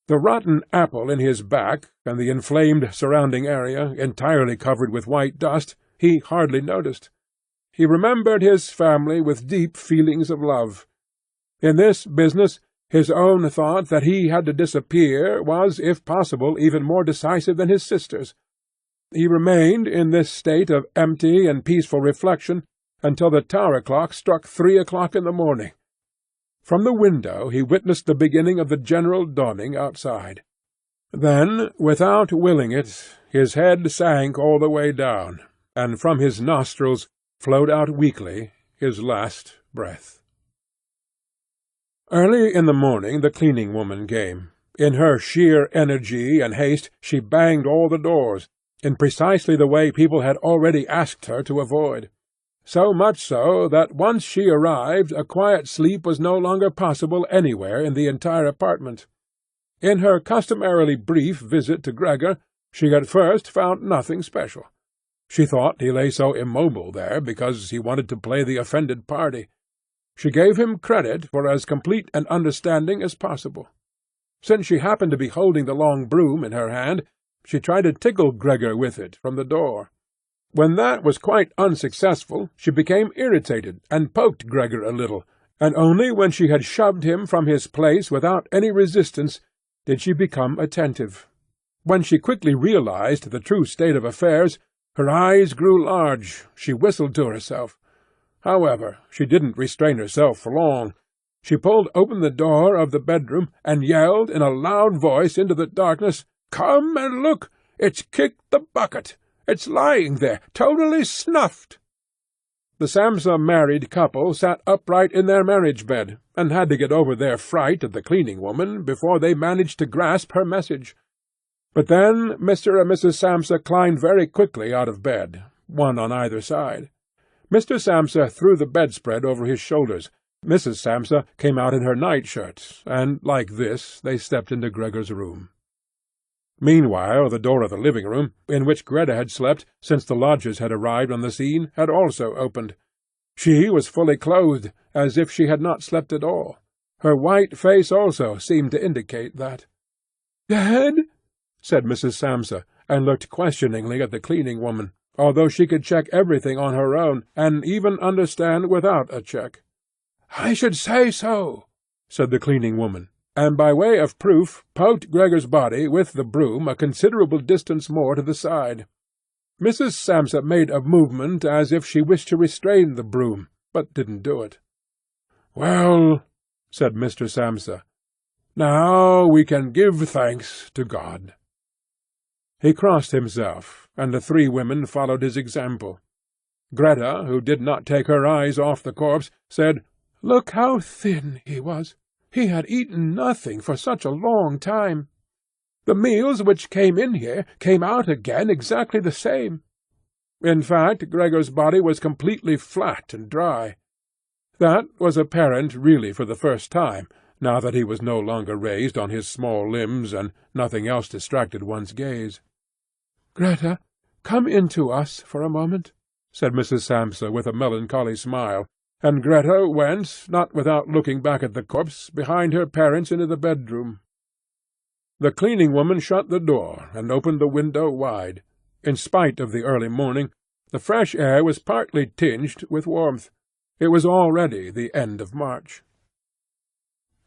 The rotten apple in his back, and the inflamed surrounding area, entirely covered with white dust, he hardly noticed. He remembered his family with deep feelings of love. In this business, his own thought that he had to disappear was, if possible, even more decisive than his sister's. He remained in this state of empty and peaceful reflection until the tower clock struck 3 o'clock in the morning. From the window he witnessed the beginning of the general dawning outside. Then, without willing it, his head sank all the way down, and from his nostrils flowed out weakly his last breath. Early in the morning the cleaning woman came. In her sheer energy and haste she banged all the doors, in precisely the way people had already asked her to avoid. So much so that once she arrived a quiet sleep was no longer possible anywhere in the entire apartment. In her customarily brief visit to Gregor, she at first found nothing special. She thought he lay so immobile there because he wanted to play the offended party. She gave him credit for as complete an understanding as possible. Since she happened to be holding the long broom in her hand, she tried to tickle Gregor with it from the door. When that was quite unsuccessful, she became irritated and poked Gregor a little, and only when she had shoved him from his place without any resistance did she become attentive. When she quickly realized the true state of affairs, her eyes grew large. She whistled to herself. However, she didn't restrain herself for long. She pulled open the door of the bedroom and yelled in a loud voice into the darkness, "Come and look! It's kicked the bucket! It's lying there, totally snuffed!" The Samsa married couple sat upright in their marriage bed, and had to get over their fright at the cleaning woman before they managed to grasp her message. But then Mr. and Mrs. Samsa climbed very quickly out of bed, one on either side. Mr. Samsa threw the bedspread over his shoulders. Mrs. Samsa came out in her nightshirt, and, like this, they stepped into Gregor's room. Meanwhile the door of the living-room, in which Greta had slept since the lodgers had arrived on the scene, had also opened. She was fully clothed, as if she had not slept at all. Her white face also seemed to indicate that. "Dead?" said Mrs. Samsa, and looked questioningly at the cleaning woman, although she could check everything on her own, and even understand without a check. "I should say so," said the cleaning woman, and by way of proof poked Gregor's body with the broom a considerable distance more to the side. Mrs. Samsa made a movement as if she wished to restrain the broom, but didn't do it. "Well," said Mr. Samsa, "now we can give thanks to God." He crossed himself, and the 3 women followed his example. Greta, who did not take her eyes off the corpse, said, "Look how thin he was! He had eaten nothing for such a long time. The meals which came in here came out again exactly the same." In fact, Gregor's body was completely flat and dry. That was apparent really for the first time, now that he was no longer raised on his small limbs, and nothing else distracted one's gaze. "Greta, come in to us for a moment," said Mrs. Samsa with a melancholy smile, and Greta went, not without looking back at the corpse, behind her parents into the bedroom. The cleaning woman shut the door and opened the window wide. In spite of the early morning, the fresh air was partly tinged with warmth. It was already the end of March.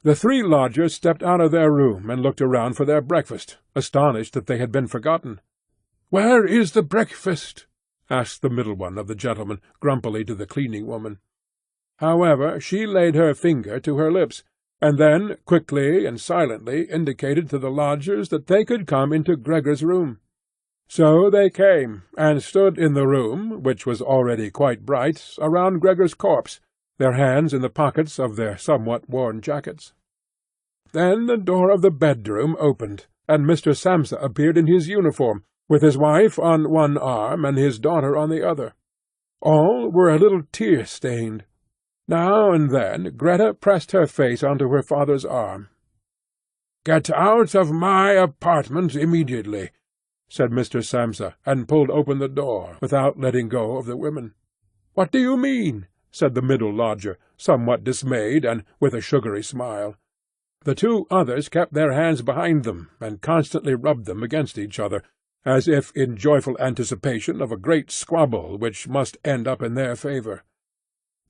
The 3 lodgers stepped out of their room and looked around for their breakfast, astonished that they had been forgotten. "Where is the breakfast?" asked the middle one of the gentlemen, grumpily to the cleaning woman. However, she laid her finger to her lips, and then quickly and silently indicated to the lodgers that they could come into Gregor's room. So they came, and stood in the room, which was already quite bright, around Gregor's corpse, their hands in the pockets of their somewhat worn jackets. Then the door of the bedroom opened, and Mr. Samsa appeared in his uniform, with his wife on one arm and his daughter on the other. All were a little tear-stained. Now and then Greta pressed her face onto her father's arm. "Get out of my apartment immediately," said Mr. Samsa, and pulled open the door, without letting go of the women. "What do you mean?" said the middle lodger, somewhat dismayed, and with a sugary smile. The two others kept their hands behind them, and constantly rubbed them against each other, as if in joyful anticipation of a great squabble which must end up in their favour.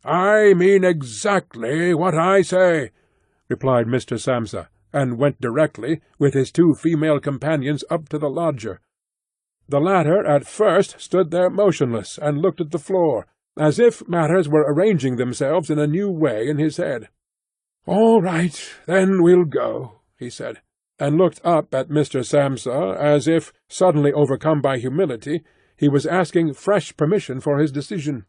"I mean exactly what I say," replied Mr. Samsa, and went directly, with his two female companions, up to the lodger. The latter at first stood there motionless, and looked at the floor, as if matters were arranging themselves in a new way in his head. "All right, then we'll go," he said, and looked up at Mr. Samsa as if, suddenly overcome by humility, he was asking fresh permission for his decision.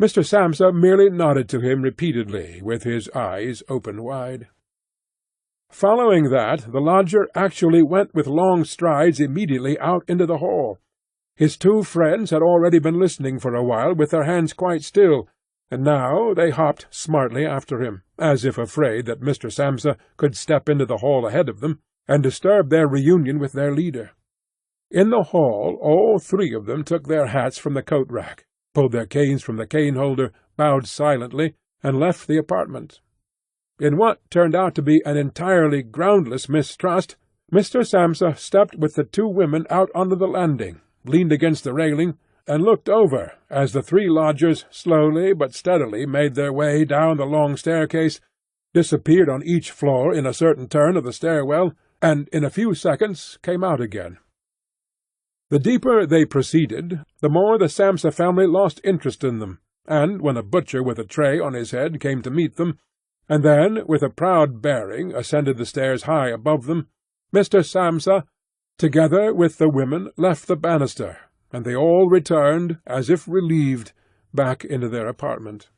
Mr. Samsa merely nodded to him repeatedly, with his eyes open wide. Following that, the lodger actually went with long strides immediately out into the hall. His two friends had already been listening for a while with their hands quite still, and now they hopped smartly after him, as if afraid that Mr. Samsa could step into the hall ahead of them, and disturb their reunion with their leader. In the hall all three of them took their hats from the coat-rack, pulled their canes from the cane-holder, bowed silently, and left the apartment. In what turned out to be an entirely groundless mistrust, Mr. Samsa stepped with the two women out onto the landing, leaned against the railing, and looked over as the three lodgers slowly but steadily made their way down the long staircase, disappeared on each floor in a certain turn of the stairwell, and in a few seconds came out again. The deeper they proceeded, the more the Samsa family lost interest in them, and when a butcher with a tray on his head came to meet them, and then, with a proud bearing, ascended the stairs high above them, Mr. Samsa, together with the women, left the banister, and they all returned, as if relieved, back into their apartment.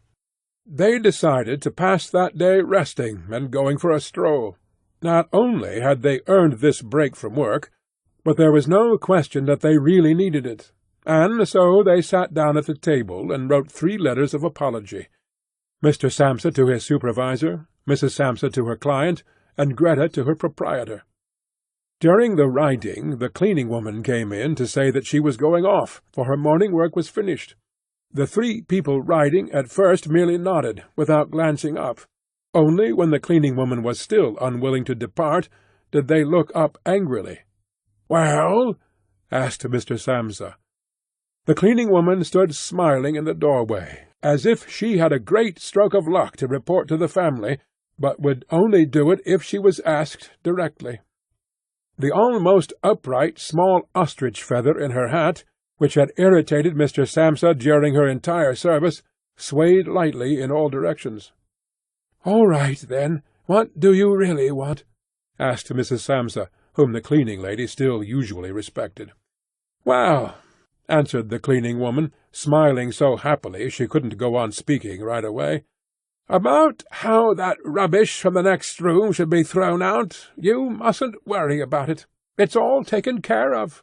They decided to pass that day resting and going for a stroll. Not only had they earned this break from work, but there was no question that they really needed it, and so they sat down at the table and wrote 3 letters of apology. Mr. Samsa to his supervisor, Mrs. Samsa to her client, and Greta to her proprietor. During the writing, the cleaning-woman came in to say that she was going off, for her morning work was finished. The 3 people writing at first merely nodded, without glancing up. Only when the cleaning-woman was still unwilling to depart did they look up angrily. "Well?" asked Mr. Samsa. The cleaning-woman stood smiling in the doorway, as if she had a great stroke of luck to report to the family, but would only do it if she was asked directly. The almost upright small ostrich feather in her hat, which had irritated Mr. Samsa during her entire service, swayed lightly in all directions. "All right, then. What do you really want?" asked Mrs. Samsa, whom the cleaning-lady still usually respected. "Well," answered the cleaning-woman, smiling so happily she couldn't go on speaking right away, "about how that rubbish from the next room should be thrown out, you mustn't worry about it. It's all taken care of."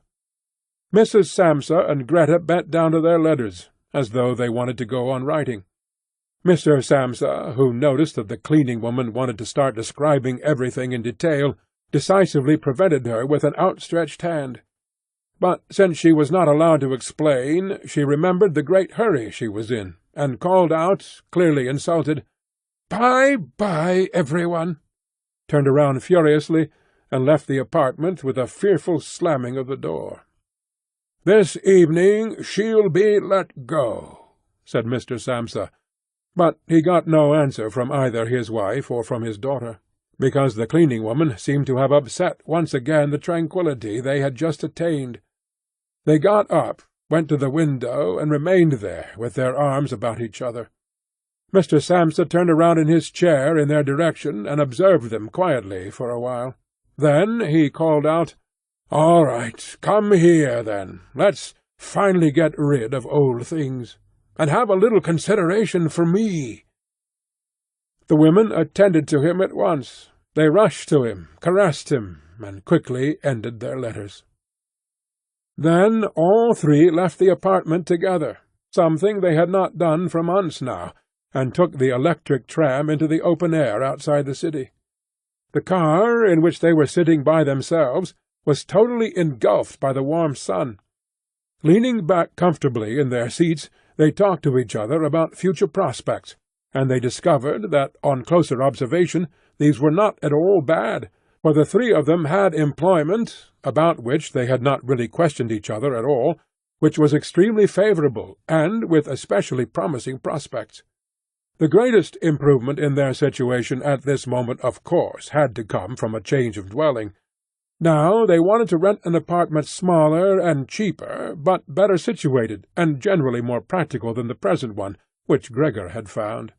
Mrs. Samsa and Greta bent down to their letters, as though they wanted to go on writing. Mr. Samsa, who noticed that the cleaning-woman wanted to start describing everything in detail, decisively prevented her with an outstretched hand. But since she was not allowed to explain, she remembered the great hurry she was in, and called out, clearly insulted, "Bye-bye, everyone!" turned around furiously, and left the apartment with a fearful slamming of the door. "This evening she'll be let go," said Mr. Samsa, but he got no answer from either his wife or from his daughter, because the cleaning-woman seemed to have upset once again the tranquillity they had just attained. They got up, went to the window, and remained there with their arms about each other. Mr. Samsa turned around in his chair in their direction and observed them quietly for a while. Then he called out, "All right, come here, then. Let's finally get rid of old things, and have a little consideration for me." The women attended to him at once. They rushed to him, caressed him, and quickly ended their letters. Then all three left the apartment together, something they had not done for months now, and took the electric tram into the open air outside the city. The car, in which they were sitting by themselves, was totally engulfed by the warm sun. Leaning back comfortably in their seats, they talked to each other about future prospects, and they discovered that, on closer observation, these were not at all bad, for the three of them had employment, about which they had not really questioned each other at all, which was extremely favourable, and with especially promising prospects. The greatest improvement in their situation at this moment, of course, had to come from a change of dwelling. Now they wanted to rent an apartment smaller and cheaper, but better situated, and generally more practical than the present one, which Gregor had found.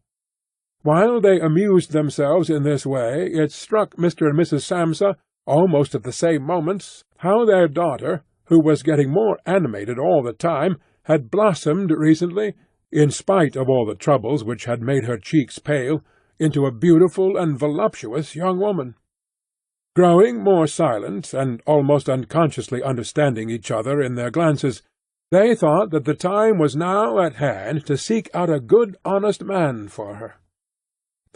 While they amused themselves in this way, it struck Mr. and Mrs. Samsa, almost at the same moment, how their daughter, who was getting more animated all the time, had blossomed recently, in spite of all the troubles which had made her cheeks pale, into a beautiful and voluptuous young woman. Growing more silent, and almost unconsciously understanding each other in their glances, they thought that the time was now at hand to seek out a good honest man for her.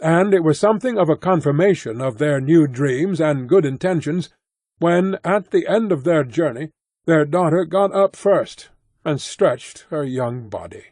And it was something of a confirmation of their new dreams and good intentions, when, at the end of their journey, their daughter got up first, and stretched her young body.